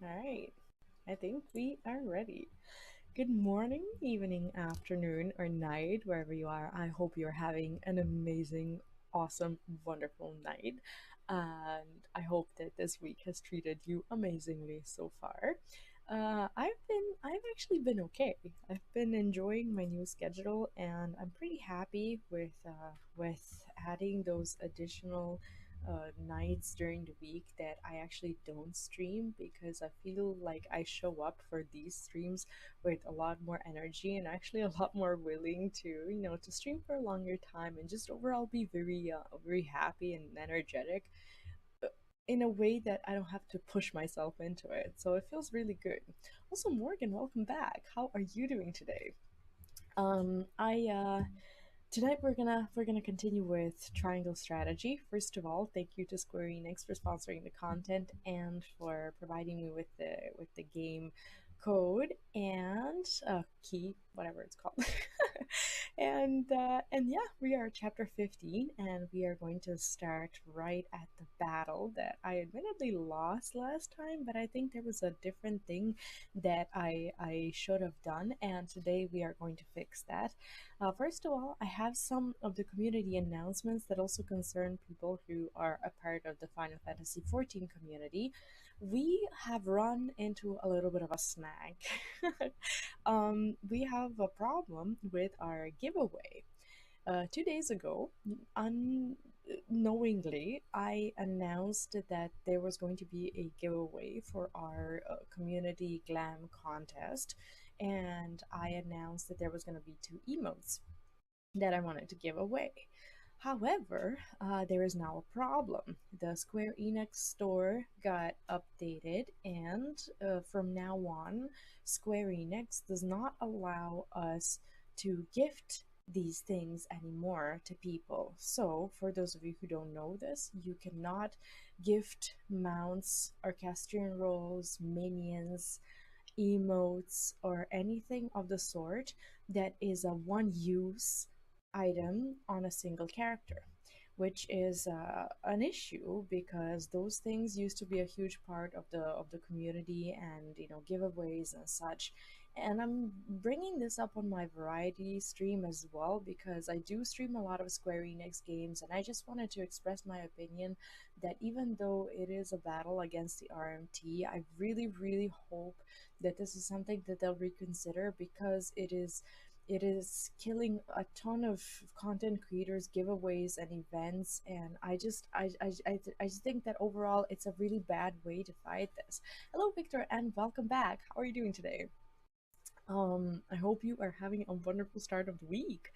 All right, I think we are ready. Good morning, evening, afternoon, or night, wherever you are. I hope you're having an amazing, awesome, wonderful night. And I hope that this week has treated you amazingly so far. I've actually been okay. I've been enjoying my new schedule, and I'm pretty happy with adding those additional nights during the week that I actually don't stream because I feel like I show up for these streams with a lot more energy and actually a lot more willing to to stream for a longer time and just overall be very happy and energetic uh, in a way that I don't have to push myself into it. So it feels really good. Also, Morgan, welcome back. How are you doing today? I Tonight we're gonna continue with Triangle Strategy. First of all, thank you to Square Enix for sponsoring the content and for providing me with the game code and key, whatever it's called. And yeah, we are chapter 15, and we are going to start right at the battle that I admittedly lost last time, but I think there was a different thing that I should have done, and today we are going to fix that. First of all, I have some of the community announcements that also concern people who are a part of the Final Fantasy XIV community. We have run into a little bit of a snag. We have a problem with our giveaway. 2 days ago, unknowingly, I announced that there was going to be a giveaway for our community glam contest, and I announced that there was going to be two emotes that I wanted to give away. However, there is now a problem. The Square Enix store got updated, and from now on, Square Enix does not allow us to gift these things anymore to people. So, for those of you who don't know this, you cannot gift mounts, orchestrion rolls, minions, emotes, or anything of the sort that is a one use item on a single character, which is an issue because those things used to be a huge part of the community and giveaways and such. And I'm bringing this up on my variety stream as well because I do stream a lot of Square Enix games, and I just wanted to express my opinion that even though it is a battle against the RMT, I really hope that this is something that they'll reconsider because it is killing a ton of content creators, giveaways, and events. And I just think that overall it's a really bad way to fight this. Hello, Victor, and welcome back. How are you doing today? I hope you are having a wonderful start of the week.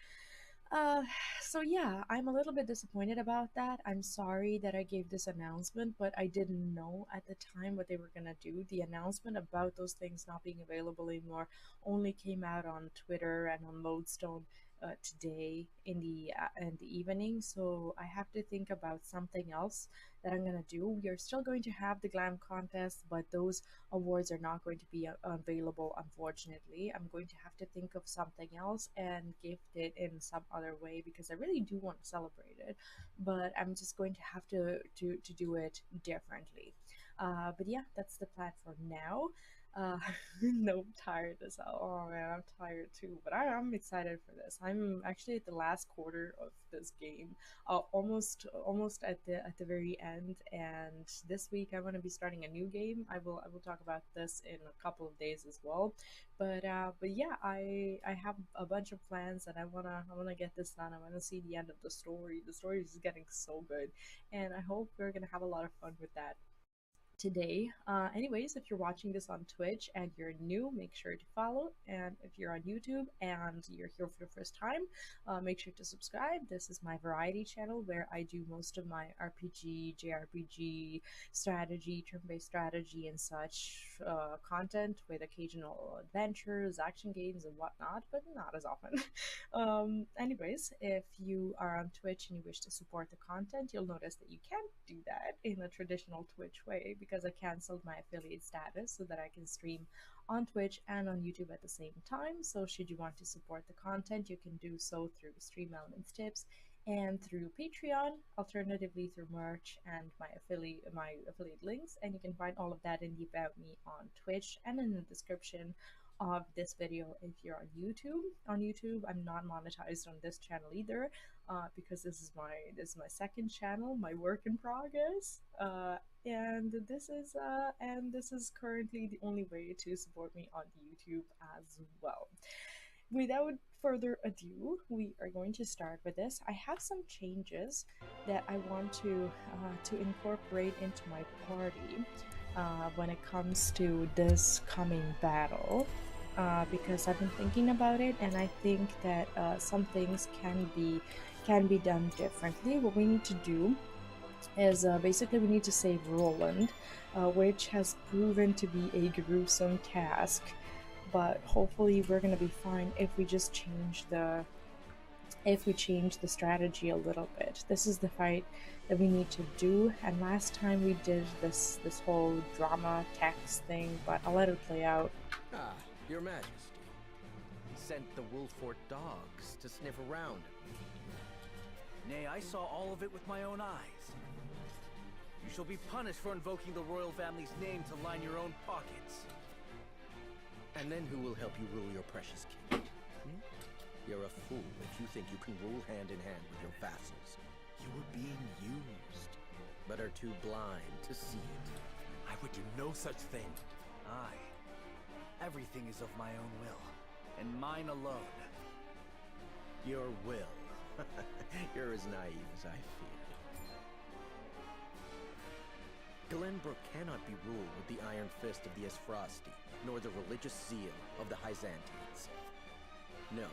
Uh, so yeah, I'm a little bit disappointed about that. I'm sorry that I gave this announcement, but I didn't know at the time what they were gonna do. The announcement about those things not being available anymore only came out on Twitter and on Lodestone today in the evening. So I have to think about something else that I'm gonna do. We are still going to have the glam contest, but those awards are not going to be available, unfortunately. I'm going to have to think of something else and gift it in some other way because I really do want to celebrate it, but I'm just going to have to do it differently. But yeah, that's the plan for now. No, I'm tired as hell. Oh man, I'm tired too. But I am excited for this. I'm actually at the last quarter of this game, almost at the very end. And this week I want to be starting a new game. I will talk about this in a couple of days as well. But yeah, I have a bunch of plans, and I wanna get this done. I wanna see the end of the story. The story is getting so good, and I hope we're gonna have a lot of fun with that today. Anyways, if you're watching this on Twitch and you're new, make sure to follow. And if you're on YouTube and you're here for the first time, make sure to subscribe. This is my variety channel where I do most of my RPG, JRPG, strategy, turn based strategy, and such content with occasional adventures, action games, and whatnot, but not as often. Anyways, if you are on Twitch and you wish to support the content, you'll notice that you can't do that in a traditional Twitch way because I canceled my affiliate status so that I can stream on Twitch and on YouTube at the same time. So, should you want to support the content, you can do so through Stream Elements tips and through Patreon, alternatively through merch and my affiliate links. And you can find all of that in the About Me on Twitch and in the description of this video if you're on YouTube. On YouTube, I'm not monetized on this channel either, because this is my second channel, my work in progress. And this is currently the only way to support me on YouTube as well. Without further ado, we are going to start with this. I have some changes that I want to incorporate into my party when it comes to this coming battle. Because I've been thinking about it, and I think that some things can be done differently. What we need to do is basically we need to save Roland, which has proven to be a gruesome task. But hopefully we're gonna be fine if we just change the strategy a little bit. This is the fight that we need to do, and last time we did this whole drama text thing, but I'll let it play out. Ah, Your Majesty. Sent the Wolfort dogs to sniff around. Nay, I saw all of it with my own eyes. You shall be punished for invoking the royal family's name to line your own pockets. And then who will help you rule your precious king? You're a fool if you think you can rule hand in hand with your vassals. You were being used. But are too blind to see it. I would do no such thing. Aye. Everything is of my own will, and mine alone. Your will. You're as naive as I feared. Glenbrook cannot be ruled with the iron fist of the Esfrosti, nor the religious zeal of the Hyzantines. No,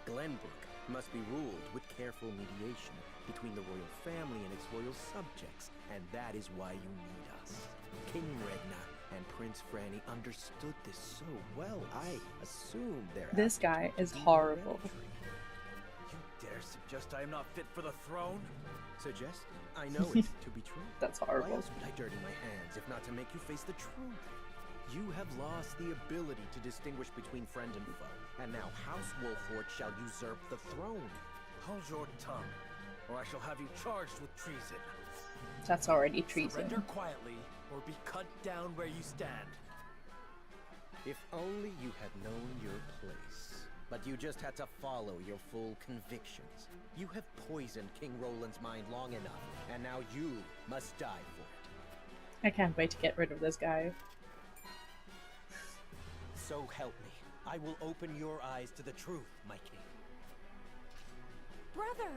Glenbrook must be ruled with careful mediation between the royal family and its royal subjects, and that is why you need us. King Regna and Prince Franny understood this so well, I assumed their This guy is horrible. You dare suggest I am not fit for the throne? Suggest? I know it to be true. That's Why horrible. else would I dirty my hands if not to make you face the truth? You have lost the ability to distinguish between friend and foe, and now House Wolfort shall usurp the throne. Hold your tongue, or I shall have you charged with treason. That's already treason. Surrender quietly, or be cut down where you stand. If only you had known your place. But you just had to follow your full convictions. You have poisoned King Roland's mind long enough, and now you must die for it. I can't wait to get rid of this guy. So help me. I will open your eyes to the truth, my king. Brother,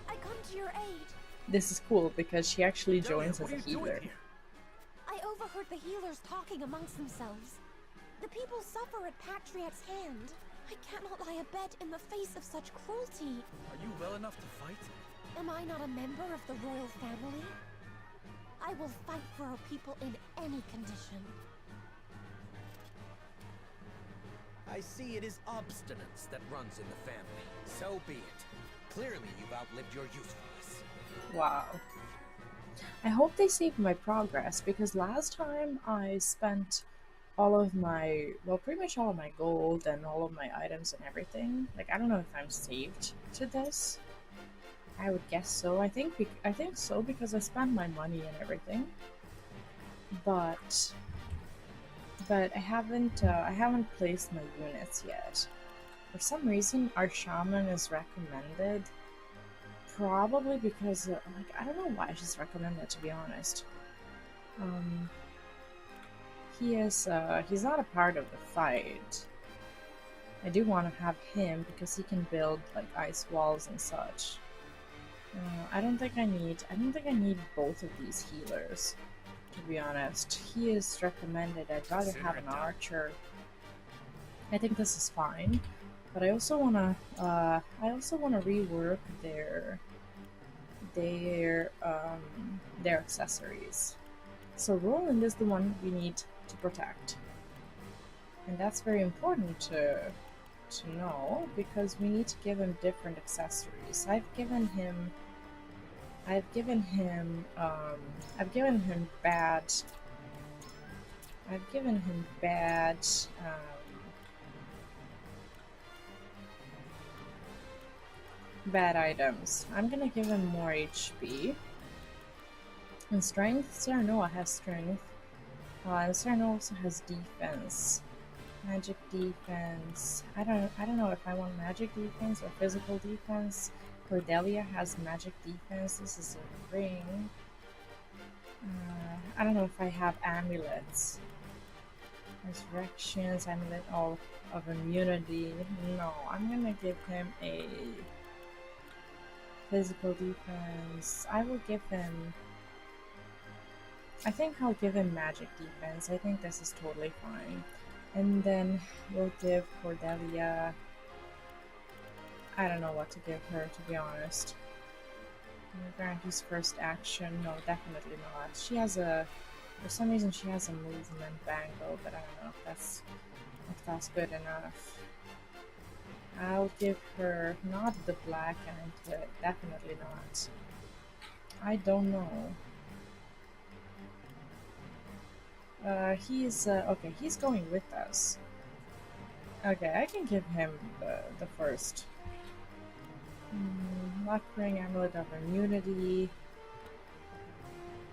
I come to your aid. This is cool because she actually joins Delia, as a what are you healer. doing here? I overheard the healers talking amongst themselves. The people suffer at Patriarch's hand. I cannot lie abed in the face of such cruelty. Are you well enough to fight? Am I not a member of the royal family? I will fight for our people in any condition. I see it is obstinance that runs in the family. So be it. Clearly you've outlived your usefulness. Wow. I hope they save my progress, because last time I spent all of my, well, pretty much all of my gold and all of my items and everything. Like, I don't know if I'm saved to this. I would guess so. I think so, because I spent my money and everything. But I haven't placed my units yet. For some reason, our shaman is recommended. Probably because, like, I don't know why she's recommended, to be honest. He's not a part of the fight. I do want to have him because he can build, like, ice walls and such. I don't think I need both of these healers, to be honest. He is recommended. I'd rather have an archer. I think this is fine. But I also wanna rework their accessories. So Roland is the one we need to protect, and that's very important to know, because we need to give him different accessories. I've given him bad Bad items. I'm gonna give him more HP. And strength? Serenoa has strength. And Serenoa also has defense. Magic defense. I don't know if I want magic defense or physical defense. Cordelia has magic defense. This is a ring. I don't know if I have amulets. Resurrections, amulet of immunity. No, I'm gonna give him a physical defense. I think I'll give him magic defense. I think this is totally fine. And then we'll give Cordelia, I don't know what to give her, to be honest. Grant his first action. No, definitely not. She has for some reason she has a movement bangle, but I don't know if that's good enough. I'll give her not the black anklet, definitely not. I don't know. Okay, he's going with us. Okay, I can give him the first. Luck ring, amulet of immunity.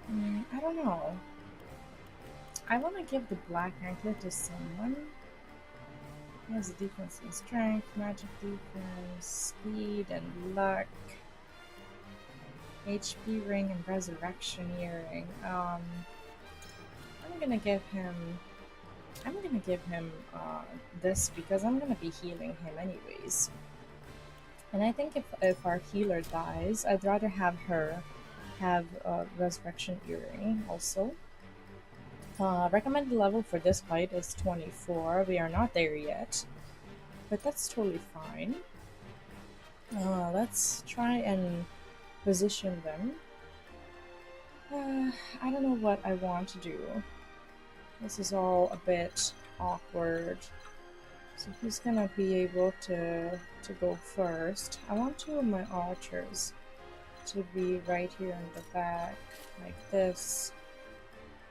I don't know. I want to give the black anklet to someone. He has defense and strength, magic defense, speed and luck, HP ring and resurrection earring. I'm gonna give him this because I'm gonna be healing him anyways. And I think if our healer dies, I'd rather have her have a resurrection earring also. Recommended level for this fight is 24. We are not there yet, but that's totally fine. Let's try and position them. I don't know what I want to do. This is all a bit awkward. So who's gonna be able to go first? I want two of my archers to be right here in the back, like this,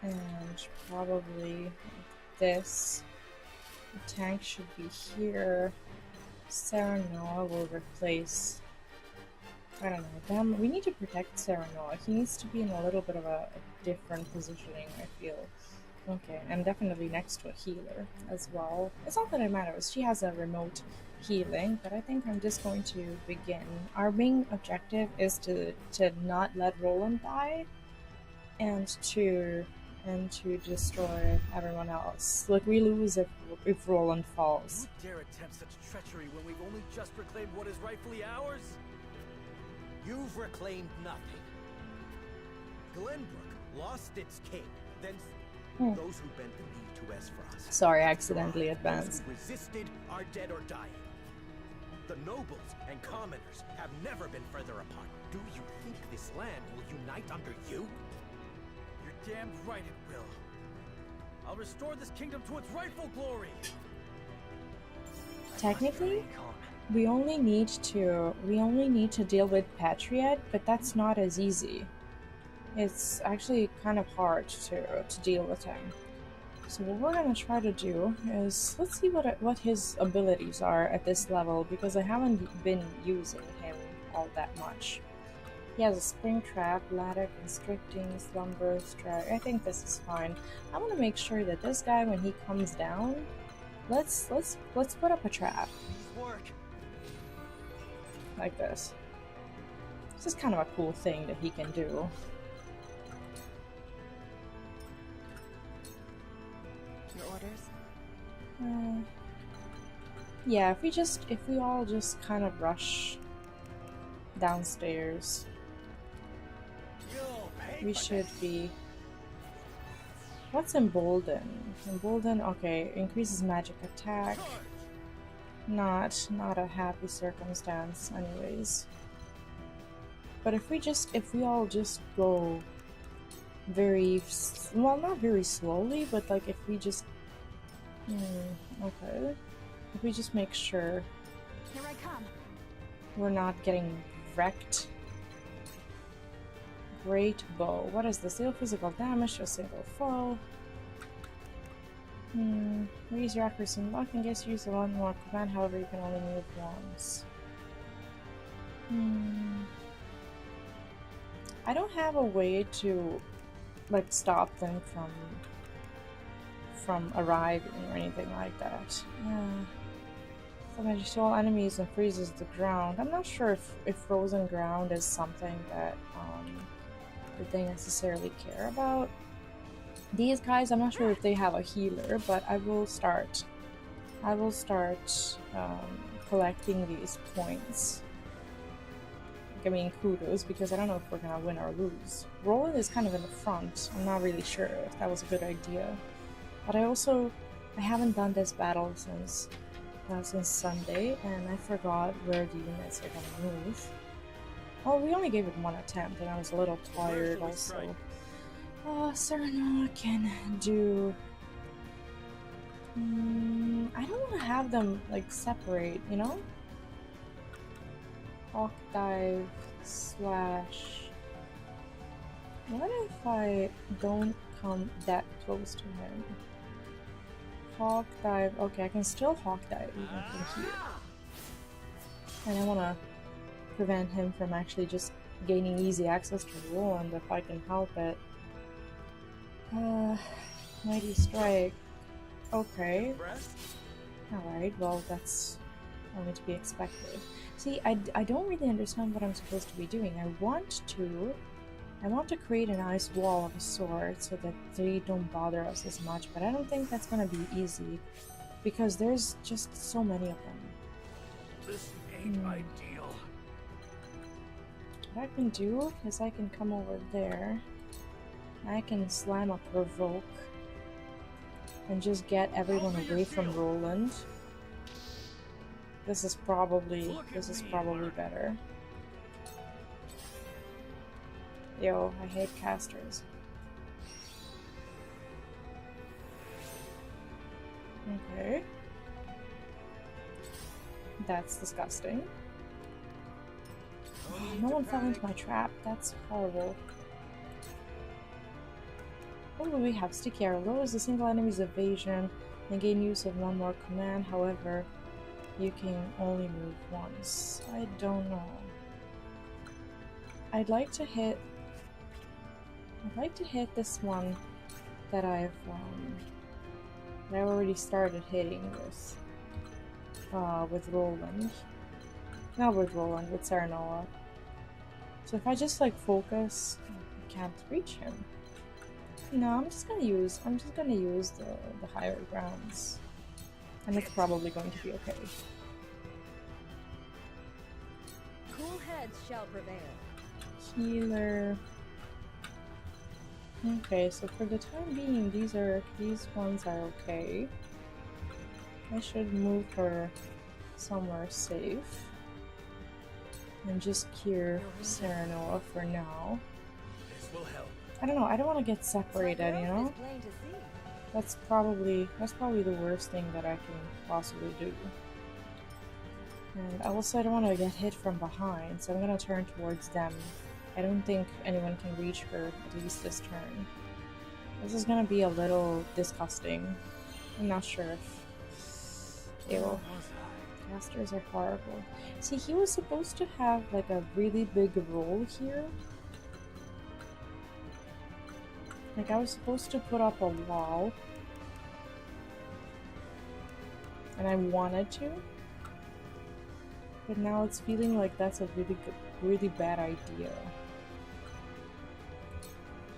and probably like this. The tank should be here. Serenoa will replace. I don't know. Damn, we need to protect Serenoa. He needs to be in a little bit of a different positioning, I feel. Okay, I'm definitely next to a healer as well. It's not that it matters. She has a remote healing, but I think I'm just going to begin. Our main objective is to not let Roland die and to destroy everyone else. Like, we lose if Roland falls. You dare attempt such treachery when we've only just reclaimed what is rightfully ours? You've reclaimed nothing. Glenbrook lost its king, then those who bent the knee to Esfrost. Sorry, I accidentally advanced. Those who resisted are dead or dying. The nobles and commoners have never been further apart. Do you think this land will unite under you? You're damned right it will. I'll restore this kingdom to its rightful glory. Technically, we only need to deal with Patriot, but that's not as easy. It's actually kind of hard to deal with him. So what we're gonna try to do is, let's see what his abilities are at this level, because I haven't been using him all that much. He has a spring trap, ladder, constricting, slumber, strike. I think this is fine. I want to make sure that this guy, when he comes down, let's put up a trap. Work. Like this. This is kind of a cool thing that he can do. Your orders? Yeah, if we all just kind of rush downstairs, we should be. What's embolden? Embolden, okay, increases magic attack. Not a happy circumstance, anyways. But if we all just go well, not very slowly, but like if we just, okay, if we just make sure Here I come. we're not getting wrecked. Great bow. What is this? Deal physical damage to a single foe. Raise your accuracy and luck and guess use the one more command, however you can only move once. Hmm. I don't have a way to like stop them from arriving or anything like that. Somebody all enemies and freezes the ground. I'm not sure if frozen ground is something that they necessarily care about. These guys, I'm not sure if they have a healer, but I will start collecting these points. I mean, kudos, because I don't know if we're gonna win or lose. Roland is kind of in the front. I'm not really sure if that was a good idea. But I haven't done this battle since Sunday, and I forgot where the units are gonna move. Oh, we only gave it one attempt, and I was a little tired also. Serenoa can do... I don't want to have them, like, separate, you know? Hawk dive / what if I don't come that close to him? Hawk dive. Okay, I can still hawk dive even from here. And I want to prevent him from actually just gaining easy access to Roland if I can help it. Mighty Strike. Okay. Alright, well, that's only to be expected. See, I don't really understand what I'm supposed to be doing. I want to create an ice wall of a sort so that they don't bother us as much, but I don't think that's gonna be easy because there's just so many of them. This ain't ideal. What I can do is I can come over there. I can slam a provoke and just get everyone away from Roland. This is probably better. Yo, I hate casters. Okay. That's disgusting. Oh, no one fell into my trap. That's horrible. What do we have? Sticky Arrow. Lowers a single enemy's evasion and gain use of one more command. However, you can only move once. I don't know. I'd like to hit this one that I've already started hitting with Roland. Not with Roland, with Serenoa. So if I just like focus, I can't reach him. No, I'm just gonna use the higher grounds. And it's probably going to be okay. Cool heads shall prevail. Healer. Okay, so for the time being, these ones are okay. I should move her somewhere safe. And just cure Serenoa for now. This will help. I don't know, I don't want to get separated, you know? That's probably the worst thing that I can possibly do. And also I don't want to get hit from behind, so I'm gonna turn towards them. I don't think anyone can reach her, at least this turn. This is gonna be a little disgusting. I'm not sure if... Ew. Casters are horrible. See, he was supposed to have like a really big role here. Like, I was supposed to put up a wall. And I wanted to. But now it's feeling like that's a really bad idea.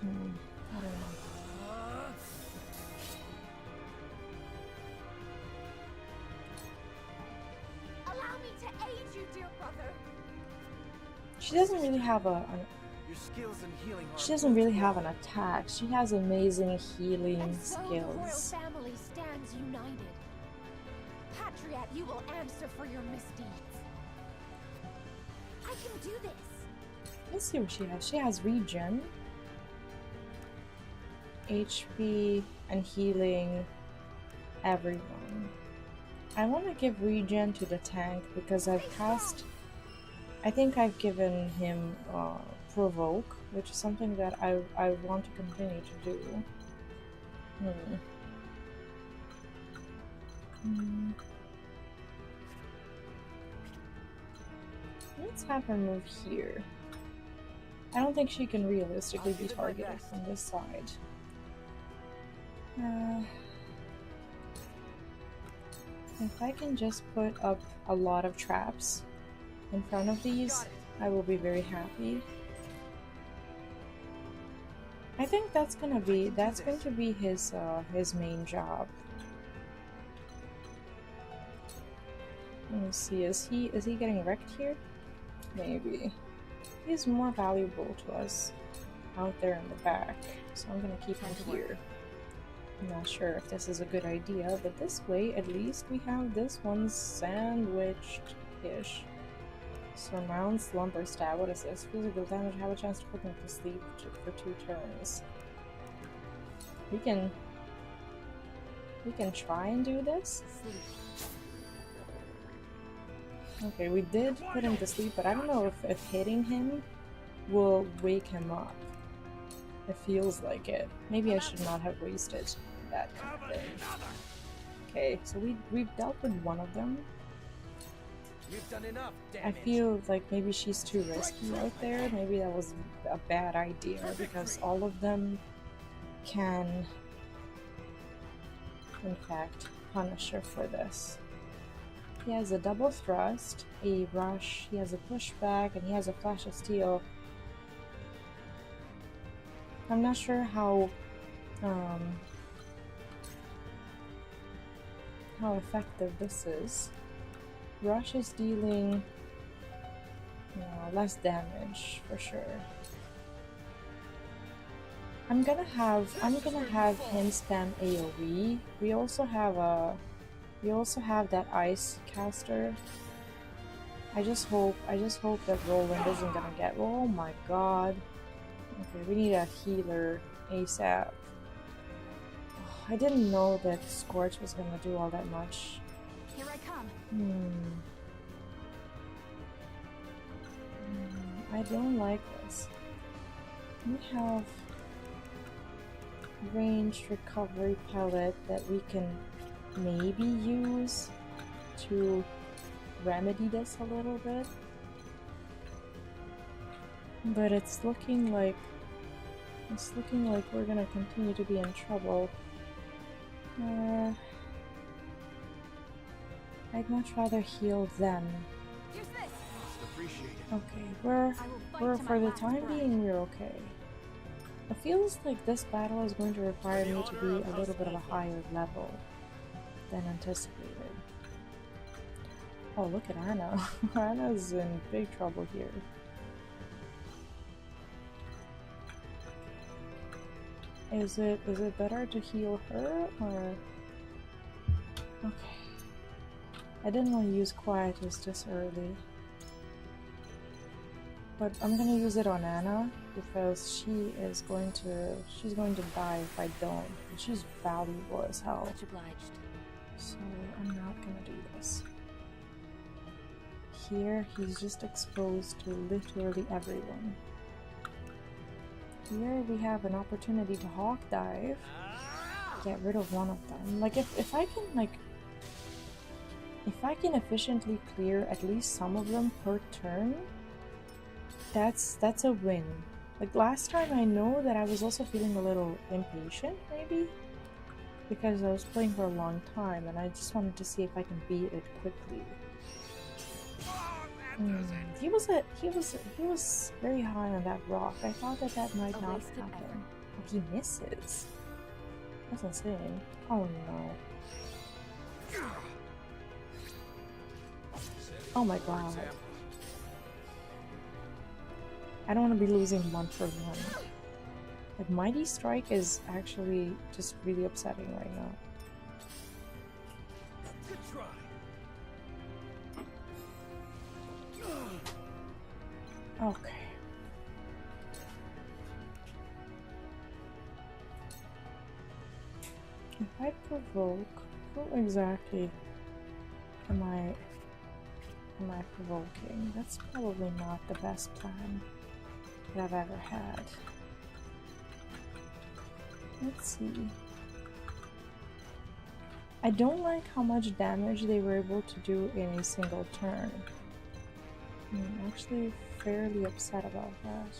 I don't know. Allow me to aid you, dear brother. She doesn't really have Your skills in healing are she doesn't really have an attack. She has amazing healing And so the royal skills. family stands united. Patriot, you will answer for your misdeeds. I can do this. Let's see what she has. She has regen, HP, and healing everyone. I want to give regen to the tank because I think I've given him provoke, which is something that I want to continue to do. Let's have her move here. I don't think she can realistically be targeted from this side. If I can just put up a lot of traps in front of these, I will be very happy. I think that's going to be his main job. Let me see, is he getting wrecked here? Maybe. He's more valuable to us out there in the back, so I'm gonna keep him here. I'm not sure if this is a good idea, but this way at least we have this one sandwiched-ish. Surmounts lumber stab. What is this? Physical damage. Have a chance to put them to sleep for 2 turns. We can try and do this. Okay, we did put him to sleep, but I don't know if hitting him will wake him up. It feels like it. Maybe I should not have wasted that kind of thing. Okay, so we've dealt with one of them. You've done enough I damage. feel like maybe she's too risky out there. Maybe that was a bad idea because all of them can, in fact, punish her for this. He has a double thrust, a rush, he has a pushback, and he has a flash of steel. I'm not sure how effective this is. Rush is dealing less damage for sure. I'm gonna have him spam AoE. We also have that ice caster. I just hope that Roland isn't gonna get. Oh my god. Okay, we need a healer ASAP. Oh, I didn't know that Scorch was gonna do all that much. Here I come. I don't like this. We have ranged recovery pellet that we can maybe use to remedy this a little bit. But it's looking like we're gonna continue to be in trouble. I'd much rather heal them. Here's this. Okay, we're for the time being we're okay. It feels like this battle is going to require me to be a little bit of a higher level than anticipated. Oh, look at Anna. Anna's in big trouble here. Is it better to heal her or... Okay. I didn't want to use Quietus this early. But I'm gonna use it on Anna because she's going to die if I don't. And she's valuable as hell. Much obliged. So I'm not gonna do this. Here he's just exposed to literally everyone. Here we have an opportunity to hawk dive. Get rid of one of them. Like if I can efficiently clear at least some of them per turn, that's a win. Like last time I know that I was also feeling a little impatient maybe because I was playing for a long time and I just wanted to see if I can beat it quickly. He was very high on that rock. I thought that might not happen. Oh, he misses. That's insane. Oh no. Oh my god. I don't want to be losing 1 for 1. Like, Mighty Strike is actually just really upsetting right now. Good try. Okay. If I provoke, who exactly am I provoking? That's probably not the best plan that I've ever had. Let's see. I don't like how much damage they were able to do in a single turn. I'm actually fairly upset about that.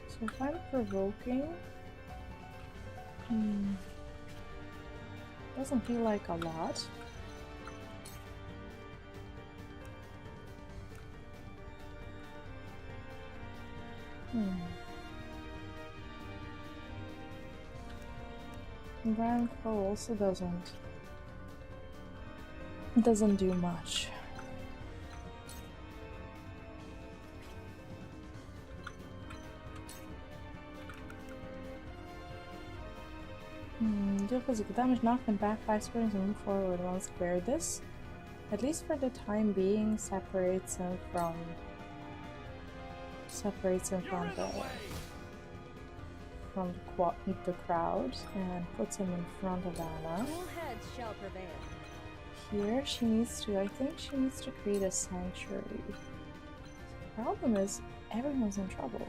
So if I'm provoking, doesn't feel like a lot. Grand Crow also doesn't do much. Deal physical damage, knock them back 5 squares and move forward 1 square. This, at least for the time being, separates him from the crowd and puts him in front of Anna. Cool heads shall prevail. Here she needs to, I think she needs to create a sanctuary. The problem is everyone's in trouble.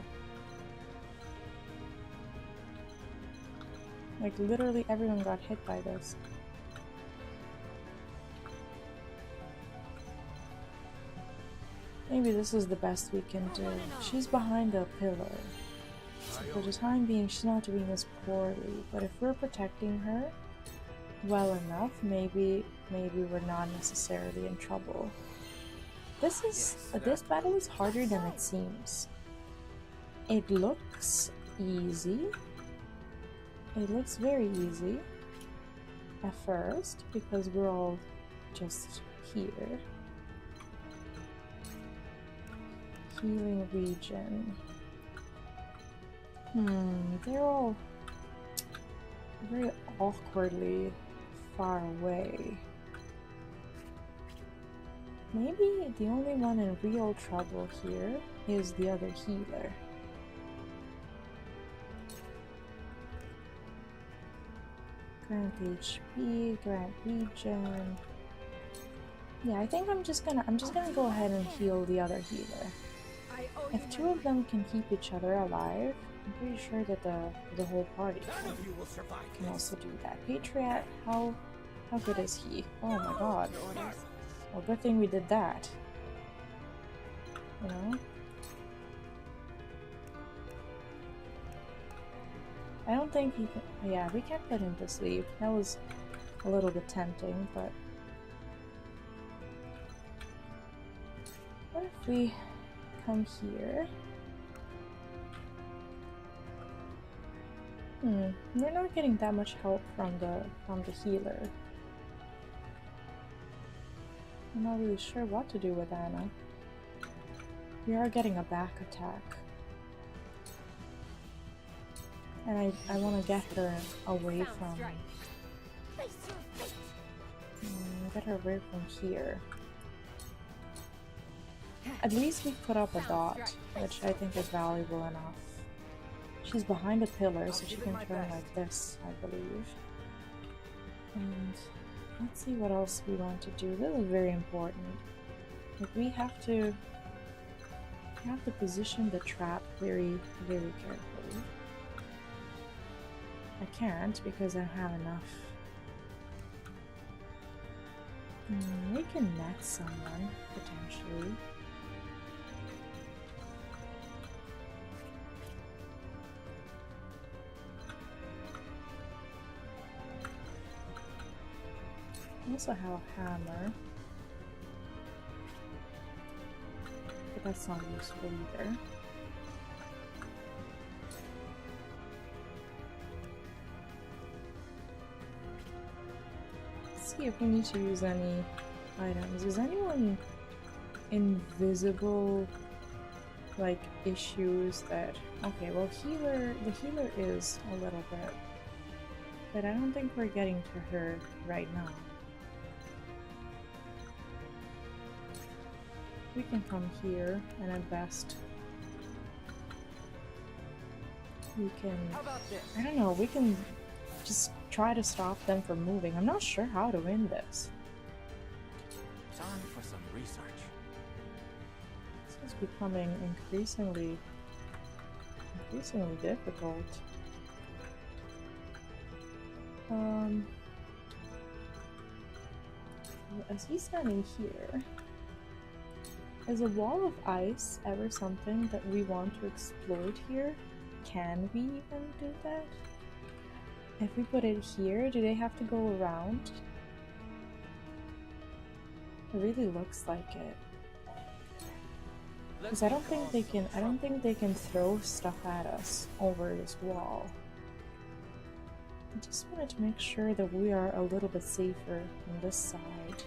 Like literally everyone got hit by this. Maybe this is the best we can do. She's behind a pillar. So for the time being, she's not doing this poorly. But if we're protecting her well enough, maybe we're not necessarily in trouble. This battle is harder than it seems. It looks easy. It looks very easy at first because we're all just here. Healing region. They're all very awkwardly far away. Maybe the only one in real trouble here is the other healer. Grant HP, grant regen. Yeah, I think I'm just gonna go ahead and heal the other healer. If 2 of them can keep each other alive, I'm pretty sure that the whole party can also do that. Patriot, how good is he? Oh my god. Well, good thing we did that. You know? I don't think he can. Yeah, we can't put him to sleep. That was a little bit tempting, but what if we come here? We're not getting that much help from the healer. I'm not really sure what to do with Anna. We are getting a back attack. And I want to get her away from... get her away from here. At least we put up a dot, which I think is valuable enough. She's behind a pillar, so she can turn like this, I believe. And let's see what else we want to do. This is very important. Like we have to position the trap very, very carefully. I can't because I don't have enough. We can net someone, potentially. I also have a hammer. But that's not useful either. Let's see if we need to use any items. Is anyone invisible, like, issues that... Okay, well, the healer is a little bit, but I don't think we're getting to her right now. We can come here, and at best we can... How about this? I don't know, we can just try to stop them from moving. I'm not sure how to win this. Time for some research. This is becoming increasingly difficult. as he's standing here, is a wall of ice ever something that we want to exploit here? Can we even do that? If we put it here, do they have to go around? It really looks like it. Because I don't think they can throw stuff at us over this wall. I just wanted to make sure that we are a little bit safer on this side.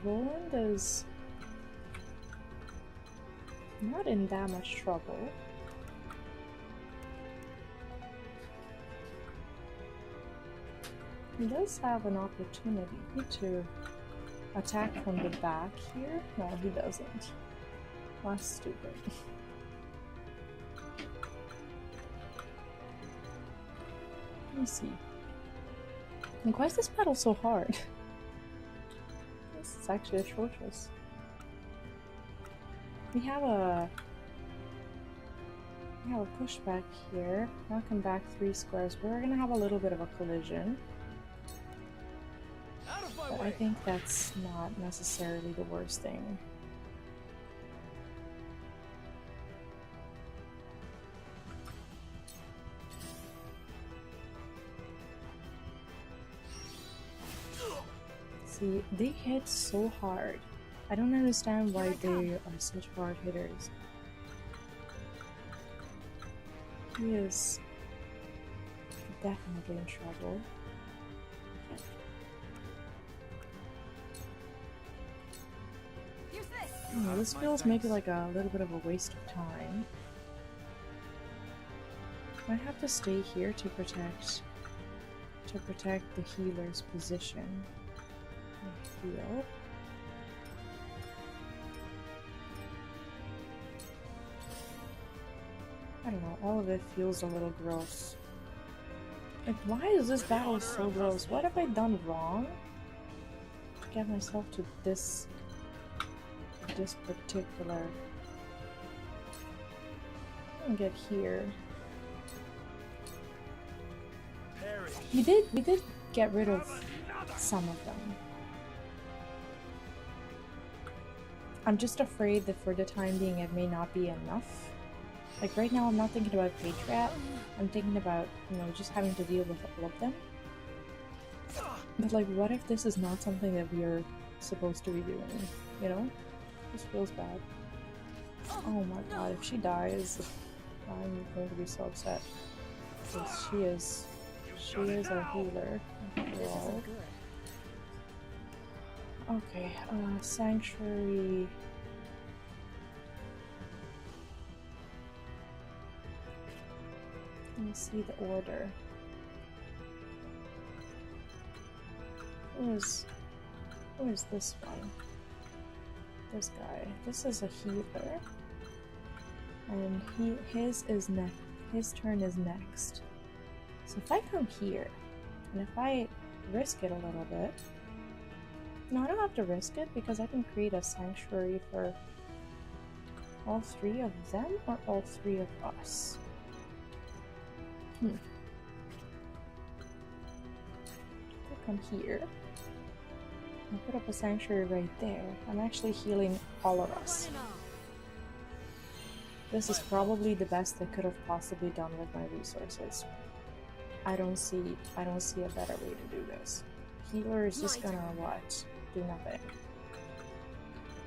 Roland is not in that much trouble. He does have an opportunity to attack from the back here. No, he doesn't. That's stupid. Let me see. And why is this battle so hard? This is actually atrocious. We have a pushback here. Knock him back 3 squares. We're gonna have a little bit of a collision. But I think that's not necessarily the worst thing. See, they hit so hard. I don't understand why they are such hard hitters. He is definitely in trouble. This feels maybe like a little bit of a waste of time. I have to stay here to protect the healer's position. Heal. I don't know, all of it feels a little gross. Like, why is this battle so gross? What have I done wrong to get myself to this particular... I'm gonna get here. We did get rid of some of them. I'm just afraid that for the time being it may not be enough. Like right now I'm not thinking about Patriot, I'm thinking about, you know, just having to deal with all of them. But like, what if this is not something that we're supposed to be doing, you know? This feels bad. Oh my god, if she dies, I'm going to be so upset. Because she is our healer, after all. Okay, Sanctuary... Let me see the order. Who is this one? This guy. This is a healer. And his turn is next. So if I come here, and if I risk it a little bit... No, I don't have to risk it because I can create a sanctuary for all 3 of them or all 3 of us. I come here and put up a sanctuary right there. I'm actually healing all of us. This is probably the best I could have possibly done with my resources. I don't see a better way to do this. Healer is just gonna what? Do nothing.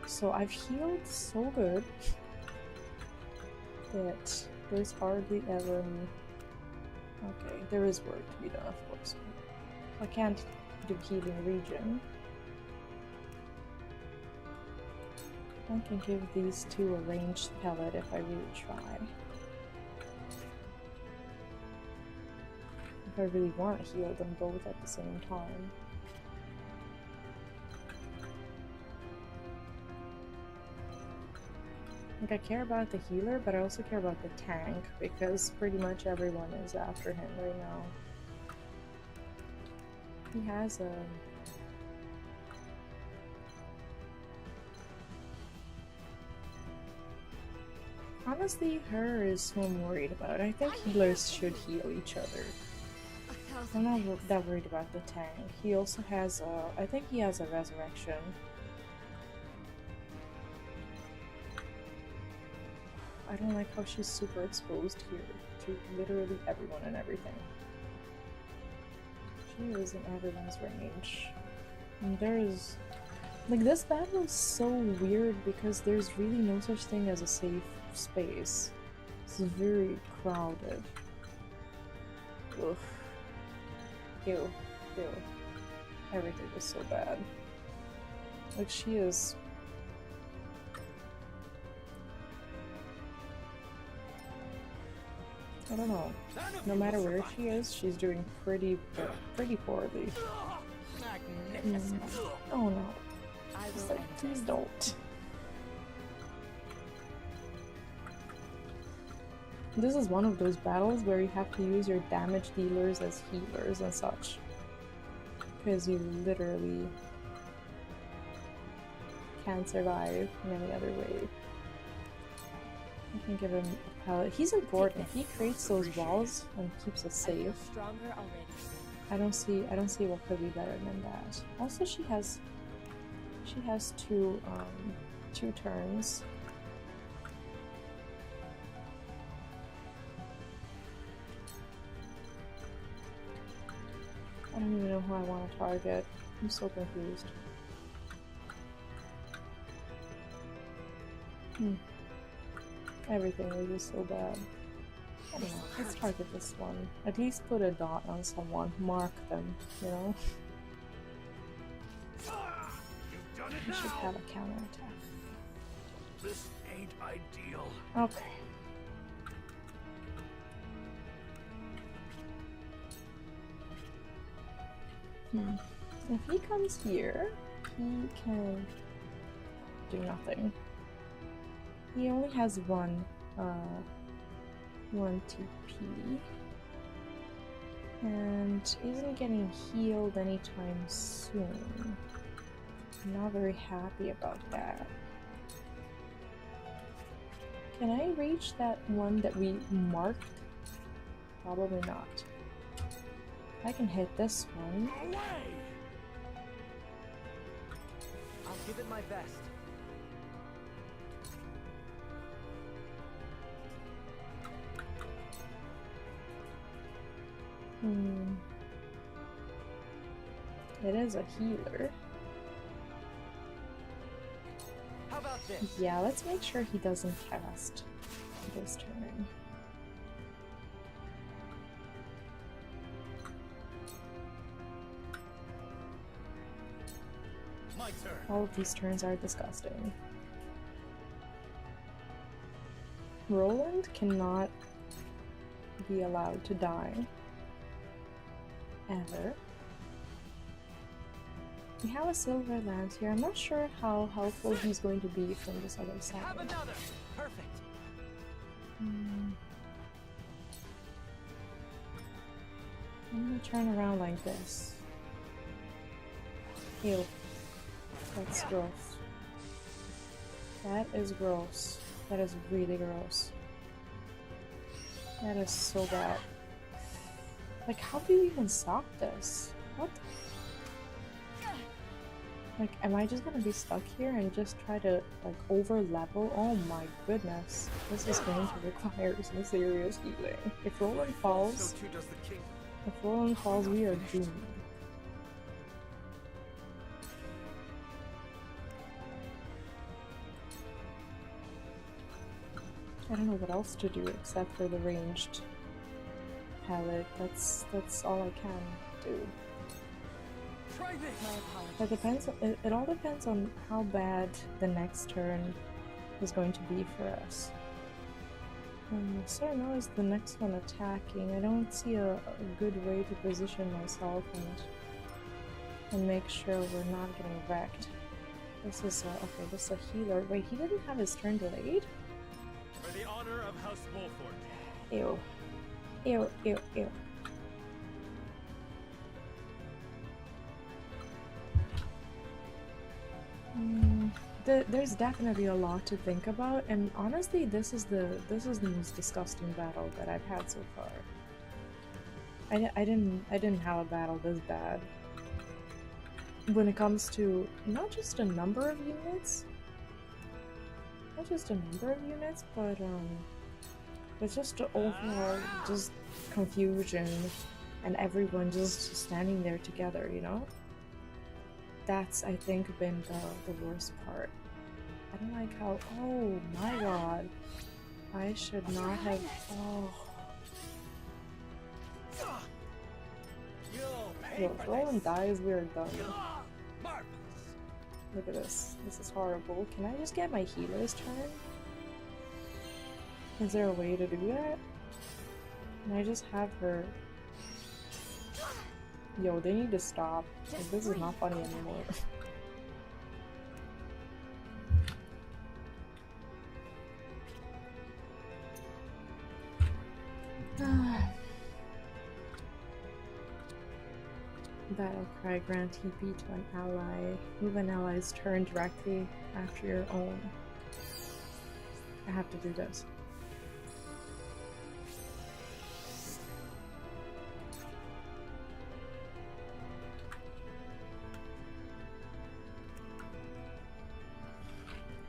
So I've healed so good that there's hardly ever... Okay, there is work to be done, of course. I can't do healing region. I can give these 2 a ranged pellet if I really try. If I really want to heal them both at the same time. Like, I care about the healer, but I also care about the tank, because pretty much everyone is after him right now. He has a... Honestly, her is who I'm worried about. I think healers should heal each other. I'm not that worried about the tank. He also has a... I think he has a resurrection. I don't like how she's super exposed here to literally everyone and everything. She is in everyone's range. And there's... Like, this battle is so weird because there's really no such thing as a safe space. It's very crowded. Ugh. Ew. Ew. Everything is so bad. Like, she is... I don't know. No matter where she is, she's doing pretty poorly. Oh no. It's like, please don't. This is one of those battles where you have to use your damage dealers as healers and such. Because you literally can't survive in any other way. I can give him a pallet. He's important. He creates those walls and keeps us safe. I don't see what could be better than that. Also, she has two turns. I don't even know who I want to target. I'm so confused. Everything is just so bad. I don't know, let's target this one. At least put a dot on someone. Mark them, you know? We should have a counterattack. This ain't ideal. Okay. If he comes here, he can do nothing. He only has one TP. And isn't getting healed anytime soon. I'm not very happy about that. Can I reach that one that we marked? Probably not. I can hit this one. I'll give it my best. It is a healer. How about this? Yeah, let's make sure he doesn't cast this turn. My turn. All of these turns are disgusting. Roland cannot be allowed to die. Ever. We have a silver lance here. I'm not sure how helpful he's going to be from this other side. Have another. Perfect. I'm gonna turn around like this. Ew. That's gross. That is gross. That is really gross. That is so bad. Like, how do you even stop this? What? Like, am I just gonna be stuck here and just try to, like, over level? Oh my goodness. This is going to require some serious healing. If Roland falls, So too does the king. if Roland falls, we are doomed. I don't know what else to do except for the ranged palette. That's all I can do. Try this. It depends. It all depends on how bad the next turn is going to be for us. So now is the next one attacking. I don't see a good way to position myself and make sure we're not getting wrecked. This is okay. This is a healer. Wait, he didn't have his turn delayed? For the honor of House Wolford. Ew. Ew, ew, ew. there's definitely a lot to think about, and honestly, this is the most disgusting battle that I've had so far. I didn't have a battle this bad. When it comes to not just a number of units, but just the overall just confusion and everyone just standing there together, you know? That's, I think, been the worst part. I don't like how, oh my god. I should not have, oh. Yo, if Roland dies, we are done. Look at this. This is horrible. Can I just get my healer's turn? Is there a way to do that? Can I just have her... Yo, they need to stop. Like, this is not funny anymore. Battle cry, grant TP to an ally. Move an ally's turn directly after your own. I have to do this.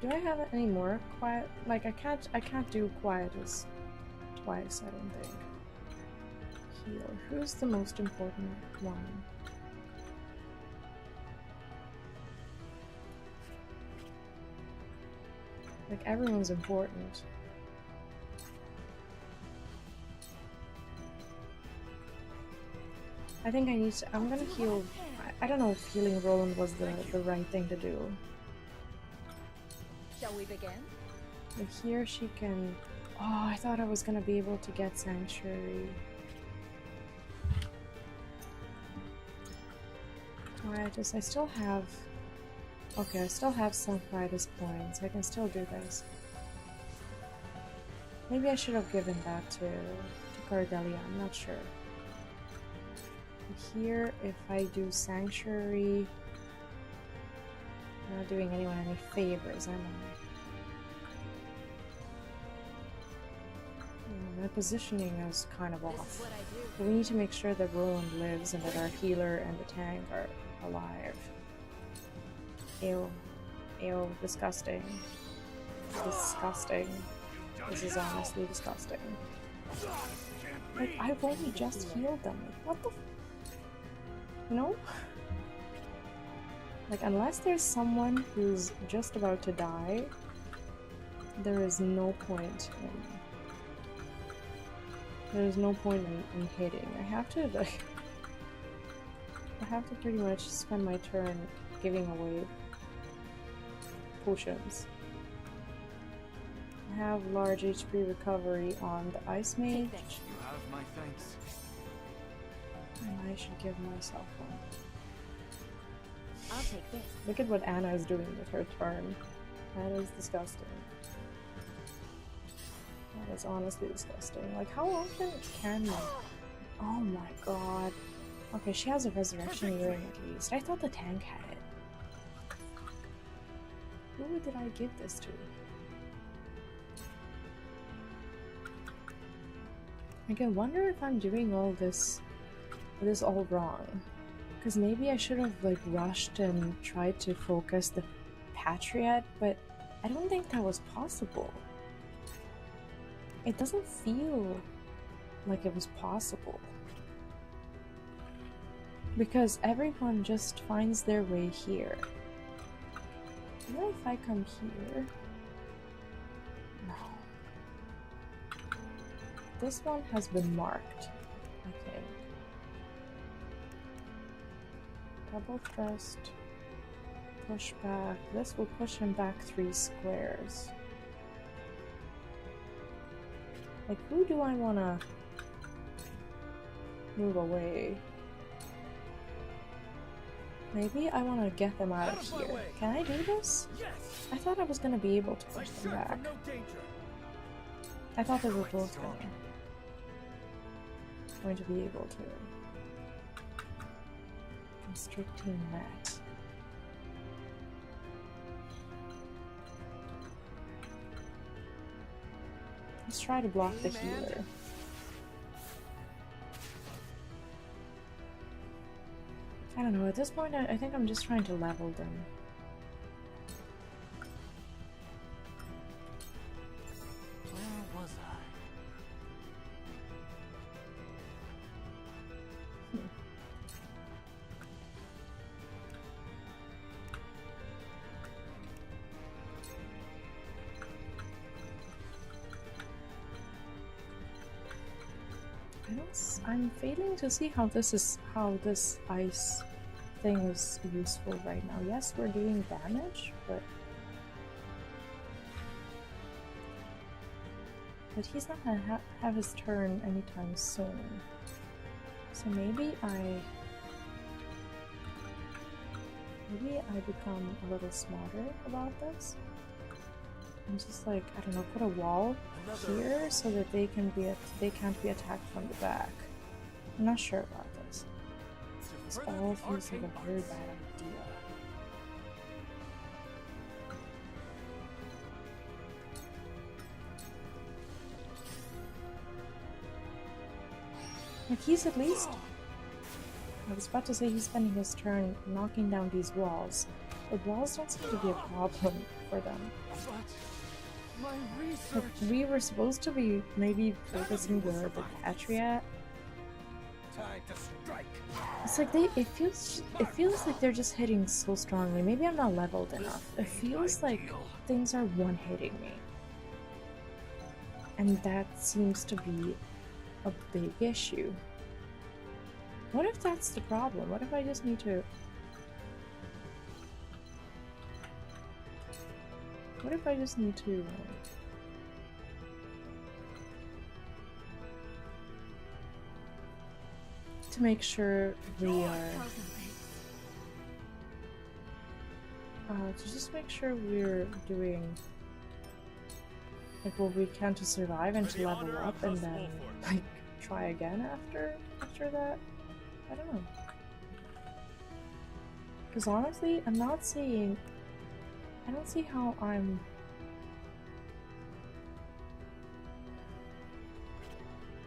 Do I have any more quiet? Like I can't do quietus twice, I don't think. Heal. Who's the most important one? Like everyone's important. I think I need to, I'm gonna heal. I don't know if healing Roland was the right thing to do. Shall we begin? But here she can... Oh, I thought I was gonna be able to get Sanctuary. Quietus, I still have... Okay, I still have some Quietus points. I can still do this. Maybe I should have given that to Cordelia, I'm not sure. Here, if I do Sanctuary... I'm not doing anyone any favors, am I? My positioning is kind of off. But we need to make sure that Roland lives and that our healer and the tank are alive. Ew. Ew. Disgusting. Disgusting. This is honestly disgusting. Like, I've only just healed them. Like, what the f— No? Like, unless there's someone who's just about to die, there is no point in... There's no point in hitting. I have to, like... I have to pretty much spend my turn giving away potions. I have large HP recovery on the Ice Mage. You have my thanks. And I should give myself one. I'll take this. Look at what Anna is doing with her turn. That is disgusting. That is honestly disgusting. Like, how often can you? Oh my god. Okay, she has a resurrection ring at least. I thought the tank had it. Who did I give this to? Like, I wonder if I'm doing all this all wrong. Because maybe I should have, like, rushed and tried to focus the Patriot, but I don't think that was possible. It doesn't feel like it was possible. Because everyone just finds their way here. What if I come here? No. This one has been marked, I think. Double thrust, push back. This will push him back 3 squares. Like, who do I want to move away? Maybe I want to get them out of here. Can I do this? I thought I was going to be able to push them back. I thought they were both going to be able to. Constricting that. Let's try to block the healer. I don't know, at this point I think I'm just trying to level them. Where was I? I'm failing to see how this ice thing is useful right now. Yes, we're doing damage, but he's not gonna have his turn anytime soon. So maybe I become a little smarter about this. And just like, I don't know, put a wall here so that they can't be attacked from the back. I'm not sure about this. This all feels like a very bad idea. Like, he's at least... I was about to say he's spending his turn knocking down these walls. But walls don't seem to be a problem for them. My Like, research. we were supposed to be maybe focusing where the Patriot. Time to strike. It's like it feels like they're just hitting so strongly. Maybe I'm not leveled enough. It feels like things are one-hitting me. And that seems to be a big issue. What if that's the problem? What if I just need to... What if I just need to... to make sure we are... to just make sure we're doing... like what we can to survive and to level up and then, like, try again after that? I don't know. Because honestly, I don't see how I'm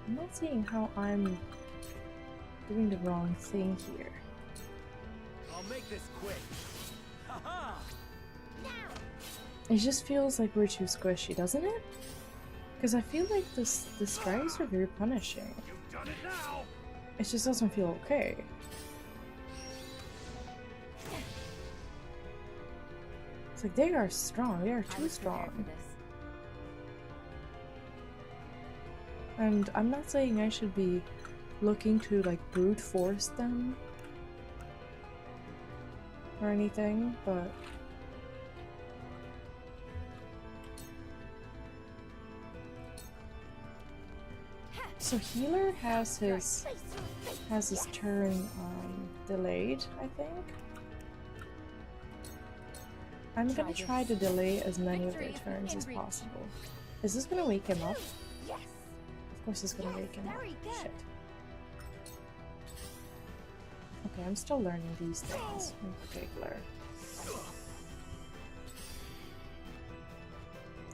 not seeing how I'm doing the wrong thing here. I'll make this quick. Haha! It just feels like we're too squishy, doesn't it? Because I feel like the strikes are very punishing. You've done it now. It just doesn't feel okay. It's like they are strong. They are too strong. And I'm not saying I should be looking to like brute force them or anything, but so healer has his turn delayed, I think. I'm gonna try to delay as many of their turns as possible. Is this gonna wake him up? Yes. Of course it's gonna wake him up. Very good. Shit. Okay, I'm still learning these things in particular.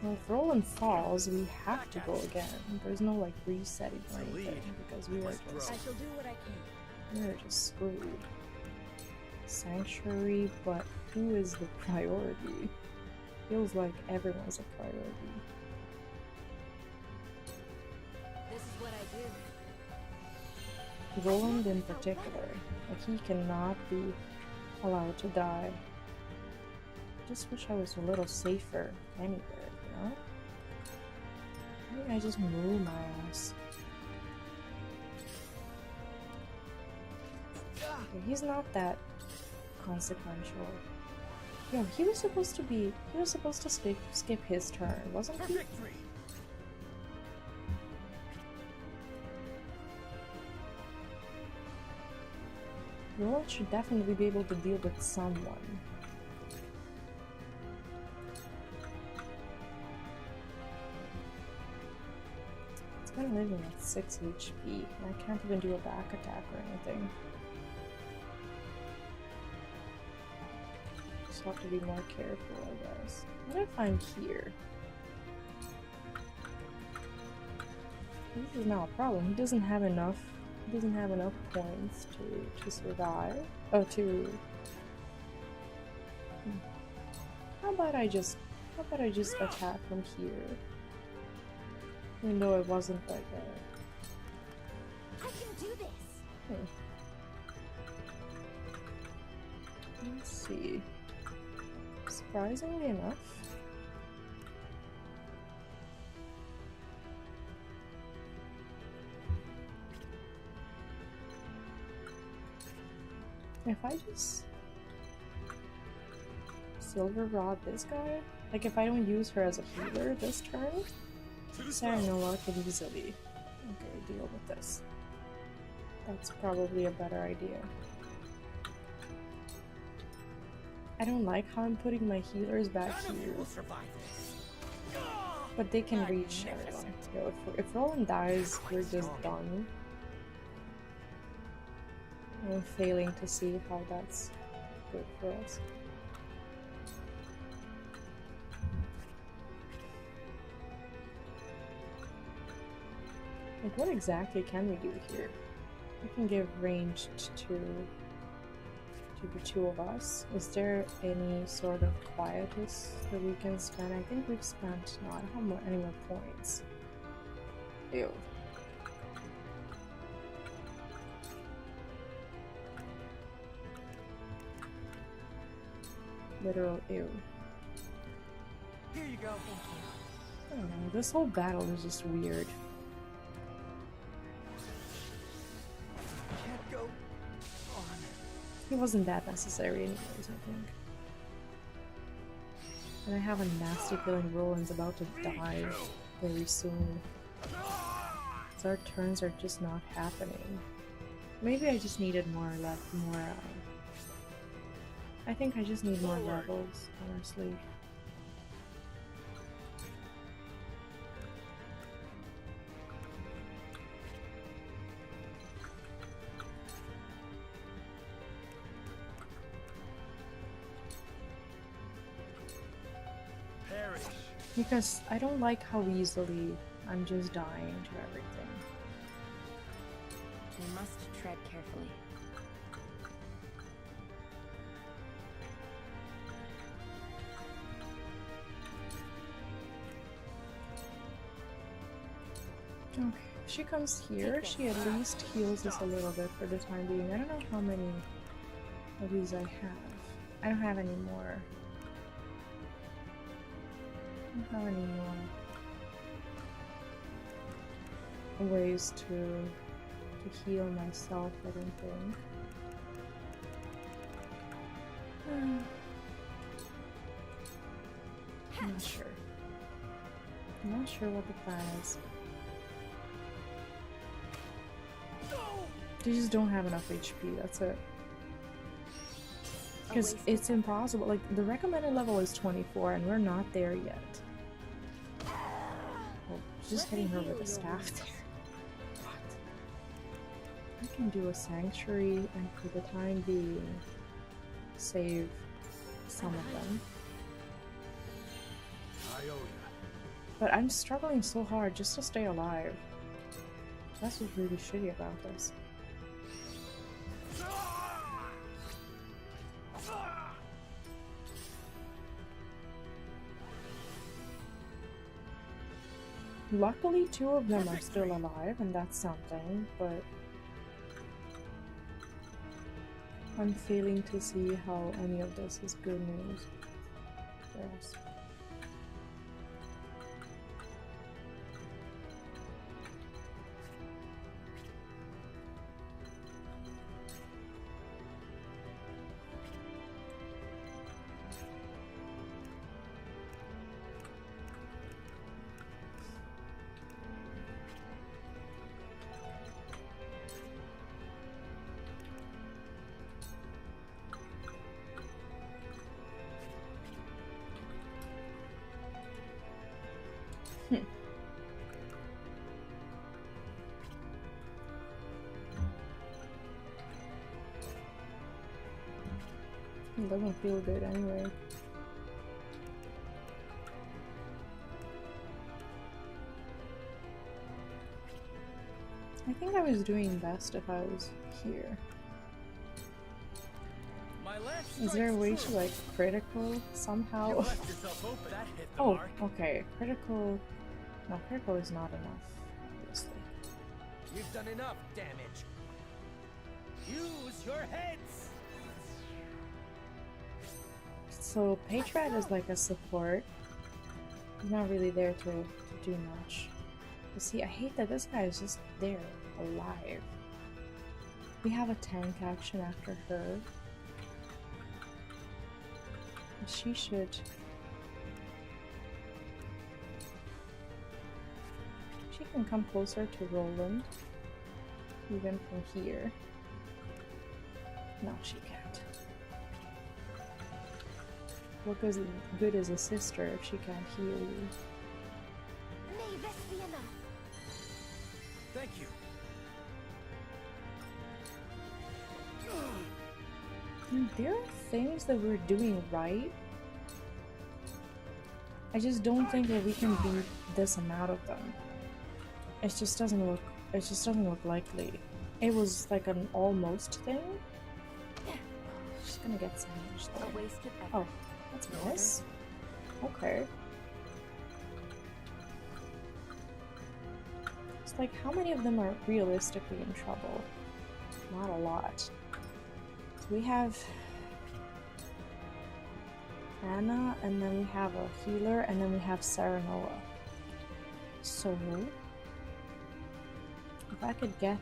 Well, if Roland falls, we have to go again. There's no like resetting or anything because we are just I shall do what I can. we're just screwed. Sanctuary, but who is the priority? Feels like everyone's a priority. This is what I do. Roland in particular, like he cannot be allowed to die. Just wish I was a little safer anywhere, you know? Maybe I just move my ass. Okay, he's not that consequential. Yo, he was supposed to skip his turn, wasn't For he? victory. Roland should definitely be able to deal with someone. It's gonna live in at 6 HP, and I can't even do a back attack or anything. Just have to be more careful, I guess. What if I'm here? This is not a problem. He doesn't have enough. He doesn't have enough points to survive. Oh, to. How about I just attack from here? Even though it wasn't like a. I can do this. Let's see. Surprisingly enough. If I just Silver Rod this guy, like if I don't use her as a healer this turn, Saranoa can easily deal with this. That's probably a better idea. I don't like how I'm putting my healers back here, but they can reach everyone. Yo, if Roland dies, we're just done. I'm failing to see how that's good for us. Like, what exactly can we do here? We can give ranged to the two of us. Is there any sort of quietus that we can spend? I think we've spent. No, I don't have any more points. Ew. Literal ew. Here you go. I don't know, this whole battle is just weird. Can't go on. It wasn't that necessary anyways, I think. And I have a nasty feeling Roland's about to die very soon. So our turns are just not happening. Maybe I just needed more I think I just need more levels, honestly. Perish. Because I don't like how easily I'm just dying to everything. We must tread carefully. Okay, if she comes here, she at least heals us a little bit for the time being. I don't know how many of these I have. I don't have any more. I don't have any more ways to heal myself, I don't think. I'm not sure. I'm not sure what the plan is. They just don't have enough HP, that's it. Because it's impossible. Like, the recommended level is 24 and we're not there yet. Oh, just hitting her with a staff there. What? I can do a sanctuary and for the time being save some of them. But I'm struggling so hard just to stay alive. That's what's really shitty about this. Luckily, 2 of them are still alive, and that's something, but I'm failing to see how any of this is good news for us. It doesn't feel good anyway. I think I was doing best if I was here. My lance Is there a strikes way true. to like critical You somehow? left yourself open. That hit the Oh, mark. okay. Critical. No, critical is not enough, obviously. We've done enough damage. Use your heads. So Patrat is like a support. He's not really there to do much. But see, I hate that this guy is just there, alive. We have a tank action after her. She should... She can come closer to Roland. Even from here. No, she can't. What good is a sister if she can't heal you? May this be enough. Thank you. There are things that we're doing right. I just don't think that we can beat this amount of them. It just doesn't look likely. It was like an almost thing. She's gonna get sandwiched A though. wasted effort. Oh, that's a miss. Okay. It's like, how many of them are realistically in trouble? Not a lot. So we have Anna, and then we have a healer, and then we have Serenoa. So, if I could get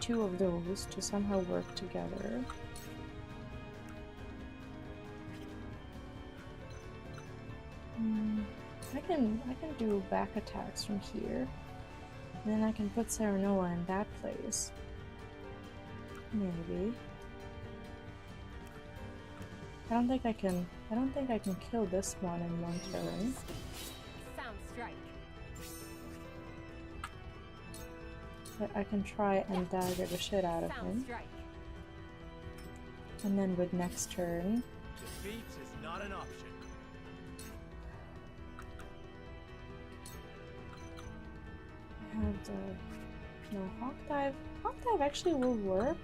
two of those to somehow work together. I can do back attacks from here. And then I can put Serenoa in that place. Maybe. I don't think I can kill this one in one turn. Sound strike. But I can try and dagger the shit out of Sound him. strike. And then with next turn, Defeat is not an option. I have the... No, Hawk Dive. Hawk Dive actually will work.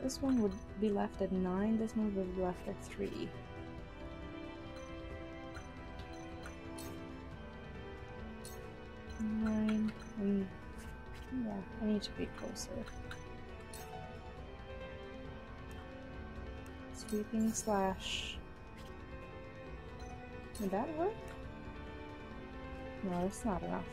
This one would be left at 9, this one would be left at 3. Nine, and yeah, I need to be closer. Sweeping slash. Would that work? No, it's not enough.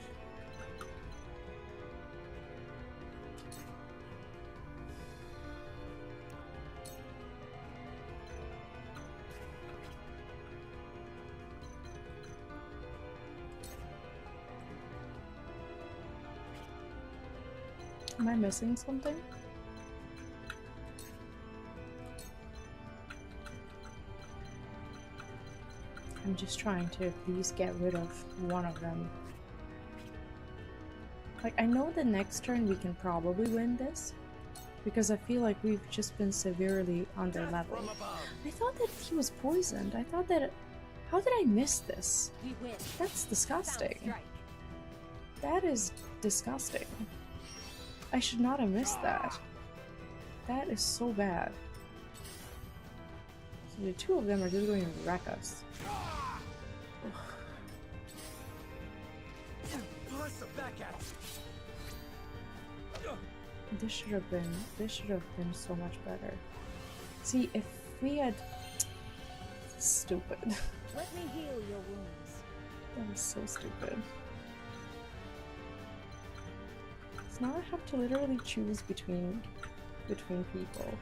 Am I missing something? I'm just trying to at least get rid of one of them. Like, I know the next turn we can probably win this, because I feel like we've just been severely under level. From above. I thought that he was poisoned. I thought that... How did I miss this? We win. That's Sound disgusting. strike. That is disgusting. I should not have missed that. That is so bad. So the two of them are just going to wreck us. Bless back at you. This should have been so much better. See, if we had... Stupid. Let me heal your wounds. That was so stupid. So now I have to literally choose between people.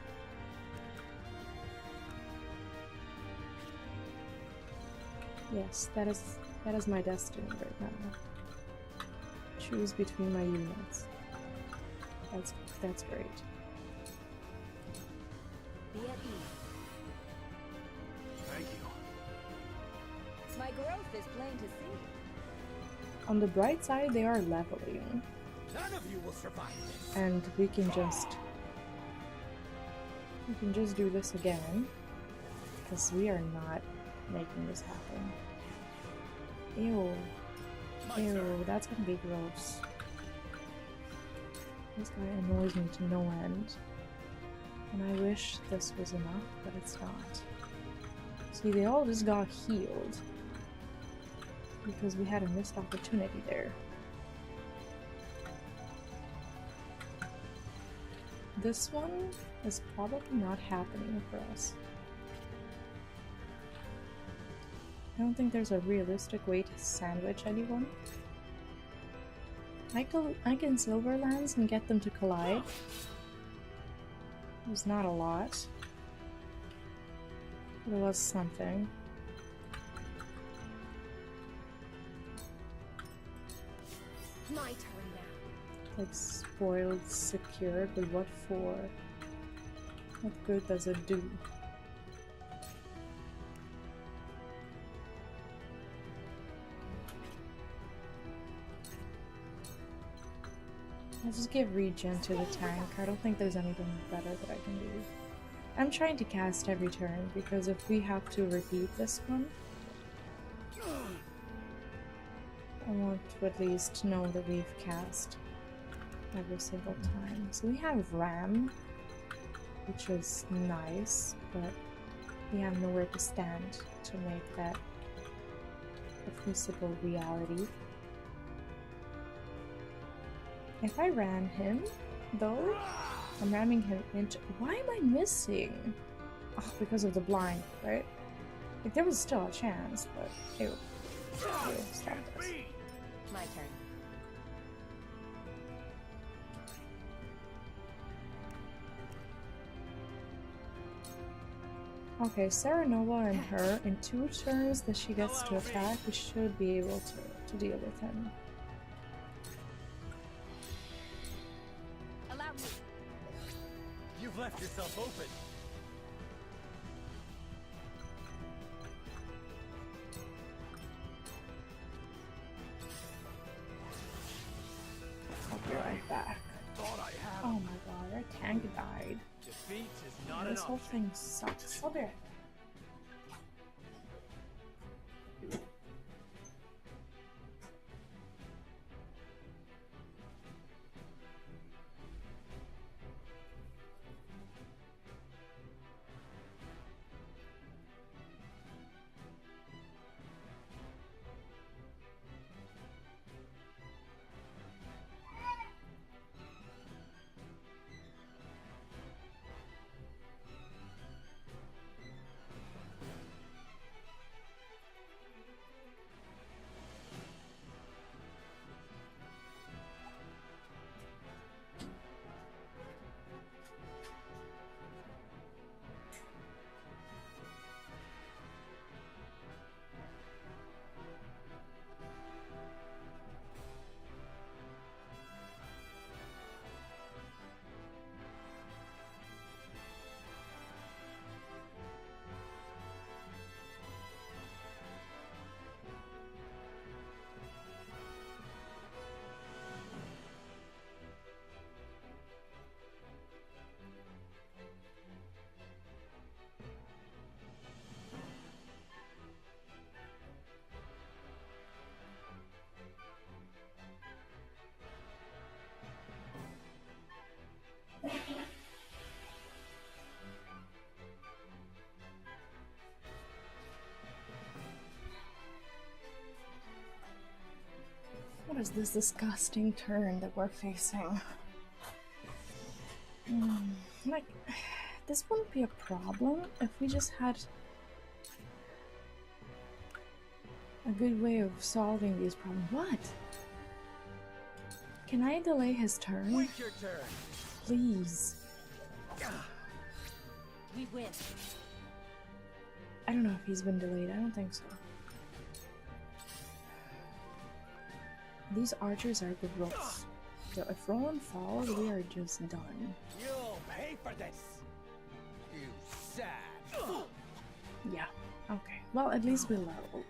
Yes, that is my destiny right now. Choose between my units. That's great. Be at ease. Thank you. My growth is plain to see. On the bright side, they are leveling, None of you will survive this. and we can just do this again, because we are not making this happen. Ew. My Ew, turn. that's gonna be gross. This guy annoys me to no end. And I wish this was enough, but it's not. See, they all just got healed. Because we had a missed opportunity there. This one is probably not happening for us. I don't think there's a realistic way to sandwich anyone. I can Silverlands and get them to collide. There's not a lot. But it was something. My turn now. Like spoiled, secured, but what for? What good does it do? I'll just give regen to the tank. I don't think there's anything better that I can do. I'm trying to cast every turn because if we have to repeat this one, I want to at least know that we've cast every single time. So we have Ram, which is nice, but we have nowhere to stand to make that a feasible reality. If I ram him, though, I'm ramming him into— why am I missing? Oh, because of the blind, right? Like, there was still a chance, but ew. Ew, stop this. My turn. Okay, Serenova and her, in 2 turns that she gets to attack, we should be able to deal with him. Allow me. You've left yourself open. I'll be right back. Thought I had Oh my god, our tank died. defeat is not This an whole option. thing sucks. I'll be right back. What is this disgusting turn that we're facing? Like, this wouldn't be a problem if we just had a good way of solving these problems. What? Can I delay his turn? Wait your turn. Please. We win. I don't know if he's been delayed. I don't think so. These archers are gross. So if Roland falls, we are just done. You'll pay for this. You sad. Yeah. Okay. Well, at least we leveled.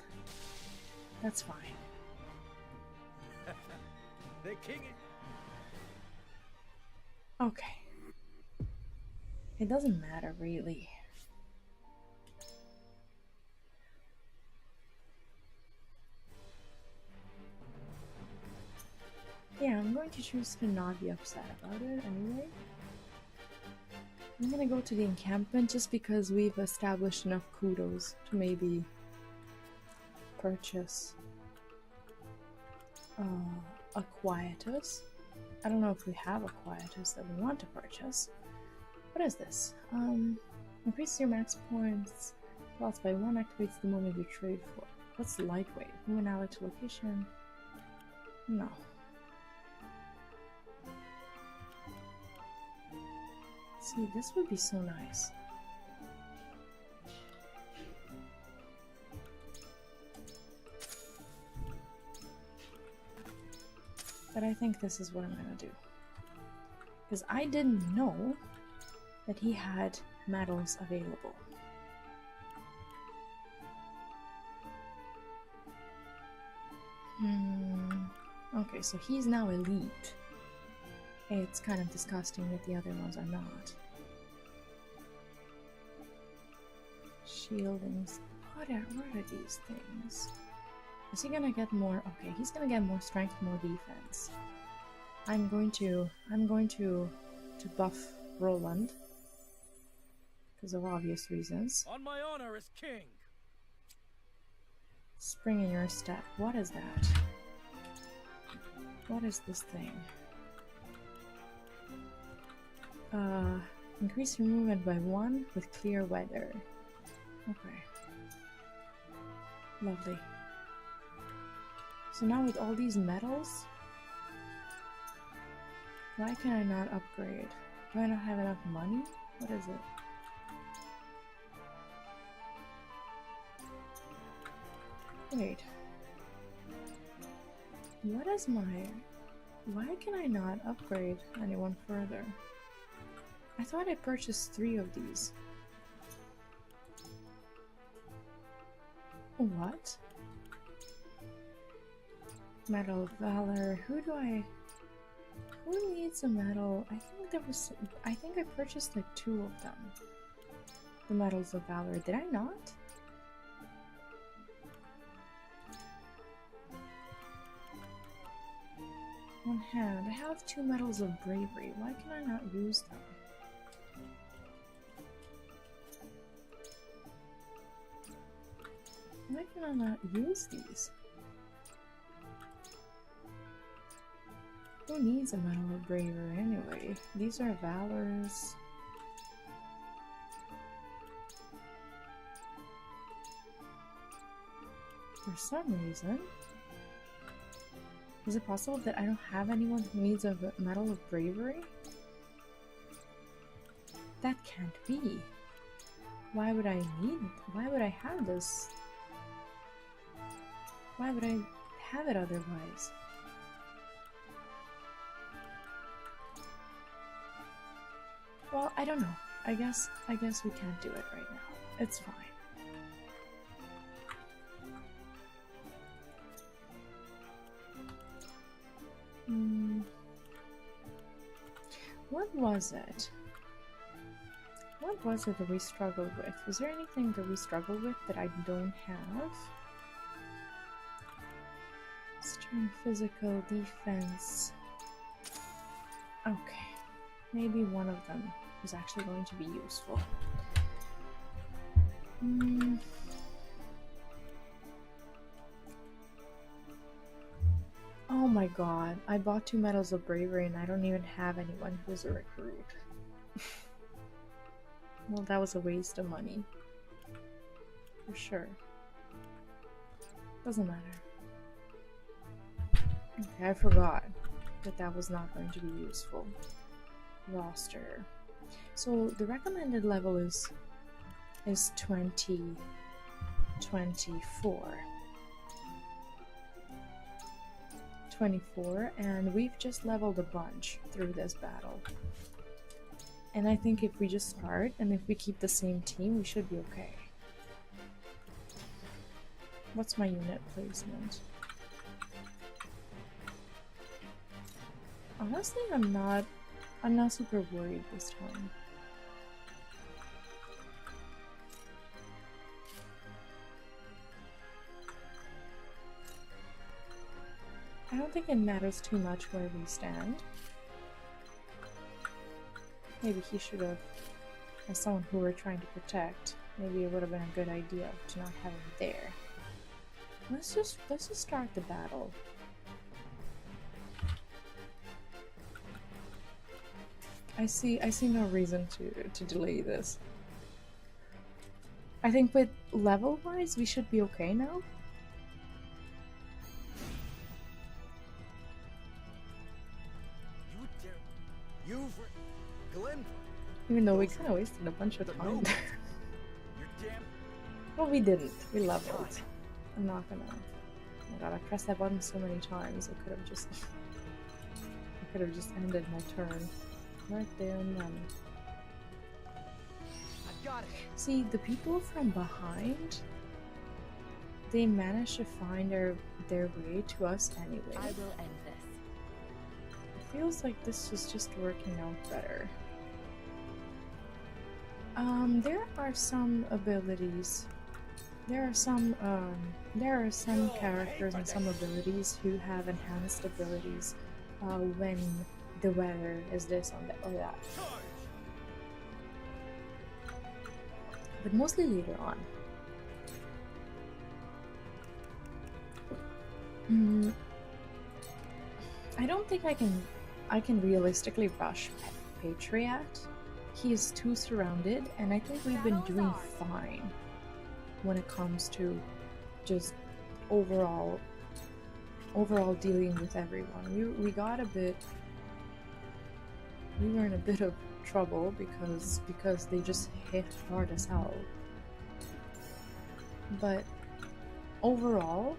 That's fine. The king. Okay. It doesn't matter, really. going to choose to not be upset about it anyway. I'm gonna go to the encampment just because we've established enough kudos to maybe purchase a quietus. I don't know if we have a quietus that we want to purchase. What is this? Increase your max points lost by 1, activates the moment you trade for. What's lightweight? Move an ally to location. No. See, this would be so nice. But I think this is what I'm gonna do. Because I didn't know that he had medals available. Okay, so he's now elite. It's kind of disgusting that the other ones are not. Shieldings. What are these things? Is he gonna get more? Okay, he's gonna get more strength, more defense. I'm going to buff Roland because of obvious reasons. On my honor as king. Spring in your step. What is that? What is this thing? Increase your movement by 1 with clear weather. Okay. Lovely. So now with all these medals, why can I not upgrade? Do I not have enough money? What is it? Wait. What is my... Why can I not upgrade anyone further? I thought I purchased 3 of these. What? Medal of Valor. Who needs a medal? I think I purchased like 2 of them. The Medals of Valor. Did I not? On hand. I have 2 Medals of Bravery. Why can I not use them? Why can I not use these? Who needs a Medal of Bravery anyway? These are Valors. For some reason. Is it possible that I don't have anyone who needs a Medal of Bravery? That can't be. Why would I have this? Why would I have it otherwise? Well, I don't know. I guess we can't do it right now. It's fine. What was it? What was it that we struggled with? Was there anything that we struggled with that I don't have? Strength, physical, defense. Okay. Maybe one of them is actually going to be useful. Oh my god, I bought 2 Medals of Bravery and I don't even have anyone who's a recruit. Well, that was a waste of money. For sure. Doesn't matter. Okay, I forgot that was not going to be useful. Roster. So the recommended level is 24, and we've just leveled a bunch through this battle. And I think if we just start and if we keep the same team, we should be okay. What's my unit placement? Honestly, I'm not super worried this time. I don't think it matters too much where we stand. Maybe he should have, as someone who we're trying to protect, maybe it would have been a good idea to not have him there. Let's just start the battle. I see no reason to delay this. I think with level wise we should be okay now. You've Glenbrook. Even though we kind of wasted a bunch of time there. You're damn. Well, we didn't. We leveled. I'm not gonna. Oh my god, I pressed that button so many times. I could have just. I could have just ended my turn right there and then. I've got it. See, the people from behind, they managed to find their way to us anyway. I will end this. It feels like this is just working out better. There are some abilities. There are some characters and some abilities who have enhanced abilities when the weather is this or that. But mostly later on. I don't think I can realistically rush Patriot. He is too surrounded, and I think we've been doing fine when it comes to just overall dealing with everyone. We got a bit. We were in a bit of trouble because they just hit hard as hell. But overall,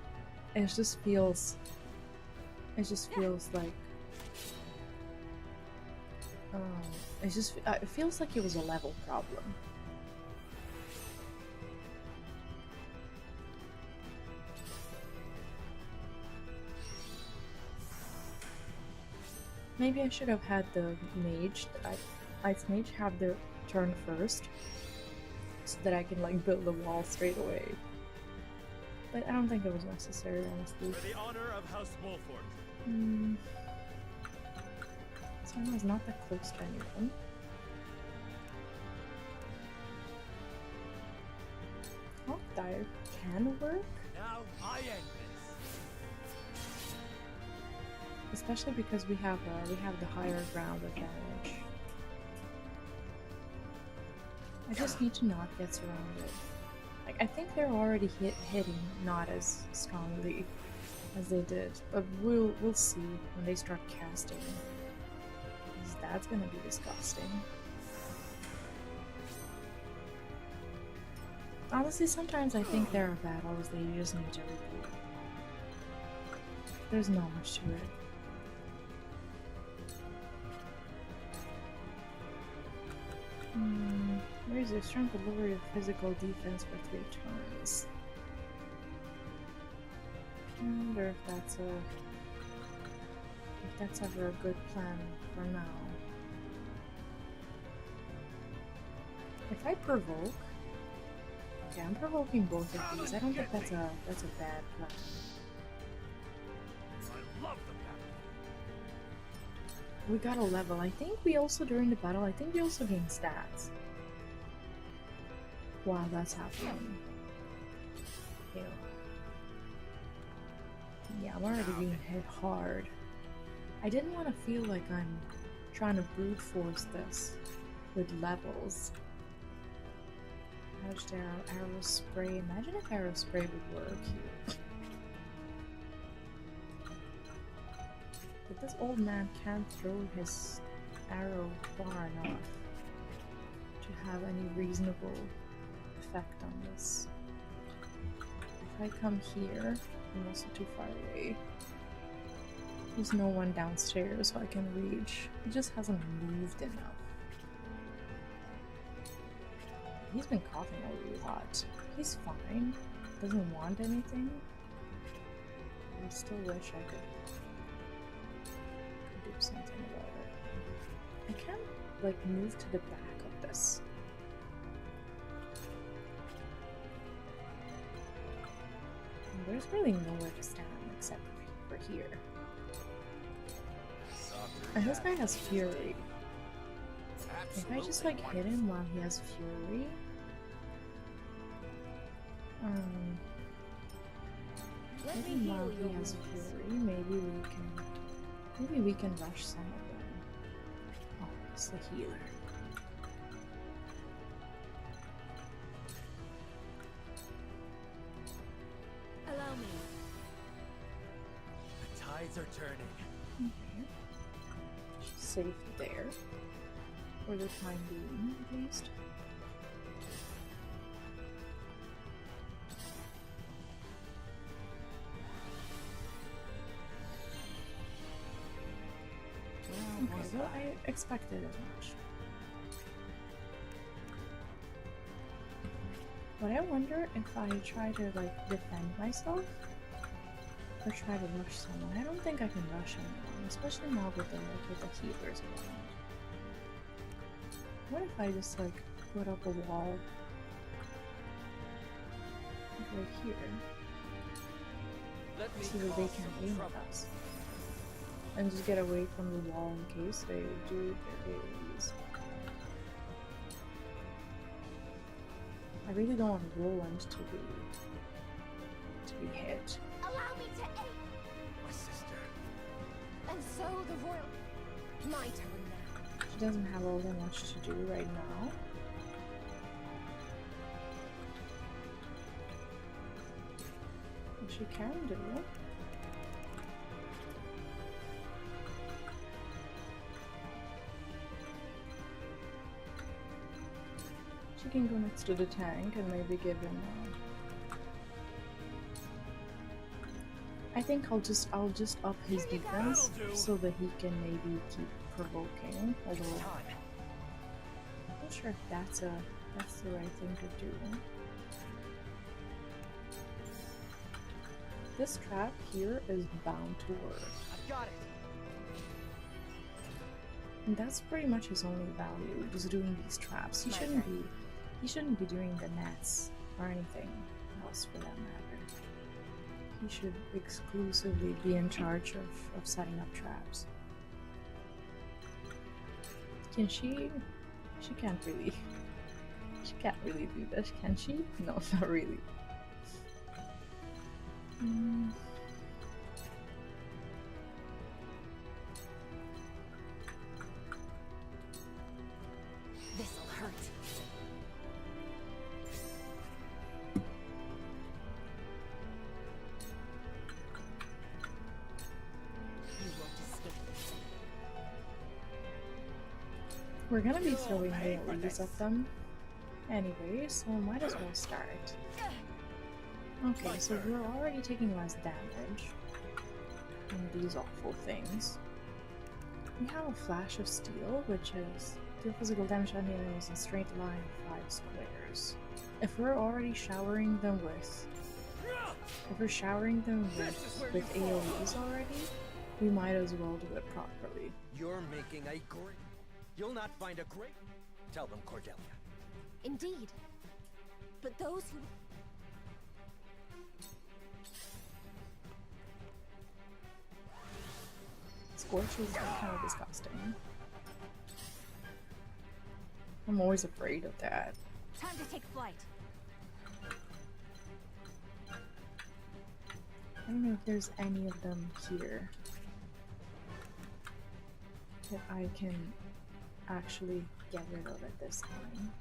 it just feels like it feels like it was a level problem. Maybe I should have had the mage, Ice Mage, have their turn first, so that I can like build the wall straight away. But I don't think it was necessary, honestly. For the honor of House Wolford. Someone was not that close to anyone. Hawk Dive can work, Now I end this. especially because we have the higher ground advantage. I just need to not get surrounded. Like, I think they're already hitting not as strongly as they did, but we'll see when they start casting. Because that's gonna be disgusting. Honestly, sometimes I think there are battles that you just need to repeat. There's not much to it. Raise your strength and lower your physical defense for 3 turns. I wonder if that's ever a good plan for now. If I provoke, okay, I'm provoking both of these. I don't think that's a bad plan. I love the battle. We got a level. I think we also, during the battle, I think we also gained stats while that's happening. Ew. Yeah, I'm already being hit hard. I didn't want to feel like I'm trying to brute force this with levels. Dodged arrow spray. Imagine if arrow spray would work here. But this old man can't throw his arrow far enough to have any reasonable effect on this. If I come here, I'm also too far away. There's no one downstairs so I can reach. He just hasn't moved enough. He's been coughing a lot. He's fine. Doesn't want anything. I still wish I could do something about it. I can't, like, move to the back of this. There's really nowhere to stand except over here. And this guy has Fury. If I just like hit him while he has Fury, Let hit me him heal while your he has wounds. Fury, maybe we can rush some of them. Oh, it's the healer. Allow me. The tides are turning. Okay. She's safe there. For the time being, at least. Okay, well, I expected as much. But I wonder if I try to, like, defend myself or try to rush someone. I don't think I can rush anyone, especially now with the healers around. What if I just, like, put up a wall right here Let me so that they cause can't some aim trouble. at us? And just get away from the wall in case they do their AoEs. I really don't want Roland to be hit. Allow me to aid. My sister. And so the royal. My turn now. She doesn't have all that much to do right now. What she can do. She can go next to the tank and maybe give him I think I'll just up his Here you go. defense That'll do. so that he can maybe keep provoking. Although It's time. I'm not sure if that's the right thing to do. This trap here is bound to work. I've got it. And that's pretty much his only value, just doing these traps. He My shouldn't be doing the nets or anything else for that matter. He should exclusively be in charge of setting up traps. Can she? She can't really. She can't really do this, can she? No, not really. This'll hurt. You won't escape. We're gonna be throwing AoEs at them anyway, so might as well start. Okay, so we're already taking less damage from these awful things. We have a Flash of Steel, which is deal physical damage on the enemies in straight line 5 squares. If we're already showering them with AoEs already, we might as well do it properly. You're making a great... You'll not find a great... Tell them, Cordelia. Indeed. But those who. Scorch is kind of disgusting. I'm always afraid of that. Time to take flight. I don't know if there's any of them here that I can actually get rid of at this time.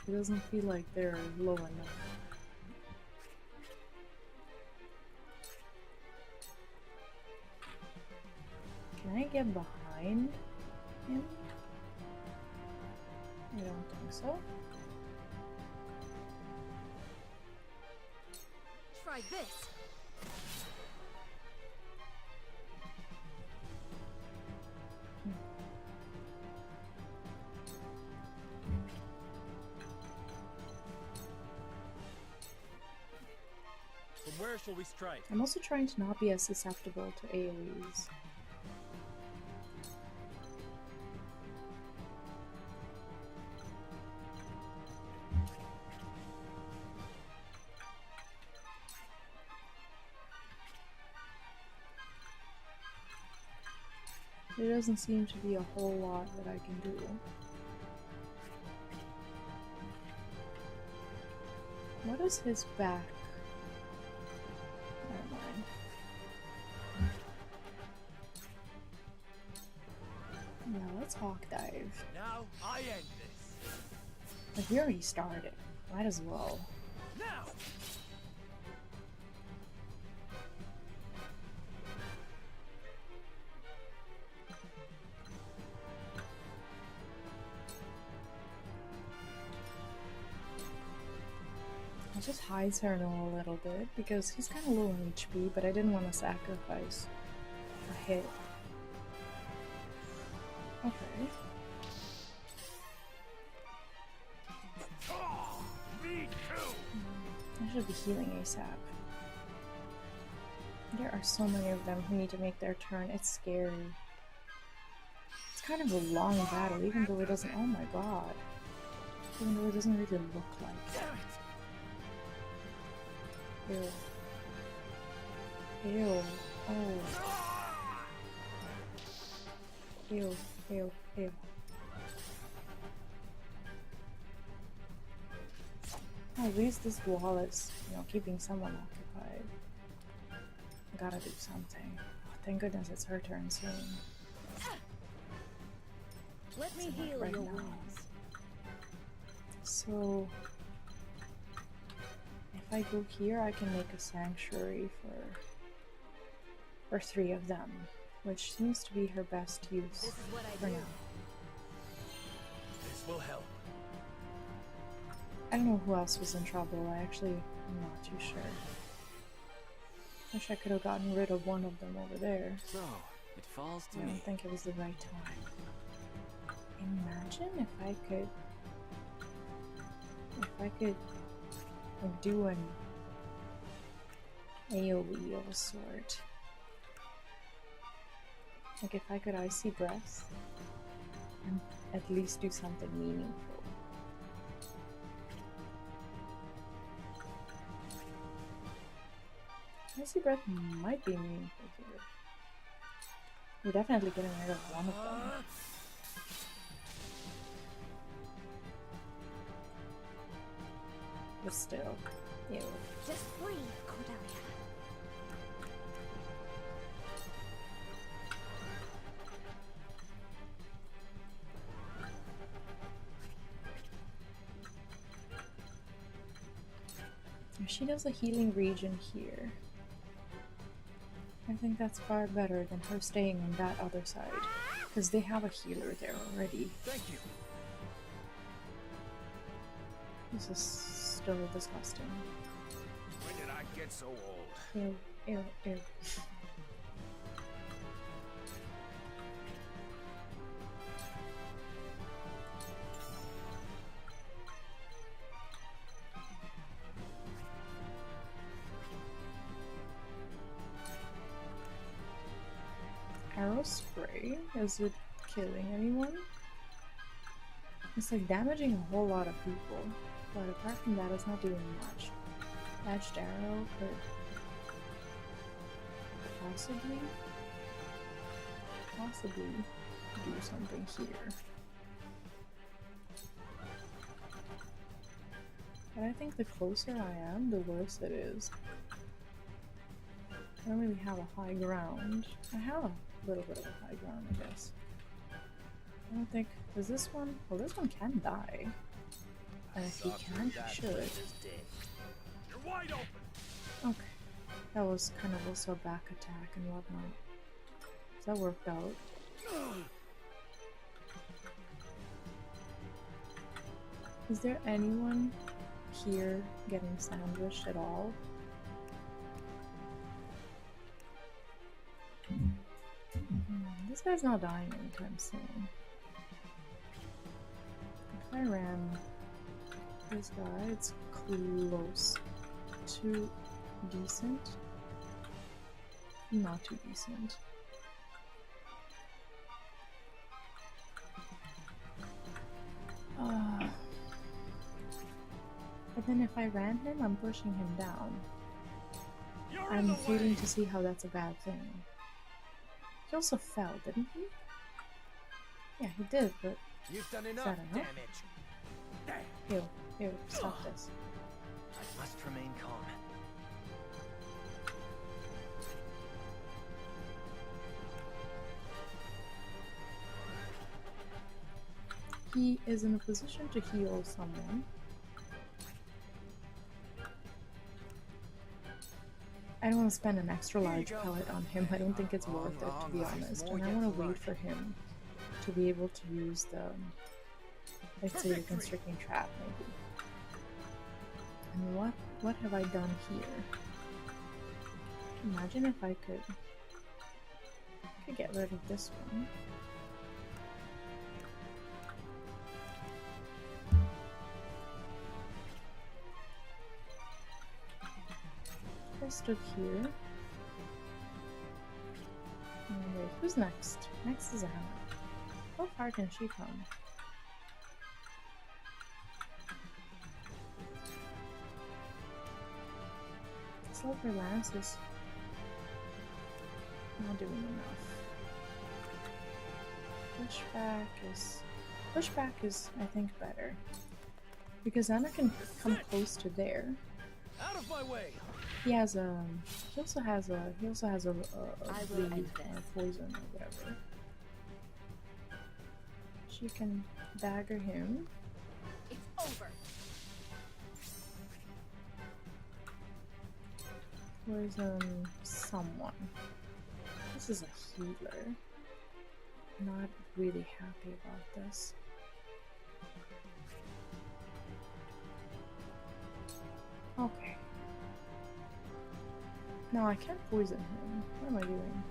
It doesn't feel like they're low enough. Can I get behind him? I don't think so. Try this. From where shall we strike? I'm also trying to not be as susceptible to AoEs. There doesn't seem to be a whole lot that I can do. What is his back? Never mind. Yeah, let's hawk dive. Now I end this. Like, we already started. Might as well. Now! I'll just hide Cernal a little bit because he's kind of low on HP, but I didn't want to sacrifice a hit. Okay. Oh, me too! I should be healing ASAP. There are so many of them who need to make their turn. It's scary. It's kind of a long battle, even though it doesn't. Oh my god. Even though it doesn't really look like it. Ew. Ew. Oh. Ew. Ew. Ew. At least this wall is, keeping someone occupied. I gotta do something. Oh, thank goodness it's her turn soon. Let me It's like heal right your now. wounds. So, if I go here, I can make a sanctuary for 3 of them, which seems to be her best use This is what I for do. now. This will help. I don't know who else was in trouble. I actually am not too sure. Wish I could have gotten rid of one of them over there. So, it falls to I me. don't think it was the right time. Imagine if I could like, do an AoE of a sort. Like if I could Icy Breath and at least do something meaningful. Icy Breath might be meaningful here. We're definitely getting rid of one of them. But still, ew. Just breathe, Cordelia. She does a healing region here. I think that's far better than her staying on that other side. Because they have a healer there already. Thank you. This is still disgusting. When did I get so old? Ew, ew, ew. Arrow spray? Is it killing anyone? It's like damaging a whole lot of people, but apart from that, it's not doing much. Edged arrow could possibly do something here. But I think the closer I am, the worse it is. I don't really have a high ground. I have a little bit of a high ground, I guess. I don't think... Does this one... Well, this one can die. And if he can, he should. You're wide open. Okay. That was kind of also a back attack and whatnot. So that worked out. Is there anyone here getting sandwiched at all? This guy's not dying anytime soon. If I ran this guy, it's close to decent. Not too decent. But then if I ran him, I'm pushing him down. You're in I'm the failing way. to see how that's a bad thing. He also fell, didn't he? Yeah, he did, but You've done is enough that enough? damage. Ew, stop this. I must remain calm. He is in a position to heal someone. I don't want to spend an extra large pellet on him. I don't think it's worth it, to be honest. And I want to wait for him to be able to use the, let's say, the constricting trap, maybe. And what have I done here? Imagine if I could get rid of this one. I stood here. Oh, wait, who's next? Next is Anna. How far can she come? Silver Lance is not doing enough. Pushback is I think better. Because Anna can come close to there. Out of my way. He also has a bleed or poison or whatever. She can dagger him. It's over. Poison someone. This is a healer. Not really happy about this. Okay. No, I can't poison him. What am I doing?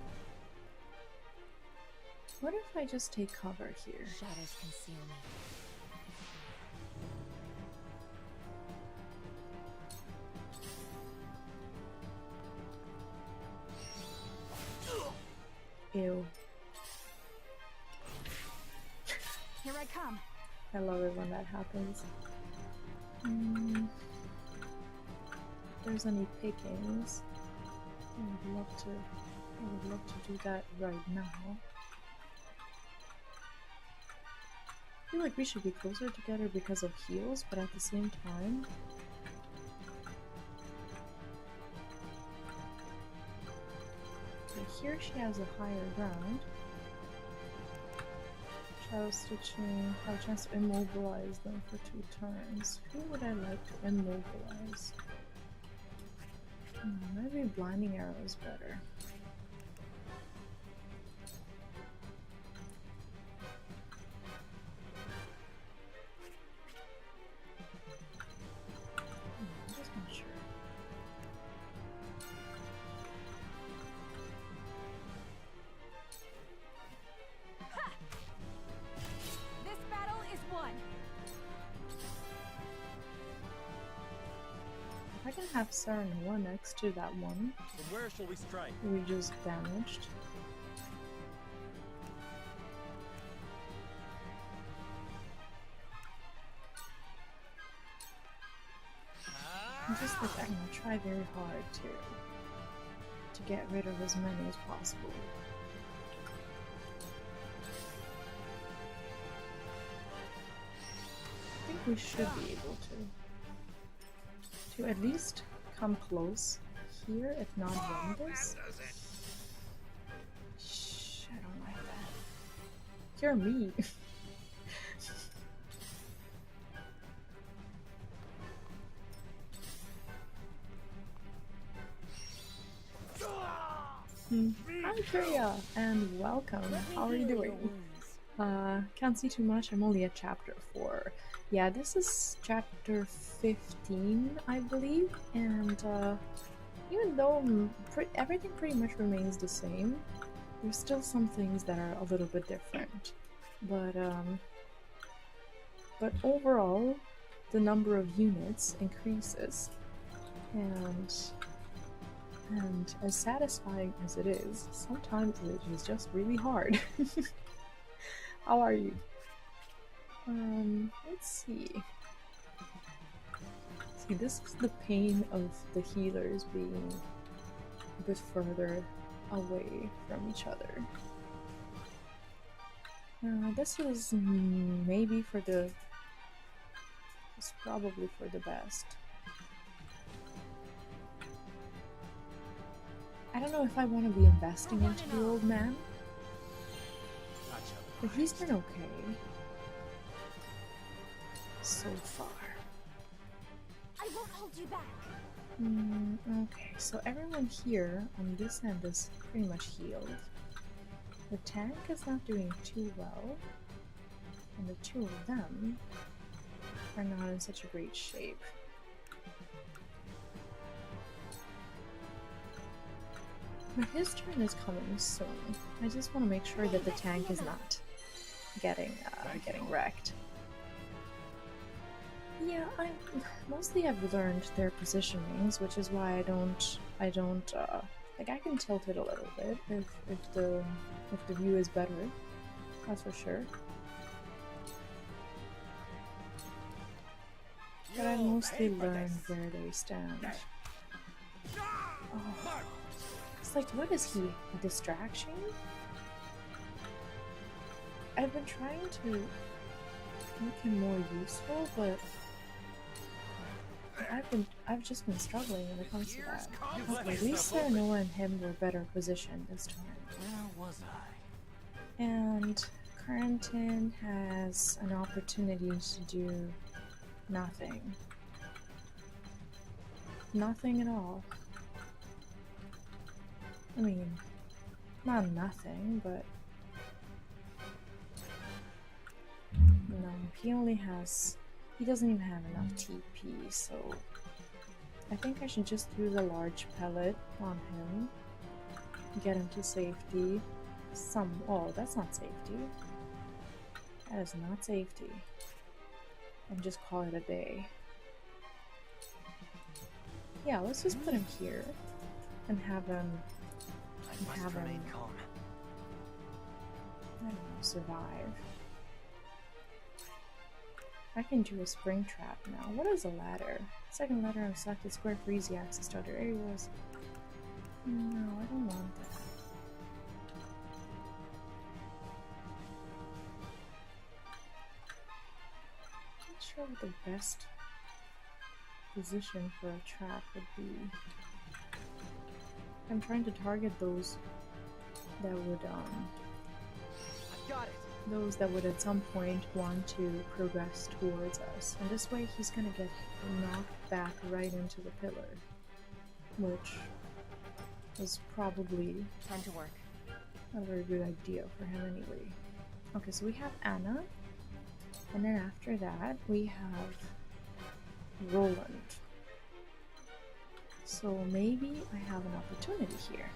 What if I just take cover here? Shadows conceal me. Ew. Here I come. I love it when that happens. If there's any pickings, I would love to do that right now. I feel like we should be closer together because of heals, but at the same time, here she has a higher ground. Shadow Stitching, have a chance to immobilize them for 2 turns. Who would I like to immobilize? Maybe Blinding Arrow is better. I'm just not sure. This battle is won. I can have Serenua next to that one From where shall we strike? we just damaged. I'm gonna try very hard to get rid of as many as possible. I think we should be able to at least come close here, if not win this. Shh, I don't like that. You're me. Hi Priya, and welcome. How are you doing? Can't see too much. I'm only at chapter 4. Yeah, this is chapter 15, I believe, and even though everything pretty much remains the same, there's still some things that are a little bit different. But overall, the number of units increases, and as satisfying as it is, sometimes it is just really hard. How are you? Let's see. See, this is the pain of the healers being a bit further away from each other. This is maybe for the... It's probably for the best. I don't know if I want to be investing into the old man, but he's been okay so far. I won't hold you back. Okay, so everyone here on this end is pretty much healed. The tank is not doing too well, and the two of them are not in such a great shape. But his turn is coming soon. I just want to make sure that the tank is not getting wrecked. Yeah, mostly I've learned their positionings, which is why I don't like, I can tilt it a little bit if the view is better. That's for sure. But I mostly learned where they stand. Oh. It's like, what is he? A distraction? I've been trying to make him more useful, but I've just been struggling when it comes to that. Okay, at least Noah and him were better positioned this time. Where was I? And Carrington has an opportunity to do nothing. Nothing at all. I mean, not nothing, but no, he doesn't even have enough TP, so I think I should just do the large pellet on him, get him to safety. Oh, that's not safety. That is not safety. And just call it a day. Yeah, let's just put him here and have him I don't know, survive. I can do a spring trap now. What is a ladder? Second ladder on selected square for easy access to other areas. No, I don't want that. I'm not sure what the best position for a trap would be. I'm trying to target those that would at some point want to progress towards us, and this way he's gonna get knocked back right into the pillar, which is probably time to work. A very good idea for him anyway. Okay, so we have Anna, and then after that we have Roland. So maybe I have an opportunity here.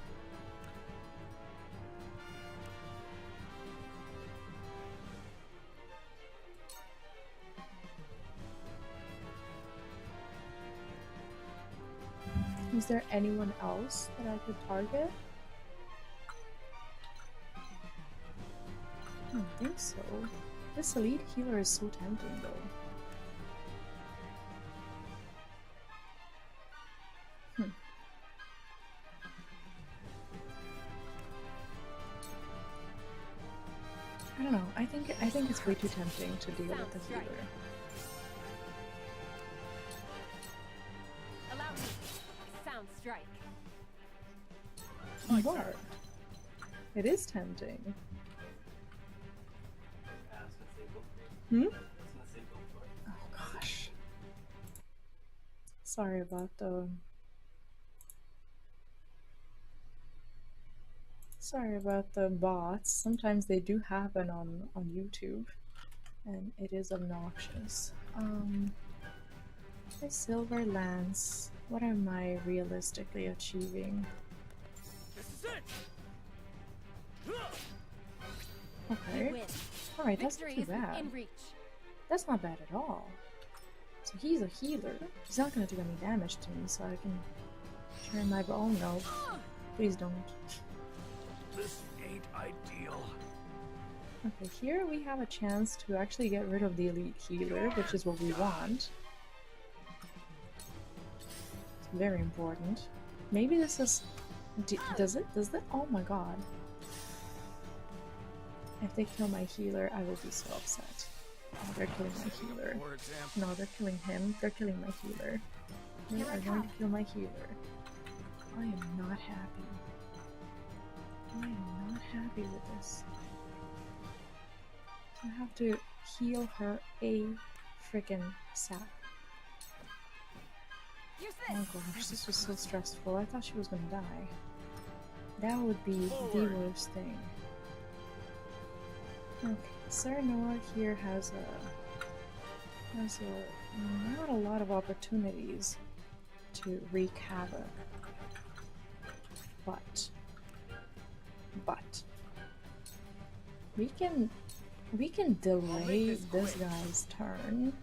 Is there anyone else that I could target? I don't think so. This elite healer is so tempting though. I don't know. I think it's way too tempting to deal with the healer. Allow me. Sound strike. What? It is tempting. Hmm? Oh gosh. Sorry about the... Sorry about the bots. Sometimes they do happen on YouTube, and it is obnoxious. My silver lance. What am I realistically achieving? Okay. Alright, that's not too bad. That's not bad at all. So he's a healer. He's not gonna do any damage to me, so I can turn my bow. Oh no. Please don't. This ain't ideal. Okay, here we have a chance to actually get rid of the elite healer, which is what we want. It's very important. Maybe this is... does it? Oh my god. If they kill my healer, I will be so upset. Oh, they're killing my healer. For example, No, they're killing him. They're killing my healer. They Here I are going to come. kill my healer. I am not happy. I am not happy with this. I have to heal her a freaking sap. Use Oh this. gosh, this was so stressful. I thought she was gonna die. That would be the Forward. worst thing. Okay, Sir Noah here has not a lot of opportunities to wreak havoc. But we can delay this guy's turn.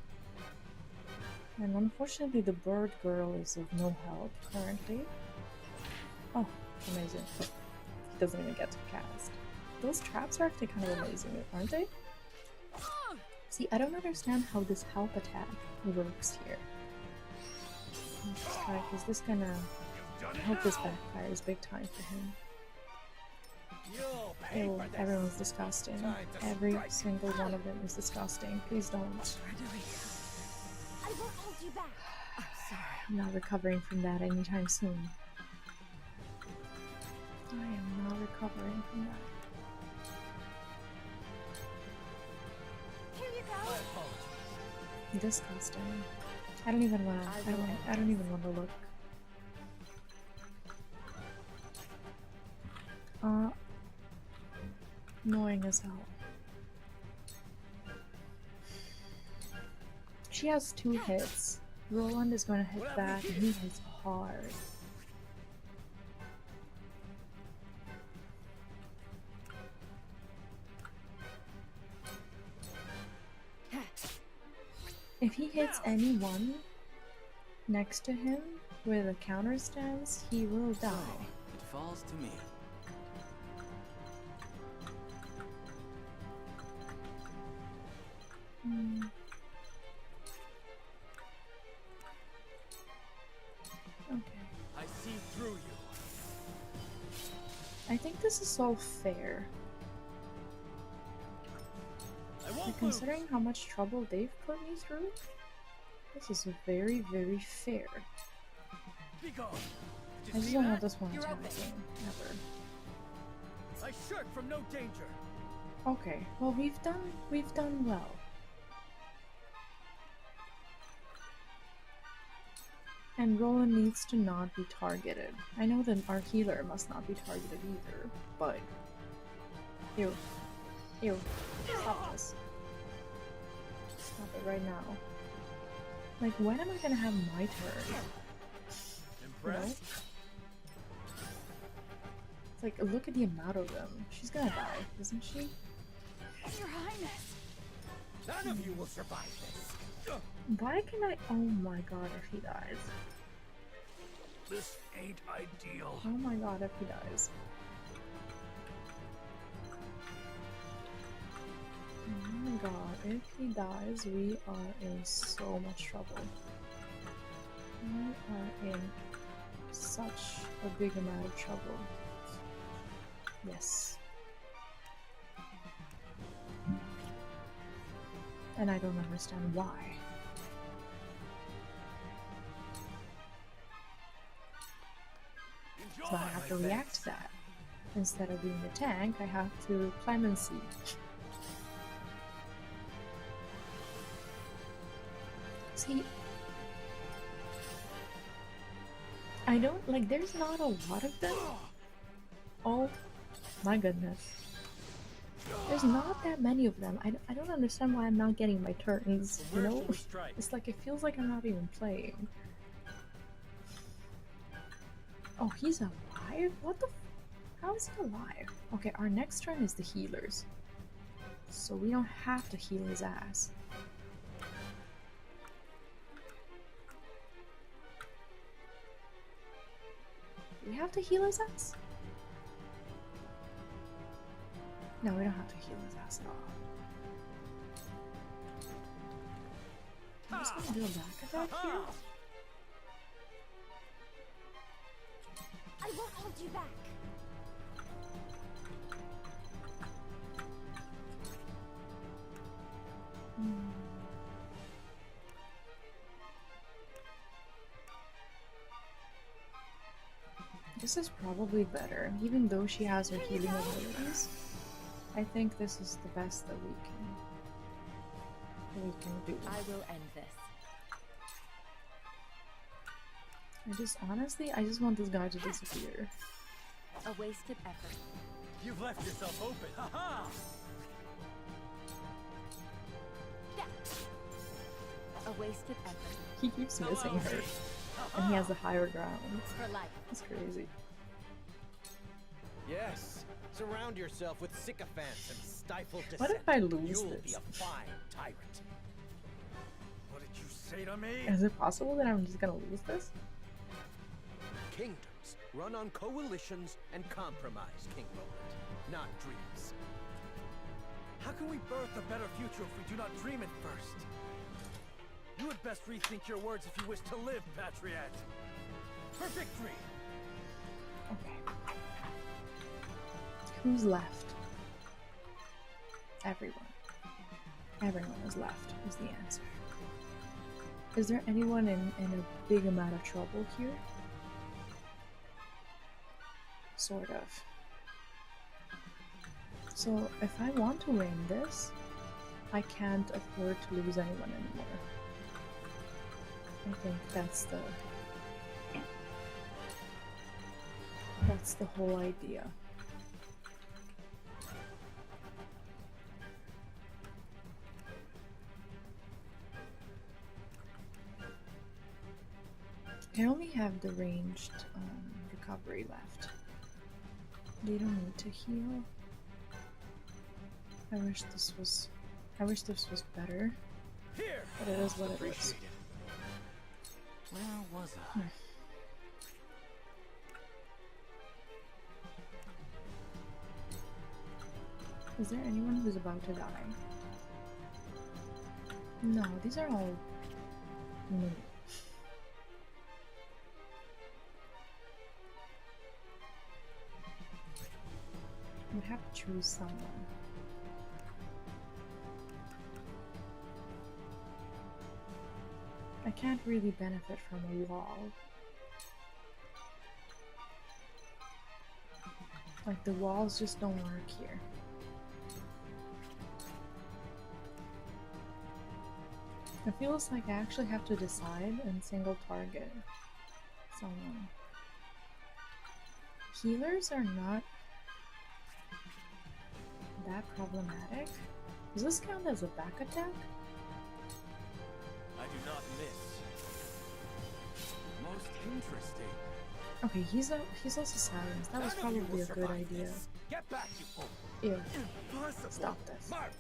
And unfortunately the bird girl is of no help currently. Oh, amazing. He doesn't even get to cast. Those traps are actually kind of amazing, aren't they? See, I don't understand how this help attack works here. Let's try, because this gonna... I hope this backfires big time for him. you'll pay Ew, for this. everyone's disgusting. Every single one of them is disgusting. Please don't. I won't hold you back. I'm not recovering from that anytime soon. I am not recovering from that. Here you My go. apologies. Disgusting. I don't even wanna. I don't even wanna look. Annoying as hell. She has 2 hits. Roland is gonna hit back, and he hits hard. If he hits anyone next to him with a counter stance, he will die. It falls to me. Hmm. Okay. I see through you. I think this is all fair. I But won't lose. considering how much trouble they've put me through, this is very, very fair. Be gone. Did I you just see don't that? want this one You're attacking, open. ever. I shirk from no danger. Okay, well we've done well. And Roland needs to not be targeted. I know that our healer must not be targeted either, but... Ew. Ew. Stop this. Stop it right now. Like, when am I gonna have my turn? You know? Impressed? It's like, look at the amount of them. She's gonna die, isn't she? Your Highness. None of you will survive this. Why can I... Oh my god, if he dies. This ain't ideal. Oh my god, if he dies. Oh my god, if he dies, we are in so much trouble. We are in such a big amount of trouble. Yes. And I don't understand why. So I have to react to that. Instead of being the tank, I have to clemency. See, I don't like. There's not a lot of them. Oh my goodness. There's not that many of them. I don't understand why I'm not getting my turns, you Where know? shall we strike? It's like, it feels like I'm not even playing. Oh, he's alive? What the how is he alive? Okay, our next turn is the healers. So we don't have to heal his ass. Do we have to heal his ass? No, we don't have to heal his ass at all. I'm just gonna do a back attack here. I won't hold you back. Hmm. This is probably better, even though she has her healing abilities. I think this is the best that we can do. I will end this. I just want this guy to disappear. A wasted effort. You've left yourself open. Ha-ha! A wasted effort. He keeps missing her, and he has the higher ground. For life. That's crazy. Yes. Surround yourself with sycophants and stifle dissent. What if I lose You'll this? be a fine tyrant. What did you say to me? Is it possible that I'm just gonna lose this? Kingdoms run on coalitions and compromise, King Roland, not dreams. How can we birth a better future if we do not dream it first? You had best rethink your words if you wish to live, Patriot. For victory! Okay. Who's left? Everyone. Everyone is left, is the answer. Is there anyone in a big amount of trouble here? Sort of. So, if I want to win this, I can't afford to lose anyone anymore. I think that's the whole idea. I only have the ranged recovery left. They don't need to heal. I wish this was better, Here! but it is what it is. Appreciate it. Where was I? Is there anyone who's about to die? No, these are all new. Would have to choose someone. I can't really benefit from a wall. Like, the walls just don't work here. It feels like I actually have to decide and single target someone. Healers are not that problematic. Does this count as a back attack? I do not miss. Most interesting. Okay, he's also silenced. That was None of you probably will a good survive idea. this. Get back, you fool! Ew, Impossible! stop this. Marvelous!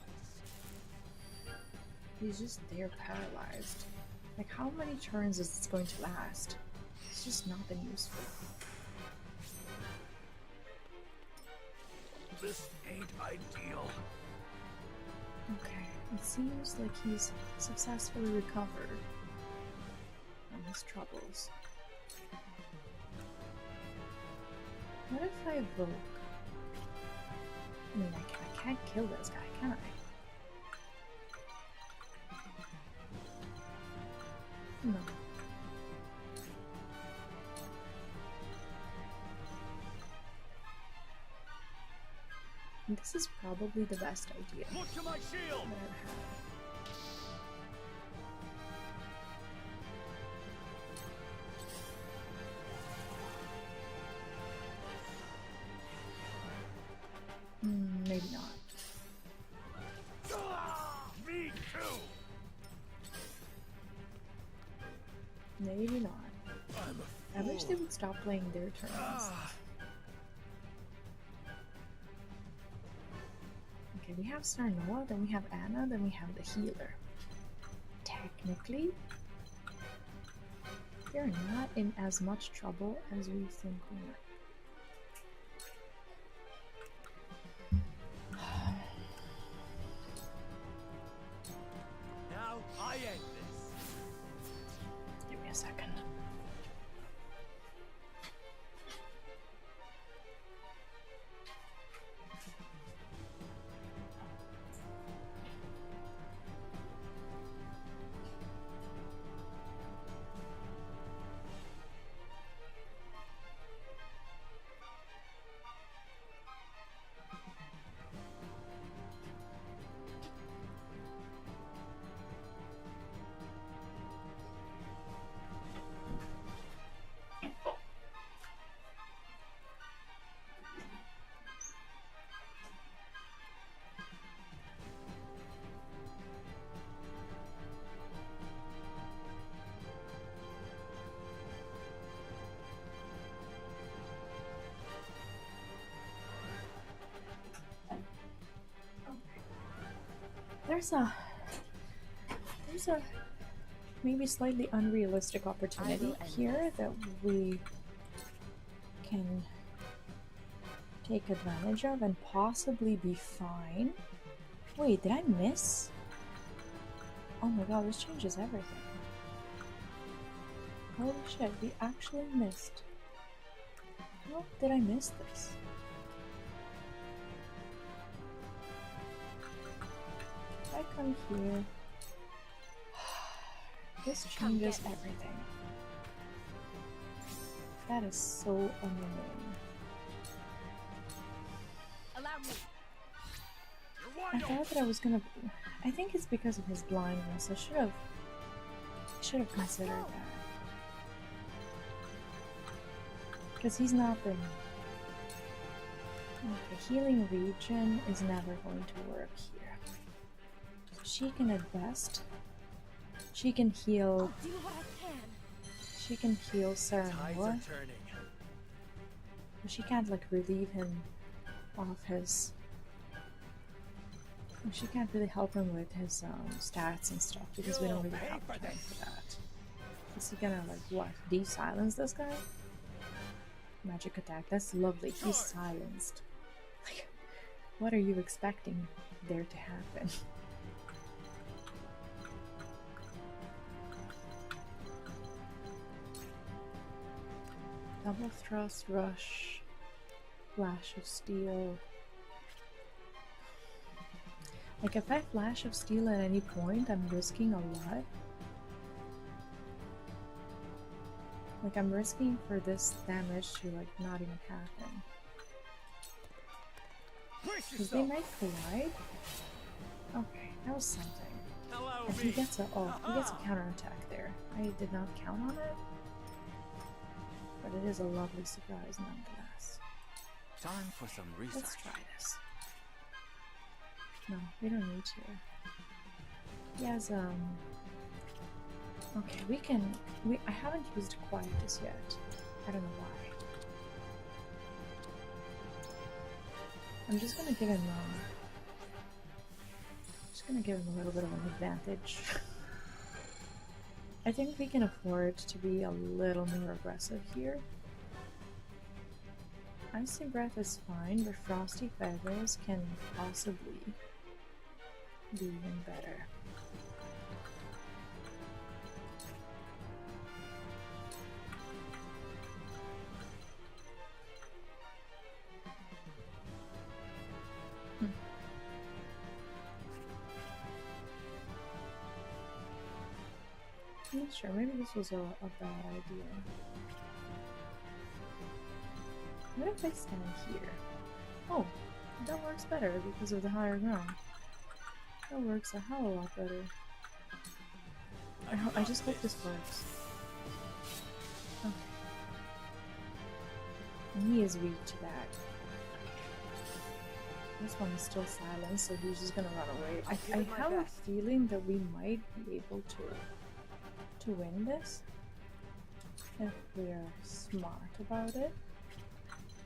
He's just there paralyzed. Like, how many turns is this going to last? It's just not been useful. This ain't ideal. Okay, it seems like he's successfully recovered from his troubles. What if I evoke? I mean, I can't kill this guy, can I? No. This is probably the best idea Look to my shield! that I've had. Maybe not. Me too! Maybe not. I'm a I fool. wish they would stop playing their turns. Okay, we have Sarnoa, then we have Anna, then we have the healer. Technically, they're not in as much trouble as we think we might. Now I end this. Give me a second. there's a maybe slightly unrealistic opportunity here that we can take advantage of and possibly be fine. Wait, did I miss? Oh my god, this changes everything. Holy shit, we actually missed. How did I miss this? If I come here, this changes everything. That is so annoying. Allow me. I thought that I was gonna. I think it's because of his blindness. I should have considered that. Because he's not been. Okay, healing region is never going to work here. So she can at best. She can heal. I'll do what I can. She can heal Tides are Serenoa. turning. But she can't like relieve him off his. She can't really help him with his stats and stuff because we don't really have time for that. Is he gonna like what? De-silence this guy? Magic attack. That's lovely. He's silenced. Like, what are you expecting there to happen? Double thrust, rush, flash of steel. Like if I flash of steel at any point, I'm risking a lot. Like I'm risking for this damage to like not even happen. Because they might collide. Okay, that was something. And he gets a he gets a counterattack there. I did not count on it. But it is a lovely surprise nonetheless. Time for some research. Let's try this. No, we don't need to. He has okay, I haven't used Quietus yet. I don't know why. I'm just gonna give him a little bit of an advantage. I think we can afford to be a little more aggressive here. Icy Breath is fine, but Frosty Feathers can possibly be even better. I'm not sure, maybe this was a bad idea. What if I stand here? Oh, that works better because of the higher ground. That works a hell of a lot better. I just hope this works. Okay. And he is weak to that. This one is still silent, so he's just gonna run away. I have a feeling that we might be able to win this if we're smart about it.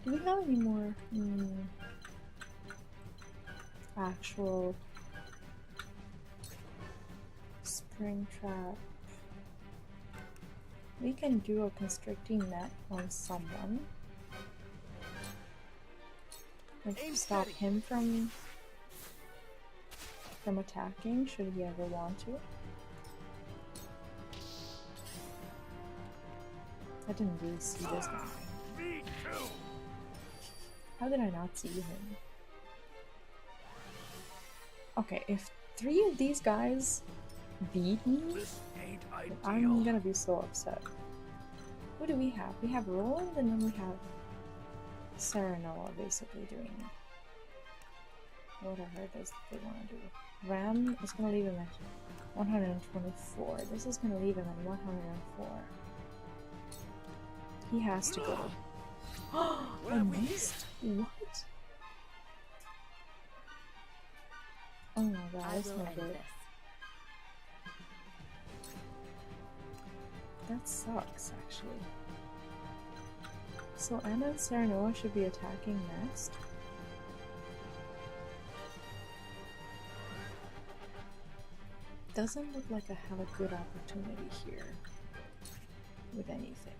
Do we have any more actual spring trap? We can do a constricting net on someone. Like stop him from attacking should he ever want to. I didn't really see this guy. How did I not see him? Okay, if 3 of these guys beat me, I'm gonna be so upset. Who do we have? We have Roland and then we have Serenoa basically doing whatever it is that they want to do. Ram is gonna leave him at 124. This is gonna leave him at 104. He has to go. I missed? What? Oh my god, that's not good. That sucks, actually. So Anna and Serenoa should be attacking next. Doesn't look like I have a good opportunity here with anything.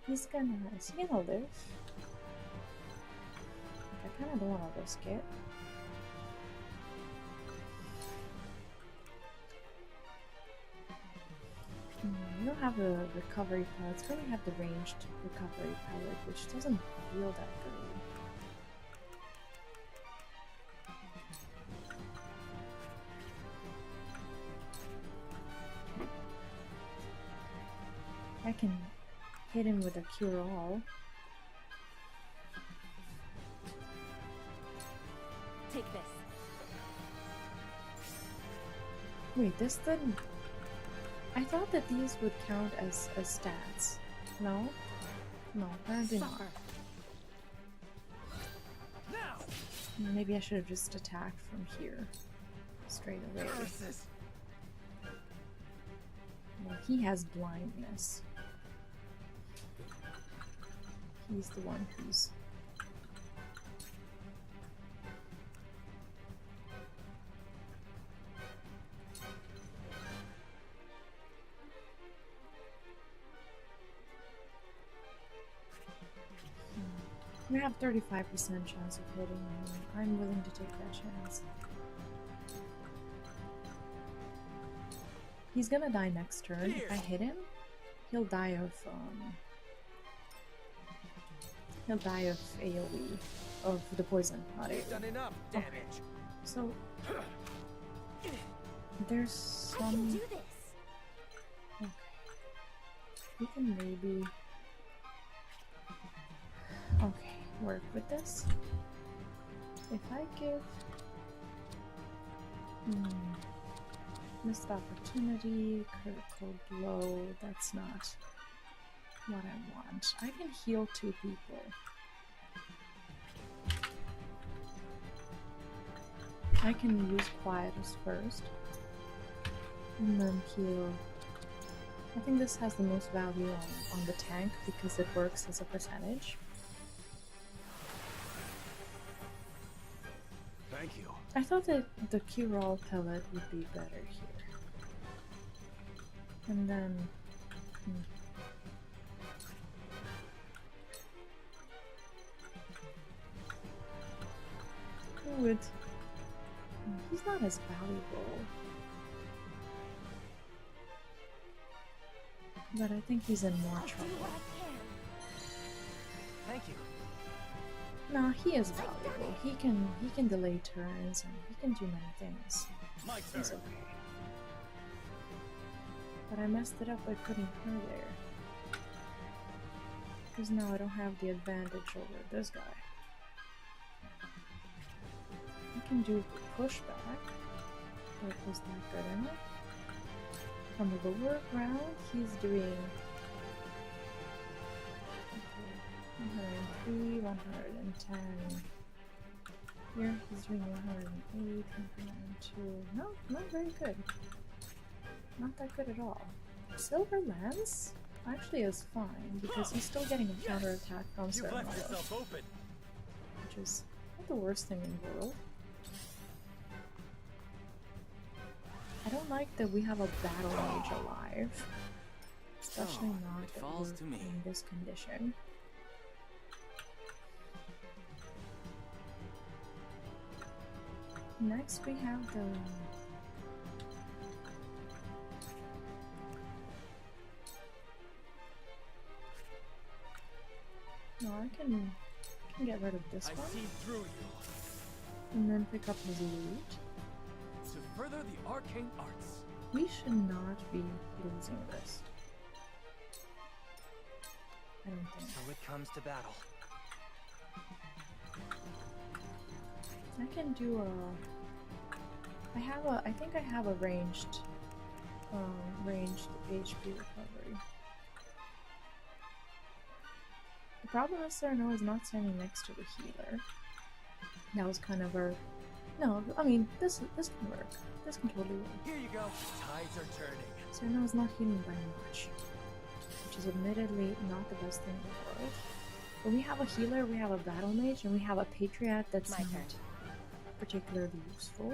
Is he gonna live? Like, I kinda don't wanna risk it. We don't have a recovery pellet. It's going to have the ranged recovery pellet, which doesn't feel that good. I can hit him with a cure-all. Take this. Wait, this didn't... I thought that these would count as stats. No? No, apparently not. Maybe I should have just attacked from here. Straight away. Well, he has blindness. He's the one who's... We have 35% chance of hitting him. I'm willing to take that chance. He's gonna die next turn. If I hit him, he'll die of AoE. Of the poison, not AoE. Done enough damage. Okay. So there's I can some... do this. Okay. We can maybe... Okay, work with this. If I give... missed opportunity, critical blow, that's not what I want. I can heal 2 people. I can use Quietus first, and then heal. I think this has the most value on the tank because it works as a percentage. Thank you. I thought that the cure-all pellet would be better here. And then... Who would... He's not as valuable. But I think he's in more I'll do trouble. what I can. Thank you. No, he is valuable. He can delay turns and he can do many things. My He's turn. okay. But I messed it up by putting her there. Because now I don't have the advantage over this guy. I can do pushback, but was that good enough? On the lower ground, he's doing 103, 110. Here he's doing 108, 102. No, not very good. Not that good at all. Silver Lance actually is fine because he's still getting a counterattack from You've left Ceremolo, yourself open. which is not the worst thing in the world. I don't like that we have a battle mage alive, especially So, not it that falls we're to me. in this condition. Next we have the... No, I can get rid of this I one, see through you. and then pick up his loot. To further the arcane arts. We should not be losing this. I don't think. So it comes to battle. I can do a... I think I have a ranged HP recovery. The problem is Cyrano is not standing next to the healer. That was kind of our... No, I mean, this can work. This can totally work. Here you go. Tides are turning. Cyrano is not healing by much, which is admittedly not the best thing in the world. But we have a healer, we have a battle mage, and we have a patriot that's My not turn. particularly useful.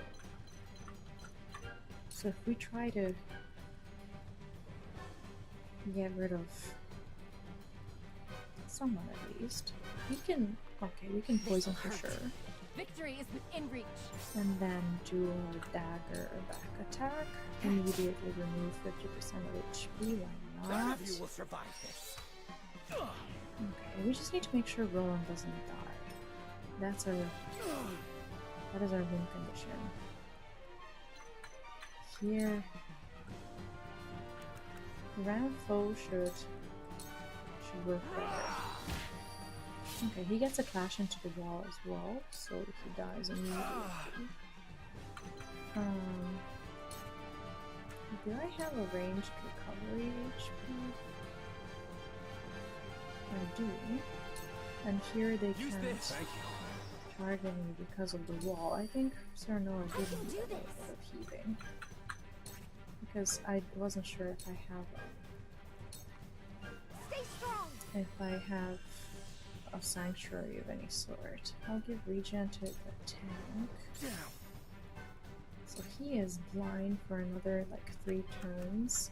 So if we try to get rid of someone at least, we can, okay, we can poison for sure. Victory is within reach. And then do a dagger back attack. Immediately remove 50% of HP, why None not? of you will survive this. Okay, we just need to make sure Roland doesn't die. That is our win condition. Here, Ramfo should work better. Okay, he gets a clash into the wall as well, so he dies immediately. Do I have a ranged recovery HP? I do. And here they Use can't this. Thank you. target me because of the wall. I think Sernoa I gave can me do a little this. bit of healing. Because I wasn't sure if I Stay strong. have a sanctuary of any sort. I'll give regen to the tank. So he is blind for another like 3 turns.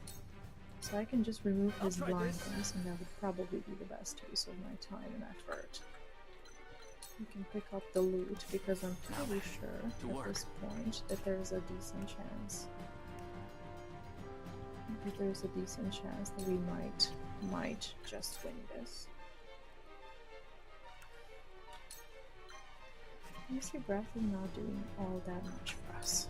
So I can just remove his I'll try this. blindness, and that would probably be the best use of my time and effort. We can pick up the loot because I'm pretty sure to at work. this point that there's a decent chance. There's a decent chance that we might just win this. Honestly, Breath is not doing all that much for us.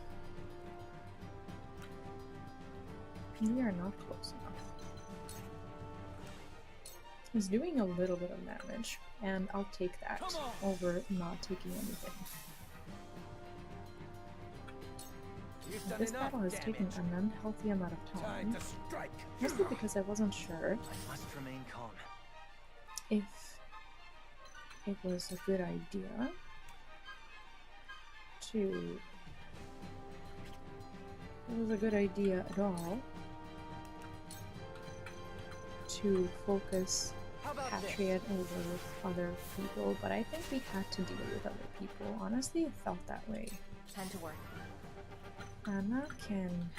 We are not close enough. He's doing a little bit of damage, and I'll take that Come on. over not taking anything. You've done This enough battle has taken damage. an unhealthy amount of Time time, to strike. mostly because I wasn't sure I must remain calm. if it was a good idea at all to focus How about this? Patriot over other people, but I think we had to deal with other people. Honestly, it felt that way. Time to work. Anna can.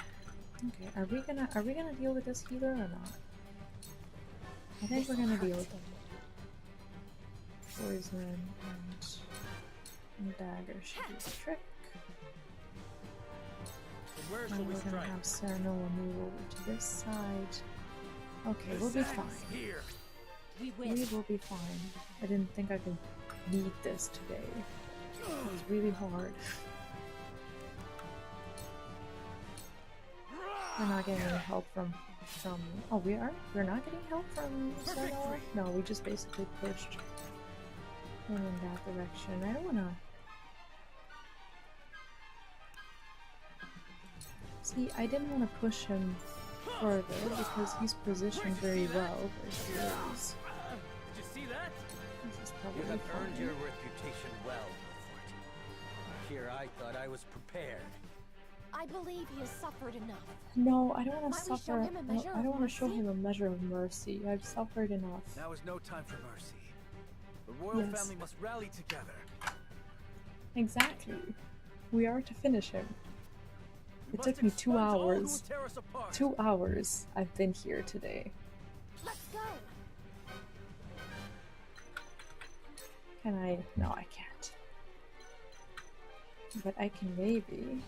Okay, are we gonna deal with this healer or not? I think we're gonna deal with them. Poison and dagger should do the trick. Where shall And we we're gonna strike? have Sernoa move over to this side. Okay, we'll be fine. Here. We We win. will be fine. I didn't think I could beat this today. It was really hard. We're not getting any help from oh, we are? We're not getting help from For Sernoa? victory! No, we just basically pushed him in that direction. I don't wanna see, I didn't want to push him further because he's positioned very well versus yours. Did you see that? This is You probably have earned fine. your reputation well, Milford. Here I thought I was prepared. I believe he has suffered enough. No, I don't want to Might we show suffer. him a No, measure I of don't want to show mercy? him a measure of mercy. I've suffered enough. Now is no time for mercy. The royal Yes. family must rally together. Exactly. We are to finish him. We It must took me 2 expunge all who hours. would tear us apart. 2 hours I've been here today. Let's go. Can I? No, I can't. But I can maybe.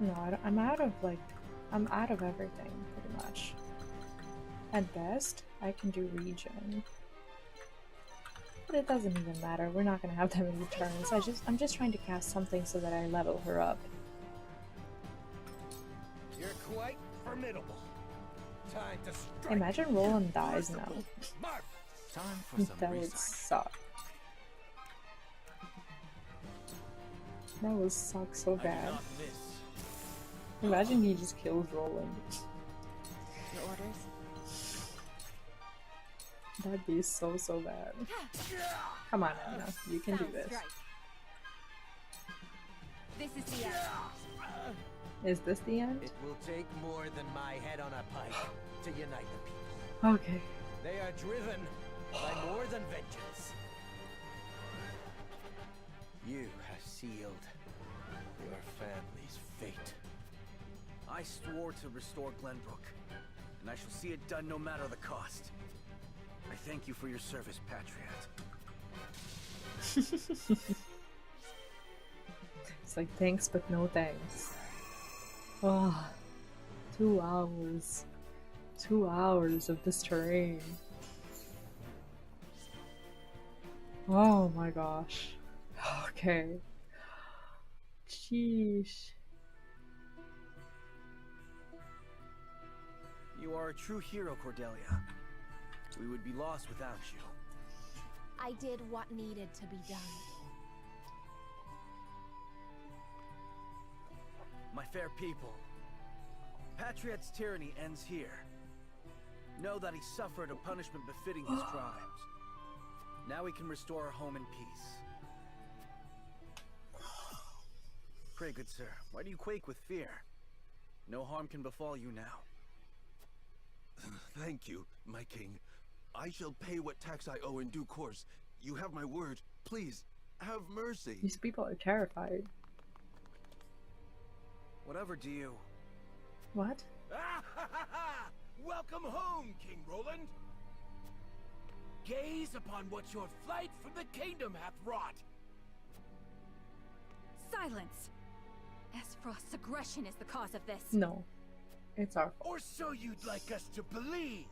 No, I'm out of I'm out of everything pretty much. At best, I can do regen. But it doesn't even matter. We're not gonna have that many turns. I'm just trying to cast something so that I level her up. You're quite formidable. Time to strike. Imagine Roland dies now. Mark. Time for some That would research. suck. That would suck so I do bad. not miss. Imagine he just kills Roland. Your orders? That'd be so bad. Come on, Anna. You can do Sound this. strike. This is the end. Is this the end? It will take more than my head on a pike to unite the people. Okay. They are driven by more than vengeance. You have sealed your family's fate. I swore to restore Glenbrook, and I shall see it done no matter the cost. I thank you for your service, Patriot. It's like thanks, but no thanks. Oh, 2 hours. 2 hours of this terrain. Oh my gosh. Okay. Sheesh. You are a true hero, Cordelia. We would be lost without you. I did what needed to be done. My fair people, Patriot's tyranny ends here. Know that he suffered a punishment befitting his crimes. Now we can restore our home in peace. Pray, good sir, why do you quake with fear? No harm can befall you now. Thank you, my king. I shall pay what tax I owe in due course. You have my word. Please, have mercy. These people are terrified. Whatever do you. What? Welcome home, King Roland. Gaze upon what your flight from the kingdom hath wrought. Silence! Esfrost's aggression is the cause of this. No. It's our fault. Or so you'd like us to believe.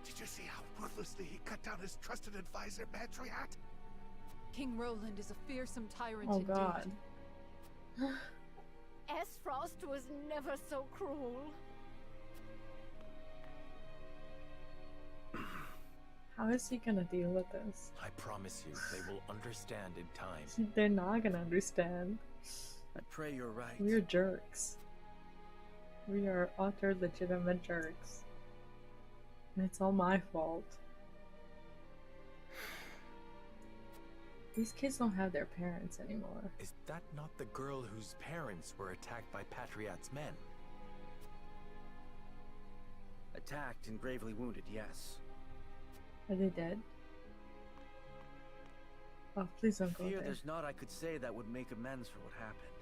Did you see how ruthlessly he cut down his trusted advisor, Patriot? King Roland is a fearsome tyrant Oh indeed. god. Esfrost was never so cruel. How is he gonna deal with this? I promise you, they will understand in time. They're not gonna understand. I pray you're right. We're jerks. We are utter legitimate jerks. And it's all my fault. These kids don't have their parents anymore. Is that not the girl whose parents were attacked by Patriot's men? Attacked and gravely wounded, yes. Are they dead? Oh, please don't go Fear there. there's naught I could say that would make amends for what happened.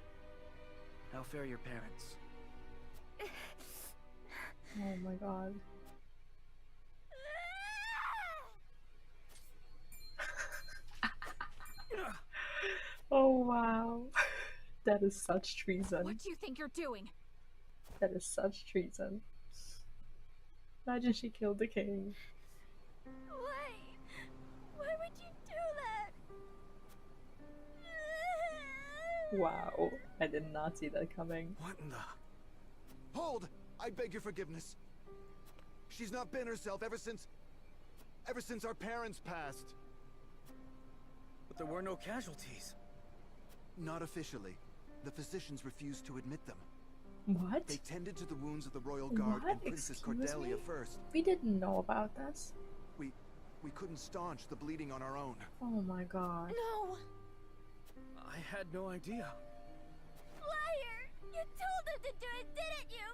How fare your parents? Oh my god. Oh wow. That is such treason. What do you think you're doing? That is such treason. Imagine she killed the king. Why? Why would you do that? Wow. I did not see that coming. What in the... Hold! I beg your forgiveness. She's not been herself ever since our parents passed. But there were no casualties. Not officially. The physicians refused to admit them. What? They tended to the wounds of the Royal Guard What? and Princess Excuse Cordelia me? first. We didn't know about this. We couldn't staunch the bleeding on our own. Oh my god. No! I had no idea. Liar! You told them to do it, didn't you?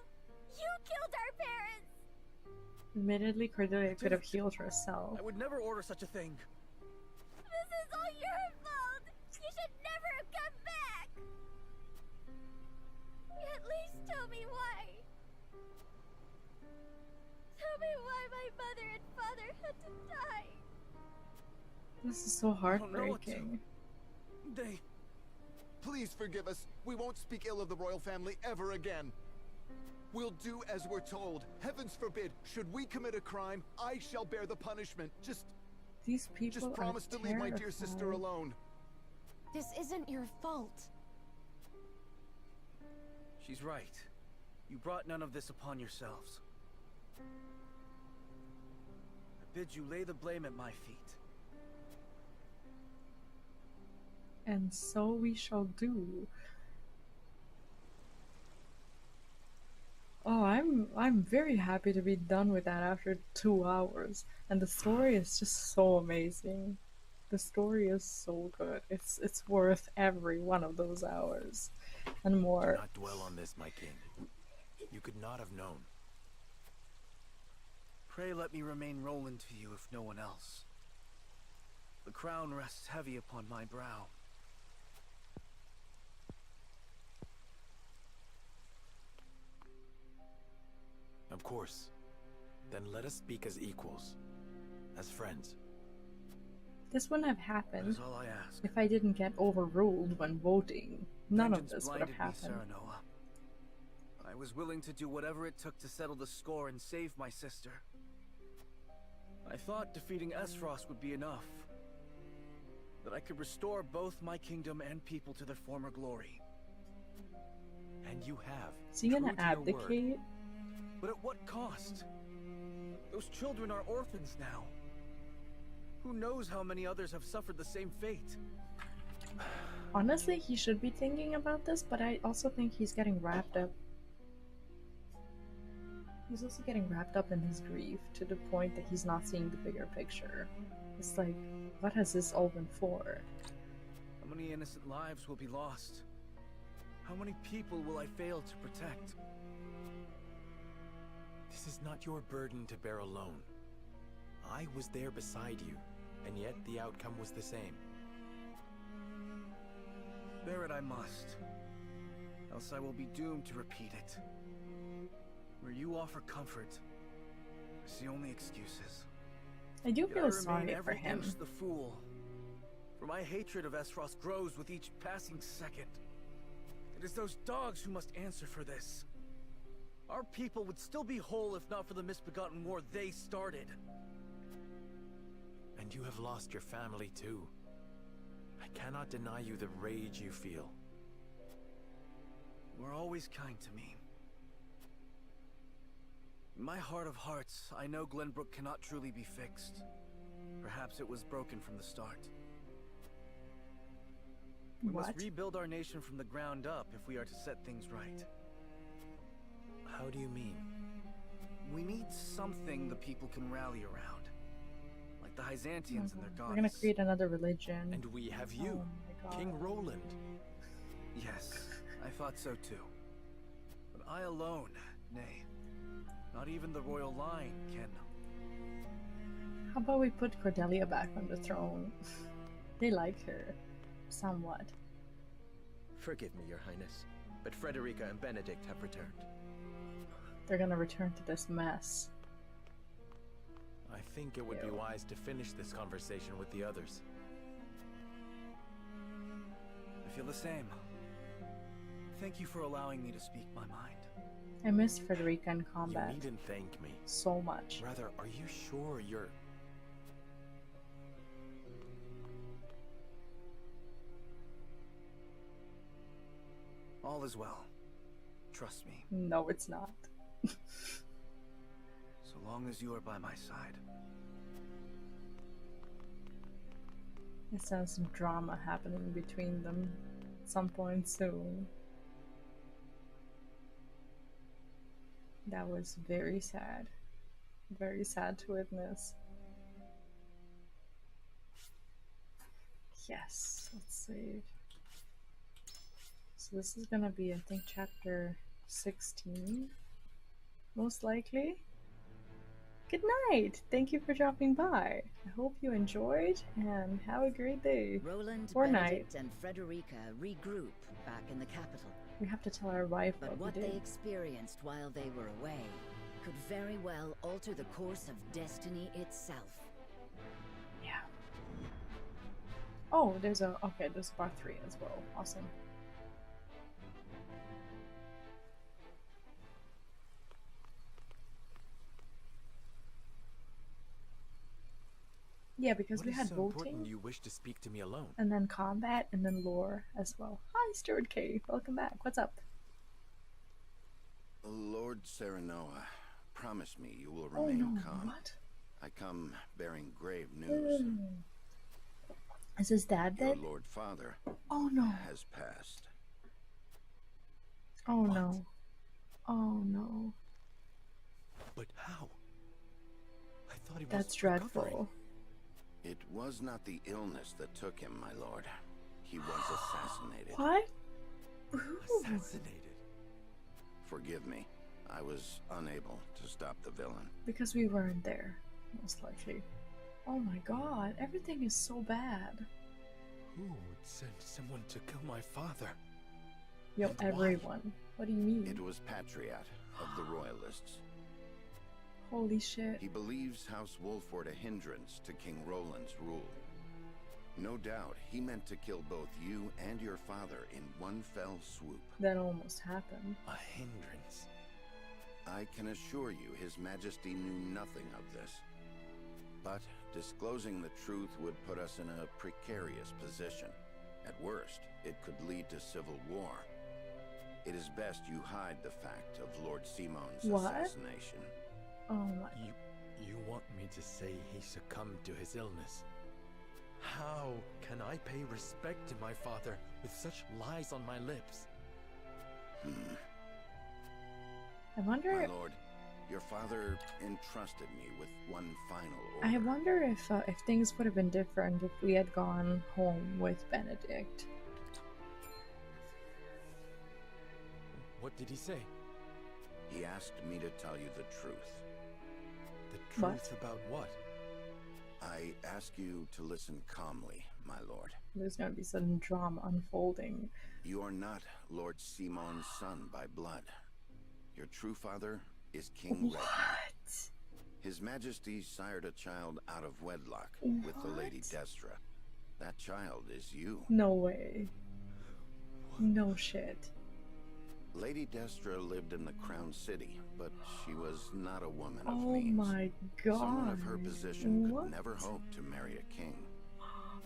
You killed our parents! Admittedly, Cordelia could have healed herself. I would never order such a thing. This is all your fault! You should never have come back! At least tell me why. Tell me why my mother and father had to die. This is so don't know what to- heartbreaking. They... Please forgive us. We won't speak ill of the royal family ever again. We'll do as we're told. Heavens forbid, should we commit a crime, I shall bear the punishment. These people Just promise are to leave my dear sister terrified. alone. This isn't your fault. She's right. You brought none of this upon yourselves. I bid you lay the blame at my feet. And so we shall do. Oh, I'm very happy to be done with that after 2 hours. And the story is just so amazing. The story is so good. It's worth every one of those hours. and Do more. not dwell on this, my king. You could not have known. Pray let me remain Roland to you if no one else. The crown rests heavy upon my brow. Of course. Then let us speak as equals. As friends. This wouldn't have That happened is all I ask. if I didn't get overruled when voting. None of Vengeance this would have blinded me, happened. Serenoa. I was willing to do whatever it took to settle the score and save my sister. I thought defeating Esfrost would be enough. That I could restore both my kingdom and people to their former glory. And you have. Is he gonna true to your word. abdicate? But at what cost? Those children are orphans now. Who knows how many others have suffered the same fate? Honestly, he should be thinking about this, but I also think he's getting wrapped up. He's also getting wrapped up in his grief to the point that he's not seeing the bigger picture. It's like, what has this all been for? How many innocent lives will be lost? How many people will I fail to protect? This is not your burden to bear alone. I was there beside you, and yet the outcome was the same. Bear it I must, else I will be doomed to repeat it. Where you offer comfort, I see only excuses. I do Yet feel I remain sorry for every him. inch the fool. For my hatred of Esfrost grows with each passing second. It is those dogs who must answer for this. Our people would still be whole if not for the misbegotten war they started. And you have lost your family too. I cannot deny you the rage you feel. You are always kind to me. In my heart of hearts, I know Glenbrook cannot truly be fixed. Perhaps it was broken from the start. We What? must rebuild our nation from the ground up if we are to set things right. How do you mean? We need something the people can rally around. Like the Hyzantians and their goddess. We're gonna create another religion. And we have you, Oh my God. King Roland. Yes, I thought so too. But I alone, nay, not even the royal line can. How about we put Cordelia back on the throne? They like her. Somewhat. Forgive me, Your Highness, but Frederica and Benedict have returned. They're gonna return to this mess. I think it would be wise to finish this conversation with the others. I feel the same. Thank you for allowing me to speak my mind. I miss Frederica in You combat needn't thank me. so much. Rather, are you sure you're... All is well. Trust me. No, it's not. So long as you are by my side. I sense some drama happening between them at some point soon. That was very sad. Very sad to witness. Yes, let's save. So this is gonna be, I think, chapter 16, most likely. Good night! Thank you for dropping by. I hope you enjoyed and have a great day. Roland, Or Benedict, night. and Frederica regroup back in the capital. We have to tell our wife But what what we they did. experienced while they were away could very well alter the course of destiny itself. Yeah. Oh, there's a, okay, there's part 3 as well. Awesome. Yeah, because What we is had so voting, important you wish to speak to me alone? and then combat, and then lore as well. Hi, Stuart K. Welcome back. What's up? Lord Serenoa, promise me you will Oh remain no, calm. what? I come bearing grave news. Is his dad Your dead? Lord Father Oh no. has passed. Oh no. Oh no. But how? I thought he was That's recovering. dreadful. It was not the illness that took him, my lord. He was assassinated. What? Ooh. Assassinated. Forgive me. I was unable to stop the villain. Because we weren't there, most likely. Oh my god, everything is so bad. Who would send someone to kill my father? Yo, And why? everyone. What do you mean? It was Patriot of the Royalists. Holy shit. He believes House Wolford a hindrance to King Roland's rule. No doubt, he meant to kill both you and your father in one fell swoop. That almost happened. A hindrance. I can assure you His Majesty knew nothing of this. But disclosing the truth would put us in a precarious position. At worst, it could lead to civil war. It is best you hide the fact of Lord Simon's assassination. Oh my. You want me to say he succumbed to his illness? How can I pay respect to my father with such lies on my lips? I wonder. My lord, your father entrusted me with one final order. I wonder if things would have been different if we had gone home with Benedict. What did he say? He asked me to tell you the truth. The truth about what? I ask you to listen calmly, my lord. There's gonna be some drama unfolding. You are not Lord Simon's son by blood. Your true father is King Regna. His Majesty sired a child out of wedlock with the Lady Destra. That child is you. No way. No shit. Lady Destra lived in the Crown City, but she was not a woman of Oh means. my god. Someone of her position What? could never hope to marry a king.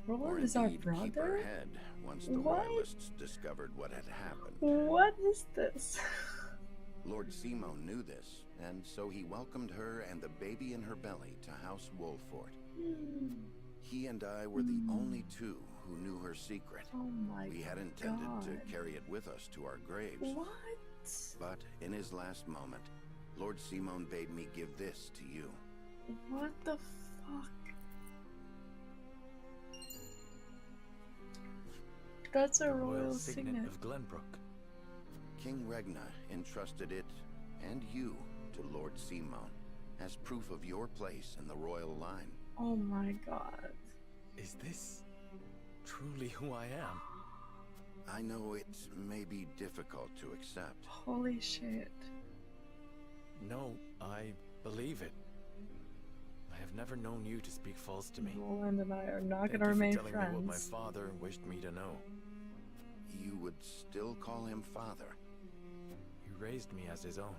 Or Roland is our indeed keep her brother? head once the What? Royalists discovered what had happened. What is this? Lord Simon knew this, and so he welcomed her and the baby in her belly to House Wolford. He and I were the only two who knew her secret. Oh my We had intended god. to carry it with us to our graves. What? But in his last moment, Lord Simon bade me give this to you. What the fuck? That's a The royal signet signet. of Glenbrook. King Regna entrusted it, and you, to Lord Simon, as proof of your place in the royal line. Oh my god. Is this truly who I am? I know it may be difficult to accept. Holy shit. No, I believe it. I have never known you to speak false to me. Roland and I are not Thank gonna you remain for telling me what my friends. father wished me to know. You would still call him father. He raised me as his own.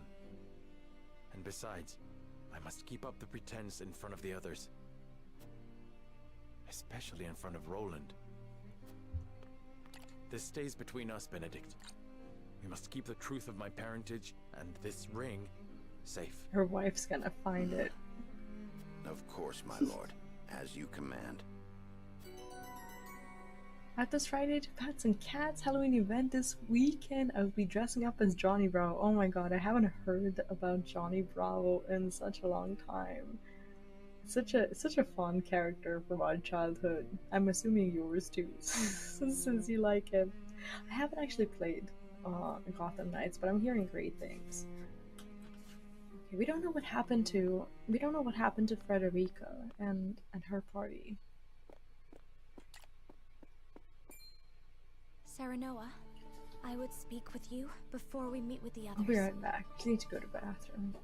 And besides, I must keep up the pretense in front of the others. Especially in front of Roland. This stays between us, Benedict. We must keep the truth of my parentage and this ring safe. Her wife's gonna find it. Of course, my lord, as you command. At this Friday to Pets and Cats Halloween event this weekend, I'll be dressing up as Johnny Bravo. Oh my god, I haven't heard about Johnny Bravo in such a long time. Such a fun character from our childhood. I'm assuming yours too, since you like him. I haven't actually played Gotham Knights, but I'm hearing great things. Okay, we don't know what happened to Frederica and her party. Serenoa, I would speak with you before we meet with the others. I'll be right back. Just need to go to the bathroom.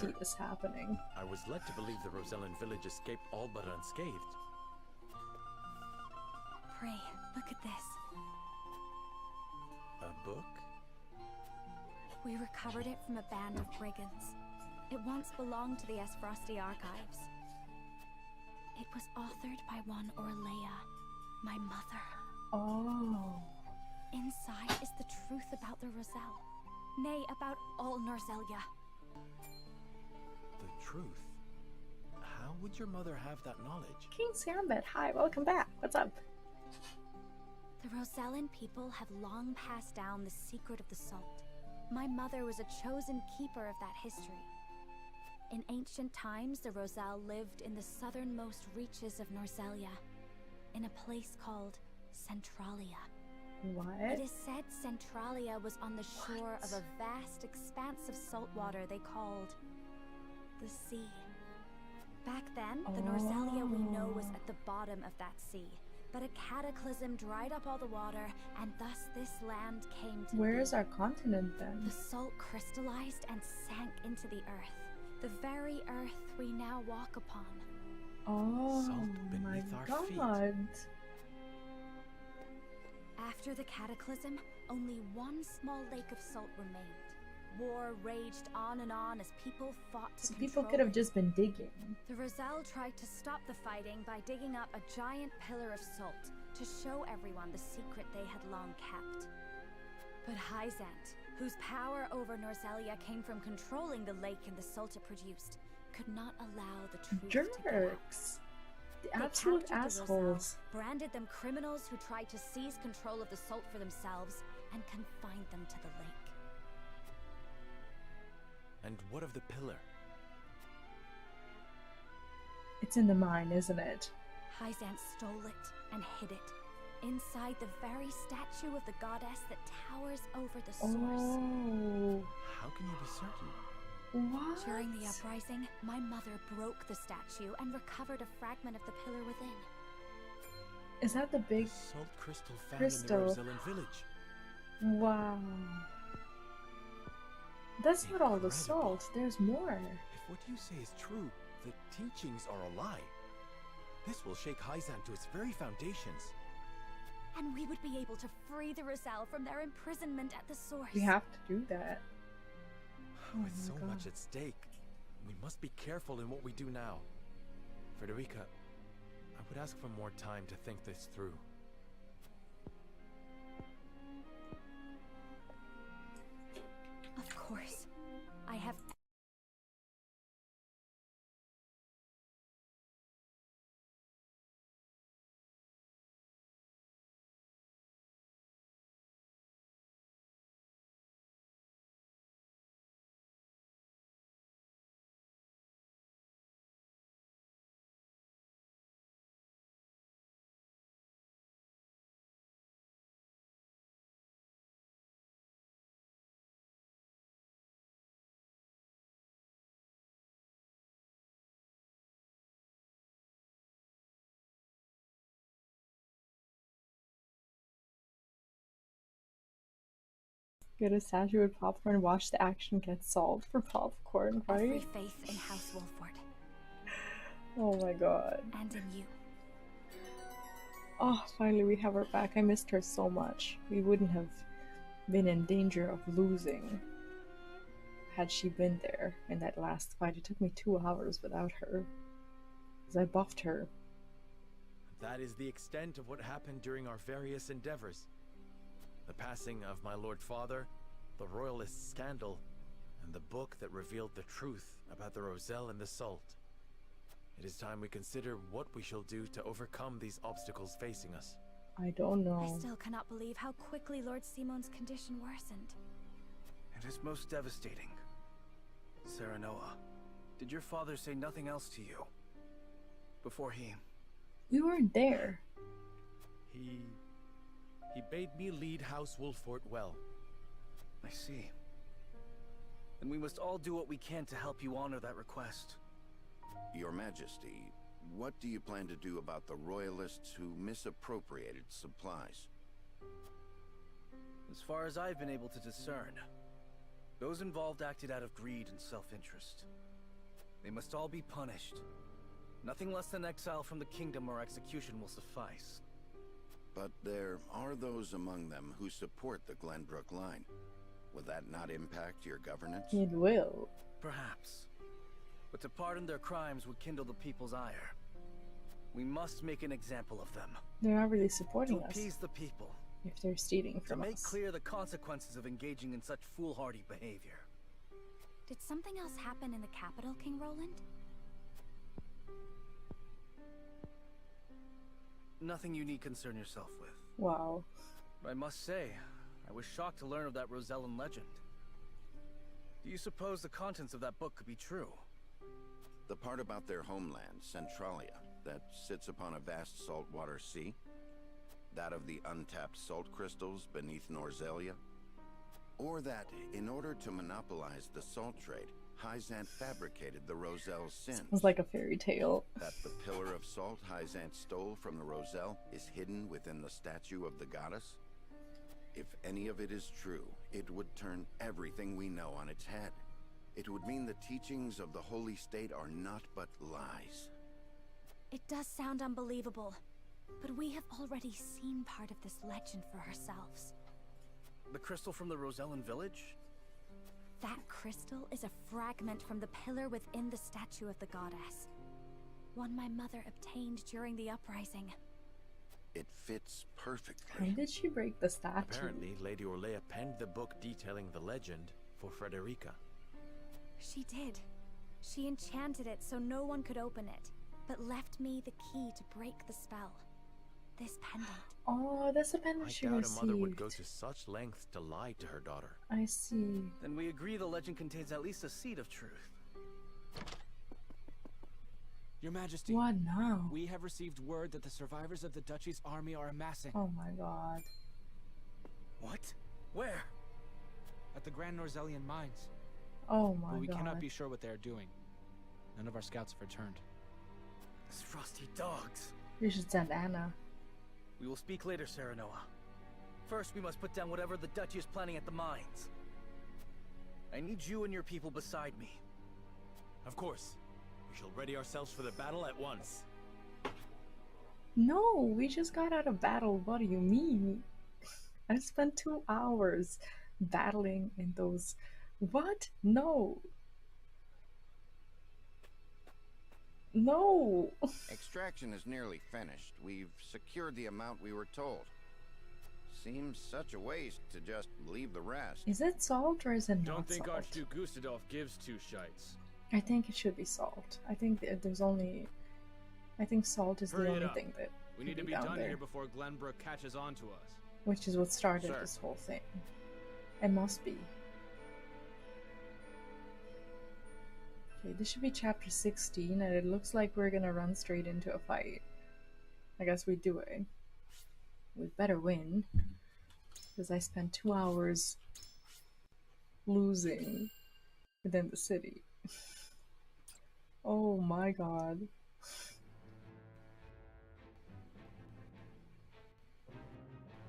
tea is happening. I was led to believe the Rosellan village escaped all but unscathed. Pray, look at this. A book? We recovered it from a band of brigands. It once belonged to the Esfrosti archives. It was authored by one Orlea, my mother. Oh. Inside is the truth about the Roselle. Nay, about all Norzelia. The truth? How would your mother have that knowledge? King's Gambit, hi, welcome back. What's up? The Rosellan people have long passed down the secret of the salt. My mother was a chosen keeper of that history. In ancient times, the Roselle lived in the southernmost reaches of Norzelia, in a place called Centralia. What? It is said Centralia was on the shore of a vast expanse of salt water they called the sea. Back then, the Norzelia we know was at the bottom of that sea, but a cataclysm dried up all the water, and thus this land came to Where be. is our continent then? The salt crystallized and sank into the earth, the very earth we now walk upon. Oh Salt my beneath our god. After the cataclysm, only one small lake of salt remained. War raged on and on as people fought to So control people could have it. just been digging. The Roselle tried to stop the fighting by digging up a giant pillar of salt to show everyone the secret they had long kept. But Hyzant, whose power over Norzelia came from controlling the lake and the salt it produced, could not allow the truth to get out. Jerks. The They absolute captured the assholes. Roselle, branded them criminals who tried to seize control of the salt for themselves, and confined them to the lake. And what of the pillar? It's in the mine, isn't it? Hyzant stole it and hid it inside the very statue of the goddess that towers over the source. Oh. How can you be certain? What? During the uprising, my mother broke the statue and recovered a fragment of the pillar within. Is that the big... Salt crystal found crystal. in the Rosellan village. Wow. That's not all the Incredible. salt. There's more. If what you say is true, the teachings are a lie. This will shake Hyzant to its very foundations. And we would be able to free the Roselle from their imprisonment at the source. We have to do that. Oh With my so God. much at stake, we must be careful in what we do now. Frederica, I would ask for more time to think this through. Of course. I have... Get a statue with popcorn, watch the action get solved for popcorn, every right? faith in House Wolford. Oh my god. And in you. Oh, finally we have her back. I missed her so much. We wouldn't have been in danger of losing had she been there in that last fight. It took me 2 hours without her. Because I buffed her. That is the extent of what happened during our various endeavors. The passing of my Lord Father, the Royalist scandal, and the book that revealed the truth about the Roselle and the Salt. It is time we consider what we shall do to overcome these obstacles facing us. I don't know. I still cannot believe how quickly Lord Simon's condition worsened. It is most devastating. Serenoa, did your father say nothing else to you? Before he... We weren't there. He bade me lead House Wolford well. I see. Then we must all do what we can to help you honor that request. Your Majesty, what do you plan to do about the Royalists who misappropriated supplies? As far as I've been able to discern, those involved acted out of greed and self-interest. They must all be punished. Nothing less than exile from the kingdom or execution will suffice. But there are those among them who support the Glenbrook line. Will that not impact your governance? It will. Perhaps. But to pardon their crimes would kindle the people's ire. We must make an example of them. They're not really supporting To us appease the people. if they're stealing To from make us. clear the consequences of engaging in such foolhardy behavior. Did something else happen in the capital, King Roland? Nothing you need concern yourself with. Wow. I must say, I was shocked to learn of that Rosellan legend. Do you suppose the contents of that book could be true? The part about their homeland, Centralia, that sits upon a vast saltwater sea? That of the untapped salt crystals beneath Norzelia? Or that, in order to monopolize the salt trade, Hyzant fabricated the Roselle's sins? It's like a fairy tale. That the pillar of salt Hyzant stole from the Roselle is hidden within the statue of the goddess? If any of it is true, it would turn everything we know on its head. It would mean the teachings of the Holy State are not but lies. It does sound unbelievable, but we have already seen part of this legend for ourselves. The crystal from the Rosellan village? That crystal is a fragment from the pillar within the statue of the goddess. One my mother obtained during the uprising. It fits How perfectly. did she break the statue? Apparently, Lady Orlea penned the book detailing the legend for Frederica. She did. She enchanted it so no one could open it, but left me the key to break the spell. This pendant. Oh, that's the pendant I she doubt a received. mother would go to such lengths to lie to her daughter. I see. Then we agree the legend contains at least a seed of truth. Your Majesty, What now? we have received word that the survivors of the Duchy's army are amassing Oh my god. What? Where? at the Grand Norzellian mines. Oh my But we god. cannot be sure what they are doing. None of our scouts have returned. Those frosty dogs. We should send Anna. We will speak later, Serenoa. First, we must put down whatever the Duchy is planning at the mines. I need you and your people beside me. Of course. We shall ready ourselves for the battle at once. No, we just got out of battle. What do you mean? I spent 2 hours battling in those. What? No. No. Extraction is nearly finished. We've secured the amount we were told. Seems such a waste to just leave the rest. Is it salt or is it Don't not think salt? Archduke Gustadolf gives two shites. I think it should be salt. I think there's only. I think salt is Hurry the it only up. thing that. We could need to be down done there, here before Glenbrook catches on to us. which is what started Sir. this whole thing. It must be. Okay, this should be chapter 16, and it looks like we're gonna run straight into a fight. I guess we do it. We better win, because I spent 2 hours losing within the city. Oh my god.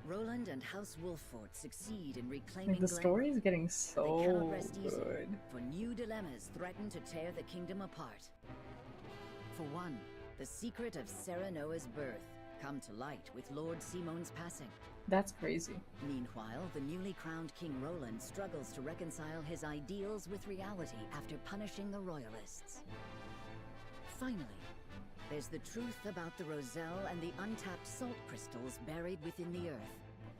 Roland and House Wolffort succeed in reclaiming Like, the story is getting Glenbrook, but they cannot so rest easy, good. for new dilemmas threaten to tear the kingdom apart. For one, the secret of Serenoa's birth come to light with Lord Simon's passing. That's crazy. Meanwhile, the newly crowned King Roland struggles to reconcile his ideals with reality after punishing the Royalists. Finally, there's the truth about the Roselle and the untapped salt crystals buried within the earth,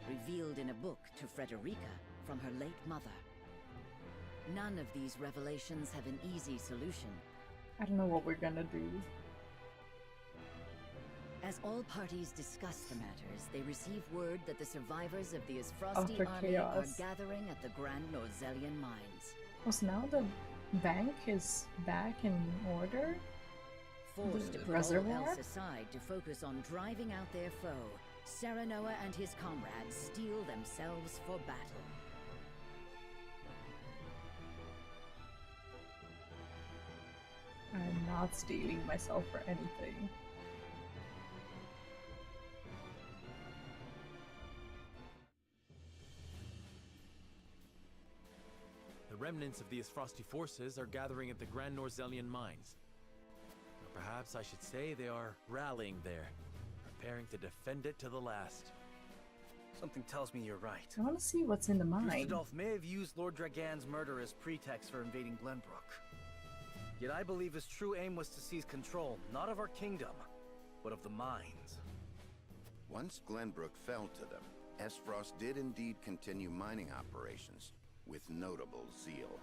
revealed in a book to Frederica from her late mother. None of these revelations have an easy solution. I don't know what we're gonna do. As all parties discuss the matters, they receive word that the survivors of the Isfrosti After army are chaos. gathering at the Grand Norzellian mines. Oh, so now the bank is back in order? Forced The to put all reservoir? else aside to focus on driving out their foe, Serenoa and his comrades steel themselves for battle. I'm not stealing myself for anything. The remnants of the Isfrosti forces are gathering at the Grand Norzelian mines. Or perhaps I should say they are rallying there, preparing to defend it to the last. Something tells me you're right. I want to see what's in the mine. Rustadolf may have used Lord Dragan's murder as pretext for invading Glenbrook. Yet I believe his true aim was to seize control, not of our kingdom, but of the mines. Once Glenbrook fell to them, Esfrost did indeed continue mining operations, with notable zeal.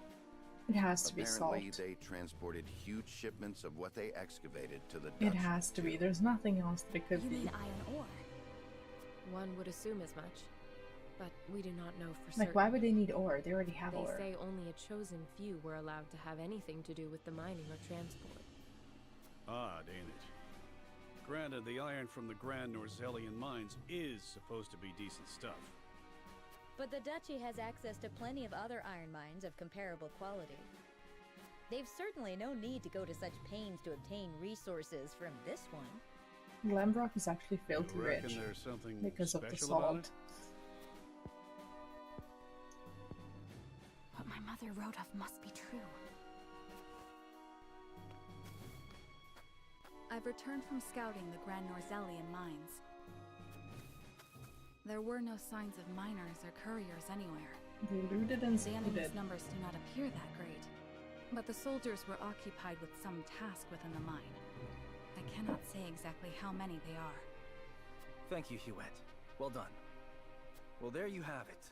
It has to be salt. Apparently, they transported huge shipments of what they excavated to the Dutch. It has to be. There's nothing else that it could You be. mean iron ore? One would assume as much, but we do not know for Like, certain. why would they need ore? They already have They ore. say only a chosen few were allowed to have anything to do with the mining or transport. Odd, ain't it? Granted, the iron from the Grand Norzelian mines is supposed to be decent stuff. But the Duchy has access to plenty of other iron mines of comparable quality. They've certainly no need to go to such pains to obtain resources from this one. Glenbrook is actually filthy You reckon rich there's something because of the special about salt. it? What my mother wrote of must be true. I've returned from scouting the Grand Norzelian mines. There were no signs of miners or couriers anywhere. They looted and The enemy's looted. numbers do not appear that great, but the soldiers were occupied with some task within the mine. I cannot say exactly how many they are. Thank you, Huet. Well done. Well, there you have it.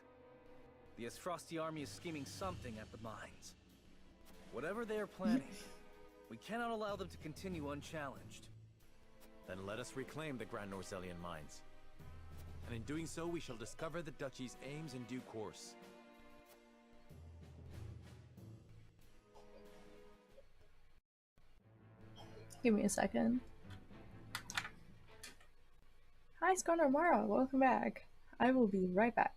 The Isfrosti army is scheming something at the mines. Whatever they are planning, we cannot allow them to continue unchallenged. Then let us reclaim the Grand Norzelian mines. And in doing so, we shall discover the Duchy's aims in due course. Give me a second. Hi, Scorner Mara. Welcome back. I will be right back.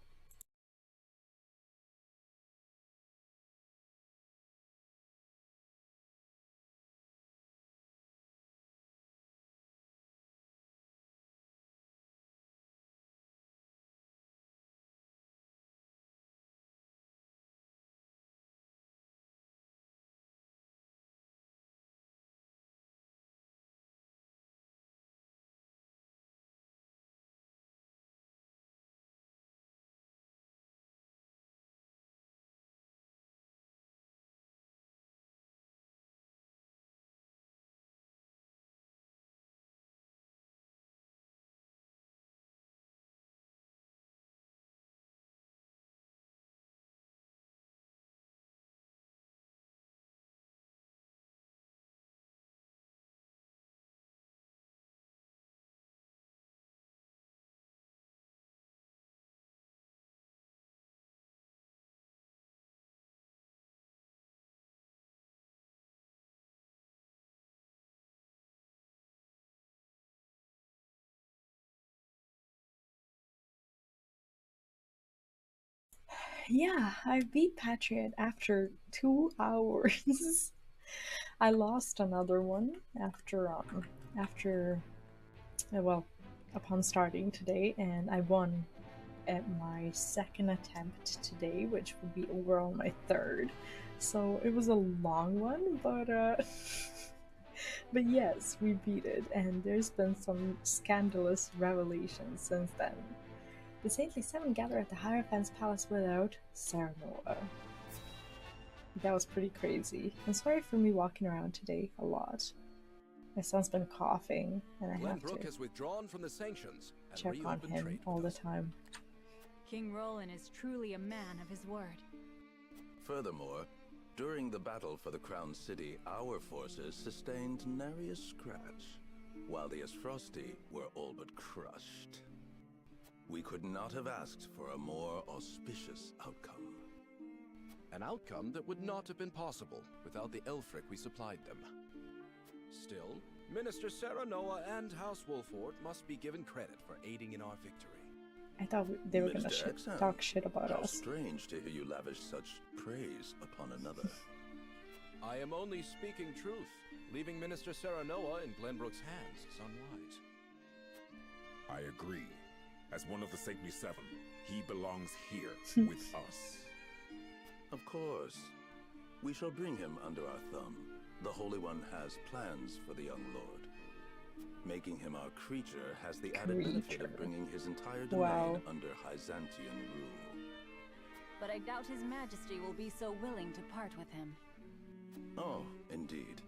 Yeah, I beat Patriot after 2 hours. I lost another one well, upon starting today, and I won at my second attempt today, which would be overall my third. So it was a long one, but but yes, we beat it, and there's been some scandalous revelations since then. The Saintly Seven gather at the Hierophant's Palace without Serenoa. That was pretty crazy. I'm sorry for me walking around today a lot. My son's been coughing, and I have Glenbrook to has withdrawn from the sanctions and check on reopened him trade all with the us. time. King Roland is truly a man of his word. Furthermore, during the battle for the Crown City, our forces sustained nary a scratch, while the Isfrosti were all but crushed. We could not have asked for a more auspicious outcome. An outcome that would not have been possible without the Elfric we supplied them. Still, Minister Serenoa and House Wolford must be given credit for aiding in our victory. I thought they were gonna Mr. Exham, talk shit about how us. strange to hear you lavish such praise upon another. I am only speaking truth. Leaving Minister Serenoa in Glenbrook's hands is unwise. I agree. As one of the Saintly Seven, he belongs here with us. Of course. We shall bring him under our thumb. The Holy One has plans for the young lord. Making him our creature has the added benefit of bringing his entire domain under Hyzantian rule. But I doubt His Majesty will be so willing to part with him. Oh, indeed.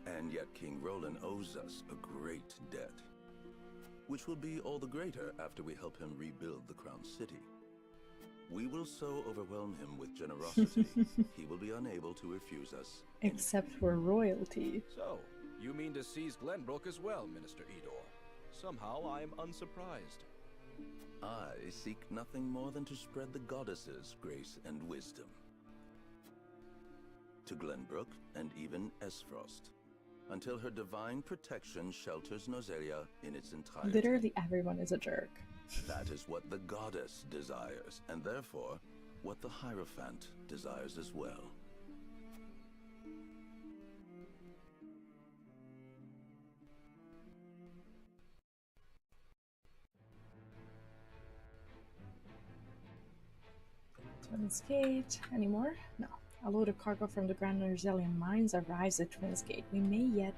And yet King Roland owes us a great debt, which will be all the greater after we help him rebuild the Crown City. We will so overwhelm him with generosity, he will be unable to refuse us. Except for royalty. So, you mean to seize Glenbrook as well, Minister Edor? Somehow I am unsurprised. I seek nothing more than to spread the goddesses' grace and wisdom. To Glenbrook and even Esfrost, until her divine protection shelters Nozelia in its entirety. Literally everyone is a jerk. That is what the goddess desires, and therefore, what the Hierophant desires as well. Twins Gate. Any more? No. A load of cargo from the Grand Norzelian mines arrives at Twins Gate. We may yet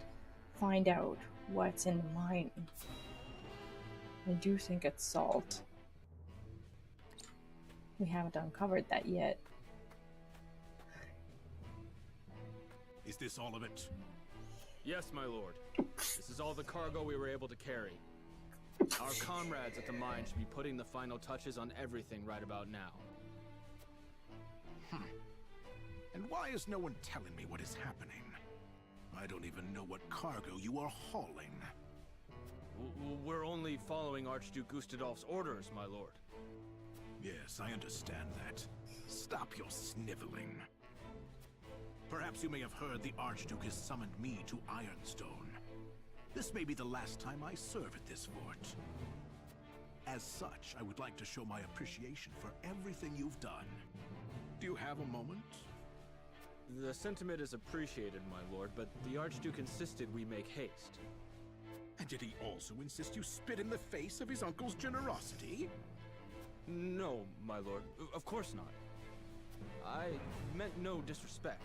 find out what's in the mine. I do think it's salt. We haven't uncovered that yet. Is this all of it? Yes, my lord. This is all the cargo we were able to carry. Our comrades at the mine should be putting the final touches on everything right about now. And why is no one telling me what is happening? I don't even know what cargo you are hauling. We're only following Archduke Gustadolf's orders, my lord. Yes, I understand that. Stop your sniveling. Perhaps you may have heard the Archduke has summoned me to Ironstone. This may be the last time I serve at this fort. As such, I would like to show my appreciation for everything you've done. Do you have a moment? The sentiment is appreciated, my lord, but the Archduke insisted we make haste. And did he also insist you spit in the face of his uncle's generosity? No, my lord. Of course not. I meant no disrespect.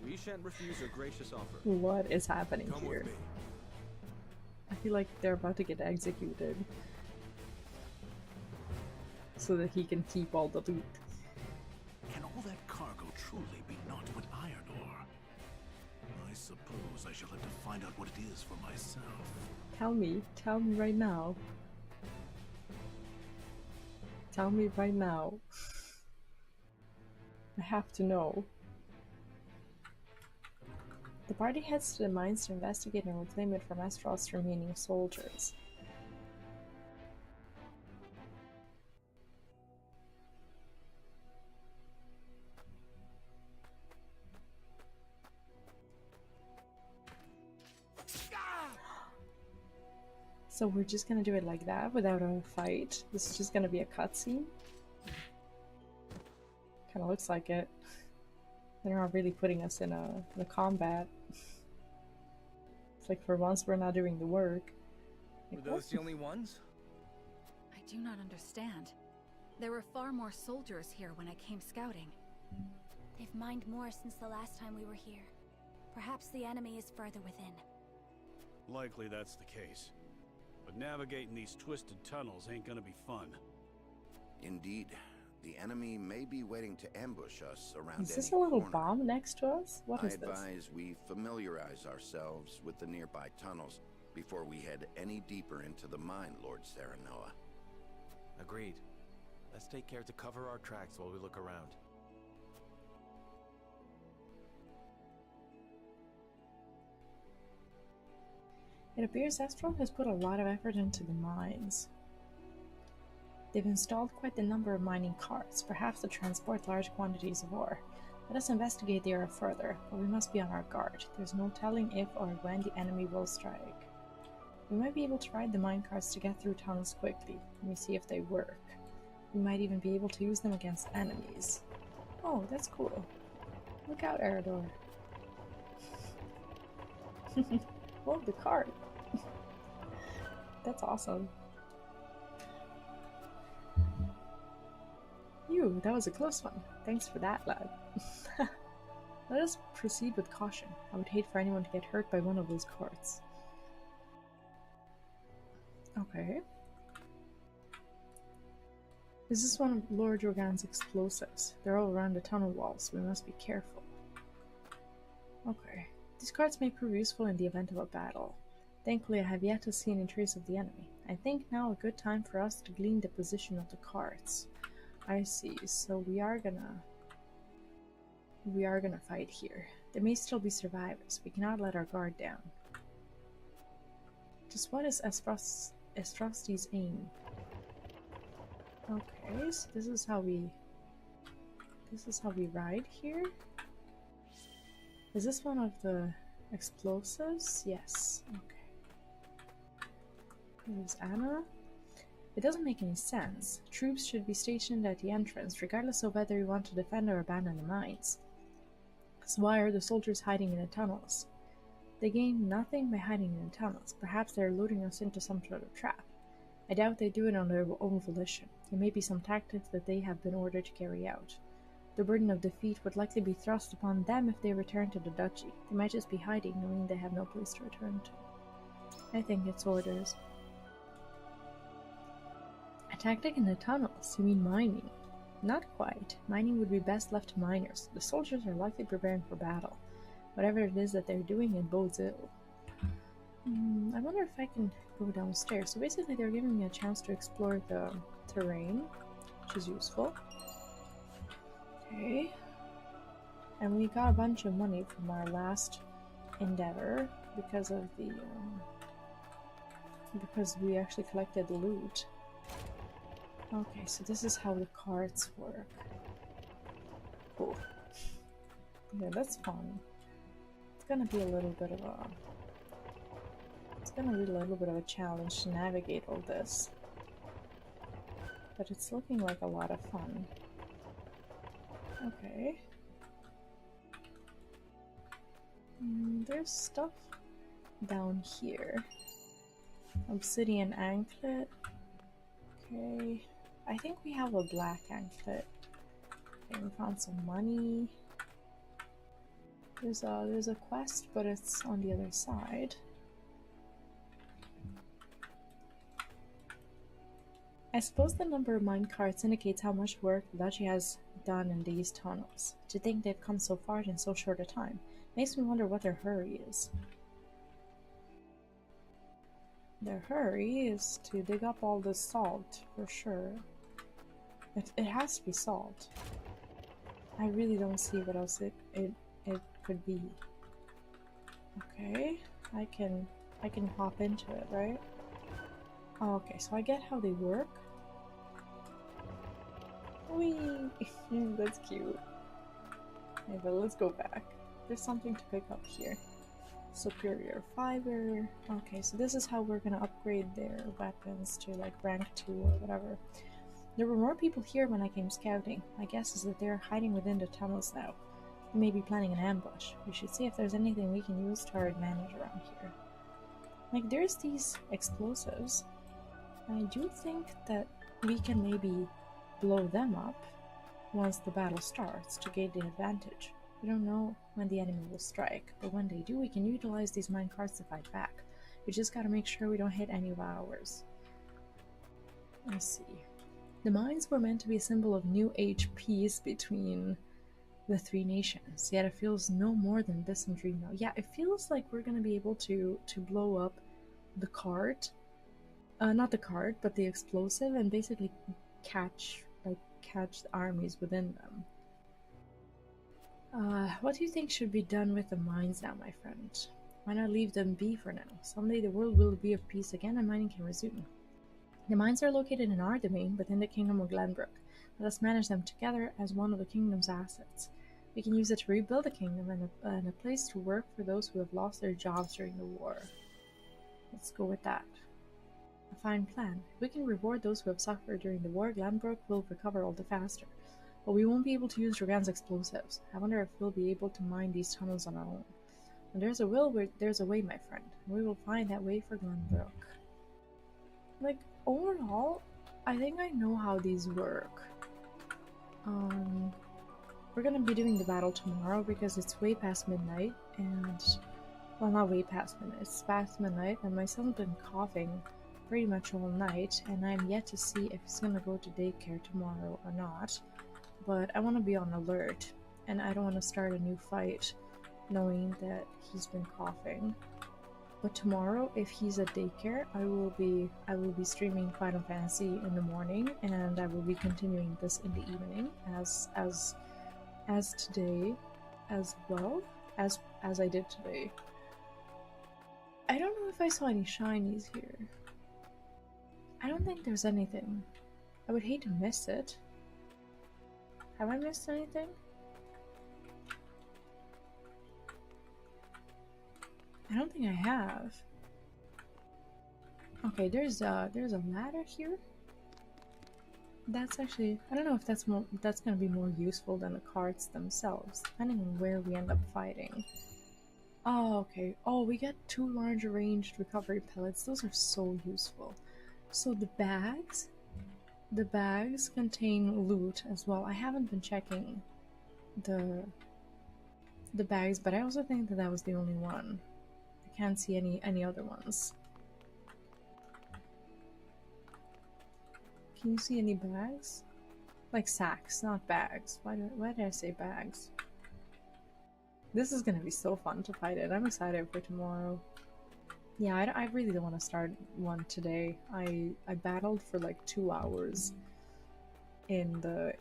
We shan't refuse your gracious offer. What is happening Come here? with me. I feel like they're about to get executed. So that he can keep all the loot. Can all that cargo truly be naught but iron ore? I suppose I shall have to find out what it is for myself. Tell me right now. Tell me right now. I have to know. The party heads to the mines to investigate and reclaim it from Esfrost's remaining soldiers. So we're just gonna do it like that without a fight? This is just gonna be a cutscene? Kinda looks like it. They're not really putting us in a combat. It's like for once we're not doing the work. Were those the only ones? I do not understand. There were far more soldiers here when I came scouting. They've mined more since the last time we were here. Perhaps the enemy is further within. Likely that's the case. But navigating these twisted tunnels ain't gonna be fun. Indeed. The enemy may be waiting to ambush us around Is this a any little corner. bomb next to us? What is I this? advise we familiarize ourselves with the nearby tunnels before we head any deeper into the mine, Lord Serenoa. Agreed. Let's take care to cover our tracks while we look around. It appears Esfrost has put a lot of effort into the mines. They've installed quite a number of mining carts, perhaps to transport large quantities of ore. Let us investigate the area further, but we must be on our guard. There's no telling if or when the enemy will strike. We might be able to ride the mine carts to get through tunnels quickly. Let me see if they work. We might even be able to use them against enemies. Oh, that's cool. Look out, Eredor. Whoa, the cart. That's awesome. That was a close one. Thanks for that, lad. Let us proceed with caution. I would hate for anyone to get hurt by one of those carts. Okay. Is this one of Lord Jorgan's explosives? They're all around the tunnel walls, so we must be careful. Okay. These carts may prove useful in the event of a battle. Thankfully, I have yet to see any trace of the enemy. I think now a good time for us to glean the position of the carts. I see, so we are gonna fight here. There may still be survivors. We cannot let our guard down. Just what is Esfrosti's aim? Okay, so this is how we ride here. Is this one of the explosives? Yes. Okay. There's Anna. It doesn't make any sense. Troops should be stationed at the entrance, regardless of whether we want to defend or abandon the mines. So why are the soldiers hiding in the tunnels? They gain nothing by hiding in the tunnels. Perhaps they're luring us into some sort of trap. I doubt they do it on their own volition. There may be some tactics that they have been ordered to carry out. The burden of defeat would likely be thrust upon them if they return to the duchy. They might just be hiding, knowing they have no place to return to. I think it's orders. A tactic in the tunnels? You mean mining? Not quite. Mining would be best left to miners. The soldiers are likely preparing for battle. Whatever it is that they're doing, it bodes ill. I wonder if I can go downstairs. So basically they're giving me a chance to explore the terrain, which is useful. Okay. And we got a bunch of money from our last endeavor because of the because we actually collected loot. Okay, so this is how the carts work. Cool. Yeah, that's fun. It's gonna be a little bit of a challenge to navigate all this. But it's looking like a lot of fun. Okay. There's stuff down here. Obsidian anklet. Okay. I think we have a black anklet. Okay, we found some money. There's a quest, but it's on the other side. I suppose the number of minecarts indicates how much work the Duchy has done in these tunnels. To think they've come so far in so short a time makes me wonder what their hurry is. Their hurry is to dig up all this salt, for sure. It has to be salt. I really don't see what else it could be. Okay, I can hop into it, right? Oh, okay, so I get how they work. Whee! That's cute. Okay, but let's go back. There's something to pick up here. Superior fiber. Okay, so this is how we're gonna upgrade their weapons to like rank 2 or whatever. There were more people here when I came scouting. My guess is that they're hiding within the tunnels now. They may be planning an ambush. We should see if there's anything we can use to our advantage around here. Like, there's these explosives. I do think that we can maybe blow them up once the battle starts to gain the advantage. We don't know when the enemy will strike, but when they do, we can utilize these minecarts to fight back. We just gotta make sure we don't hit any of ours. Let's see. The mines were meant to be a symbol of new age peace between the three nations, yet it feels no more than distant dream now. Yeah, it feels like we're gonna be able to blow up the cart. Not the cart, but the explosive, and basically catch the armies within them. What do you think should be done with the mines now, my friend? Why not leave them be for now? Someday the world will be of peace again and mining can resume. The mines are located in our domain within the Kingdom of Glenbrook. Let us manage them together as one of the kingdom's assets. We can use it to rebuild the kingdom and a place to work for those who have lost their jobs during the war. Let's go with that. A fine plan. If we can reward those who have suffered during the war, Glenbrook will recover all the faster. But we won't be able to use Jorgan's explosives. I wonder if we'll be able to mine these tunnels on our own. When there's a will, there's a way, my friend. We will find that way for Glenbrook. Like, overall, I think I know how these work. we're gonna be doing the battle tomorrow because it's way past midnight, and well, not way past midnight, it's past midnight, and my son's been coughing pretty much all night, and I'm yet to see if he's gonna go to daycare tomorrow or not. But I want to be on alert, and I don't want to start a new fight knowing that he's been coughing. But tomorrow, if he's at daycare, I will be streaming Final Fantasy in the morning, and I will be continuing this in the evening as today as well as I did today. I don't know if I saw any shinies here. I don't think there's anything. I would hate to miss it. Have I missed anything? I don't think I have. Okay, there's a ladder here. That's actually, I don't know if that's gonna be more useful than the cards themselves, depending on where we end up fighting. Oh, okay. Oh, we get 2 large ranged recovery pellets. Those are so useful. So the bags contain loot as well. I haven't been checking the bags, but I also think that was the only one. I can't see any other ones. Can you see any bags? Like sacks, not bags. Why did I say bags? This is gonna be so fun to fight it. I'm excited for tomorrow. Yeah, I really don't want to start one today. I battled for like 2 hours in the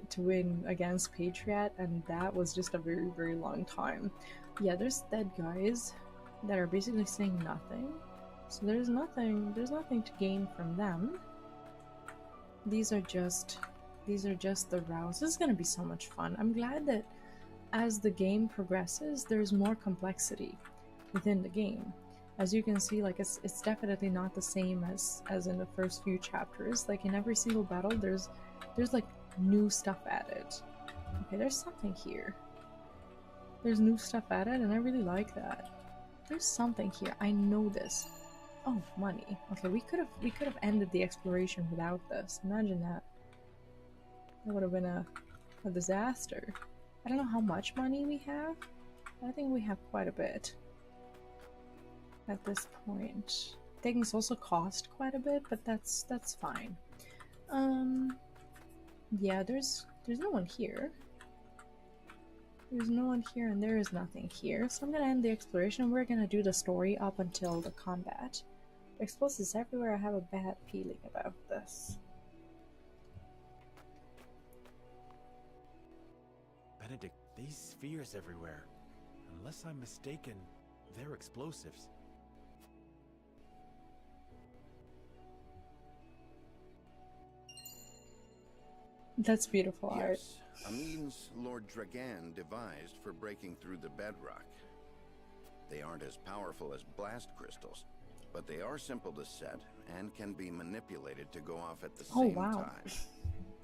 to win against Patriot, and that was just a very, very long time. Yeah, there's dead guys that are basically saying nothing. So there's nothing to gain from them. These are just the routes. This is gonna be so much fun. I'm glad that as the game progresses, there's more complexity within the game. As you can see, like it's definitely not the same as in the first few chapters. Like in every single battle, there's like new stuff added. Okay, there's something here. There's new stuff added, and I really like that. There's something here. I know this. Oh, money. Okay, we could have ended the exploration without this. Imagine that. That would have been a disaster. I don't know how much money we have. I think we have quite a bit at this point. Things also cost quite a bit, but that's fine. Yeah, there's no one here. There's no one here, and there is nothing here. So I'm gonna end the exploration. We're gonna do the story up until the combat. Explosives everywhere. I have a bad feeling about this. Benedict, these spheres everywhere. Unless I'm mistaken, they're explosives. That's beautiful art. Yes, a means Lord Dragan devised for breaking through the bedrock. They aren't as powerful as blast crystals, but they are simple to set and can be manipulated to go off at the same time.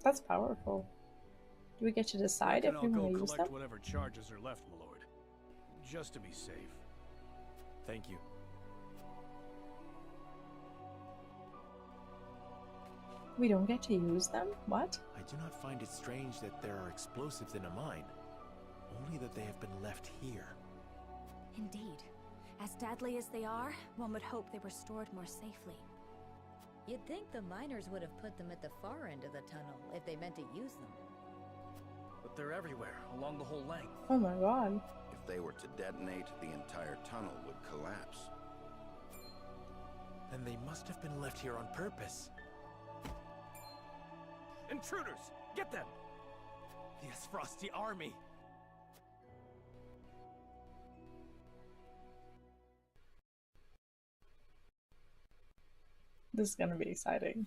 That's powerful. Do we get to decide if we want to use them? Collect whatever charges are left, my lord. Just to be safe. Thank you. We don't get to use them? What? I do not find it strange that there are explosives in a mine. Only that they have been left here. Indeed. As deadly as they are, one would hope they were stored more safely. You'd think the miners would have put them at the far end of the tunnel if they meant to use them. But they're everywhere, along the whole length. Oh my god. If they were to detonate, the entire tunnel would collapse. Then they must have been left here on purpose. Intruders! Get them! The Esfrosti army! This is gonna be exciting.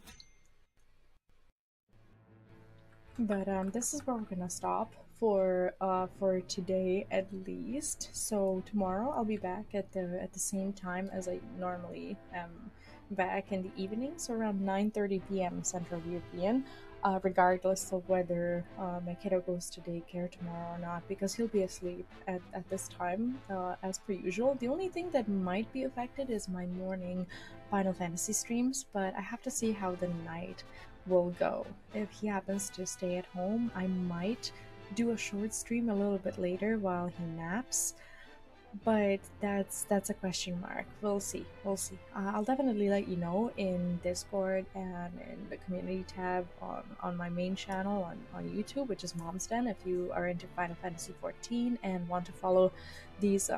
But this is where we're gonna stop for today at least. So tomorrow I'll be back at the same time as I normally am back in the evening, so around 9:30 p.m. Central European. Regardless of whether my kiddo goes to daycare tomorrow or not, because he'll be asleep at this time as per usual. The only thing that might be affected is my morning Final Fantasy streams, but I have to see how the night will go. If he happens to stay at home, I might do a short stream a little bit later while he naps, but that's a question mark. We'll see. I'll definitely let you know in Discord and in the community tab on my main channel on YouTube, which is Mom's Den. If you are into Final Fantasy XIV and want to follow these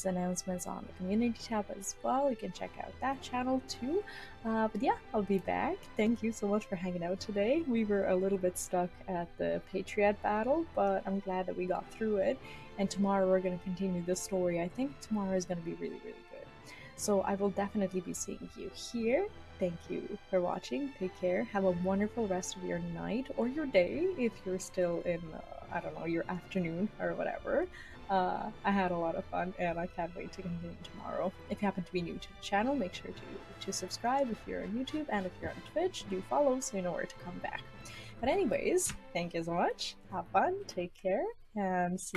announcements on the community tab as well, you can check out that channel too. But yeah, I'll be back. Thank you so much for hanging out today. We were a little bit stuck at the Patriot battle, but I'm glad that we got through it. And tomorrow we're going to continue the story. I think tomorrow is going to be really, really good. So I will definitely be seeing you here. Thank you for watching. Take care. Have a wonderful rest of your night or your day if you're still in, I don't know, your afternoon or whatever. I had a lot of fun and I can't wait to continue tomorrow. If you happen to be new to the channel, make sure to subscribe if you're on YouTube, and if you're on Twitch, do follow so you know where to come back. But anyways, thank you so much. Have fun. Take care and see you.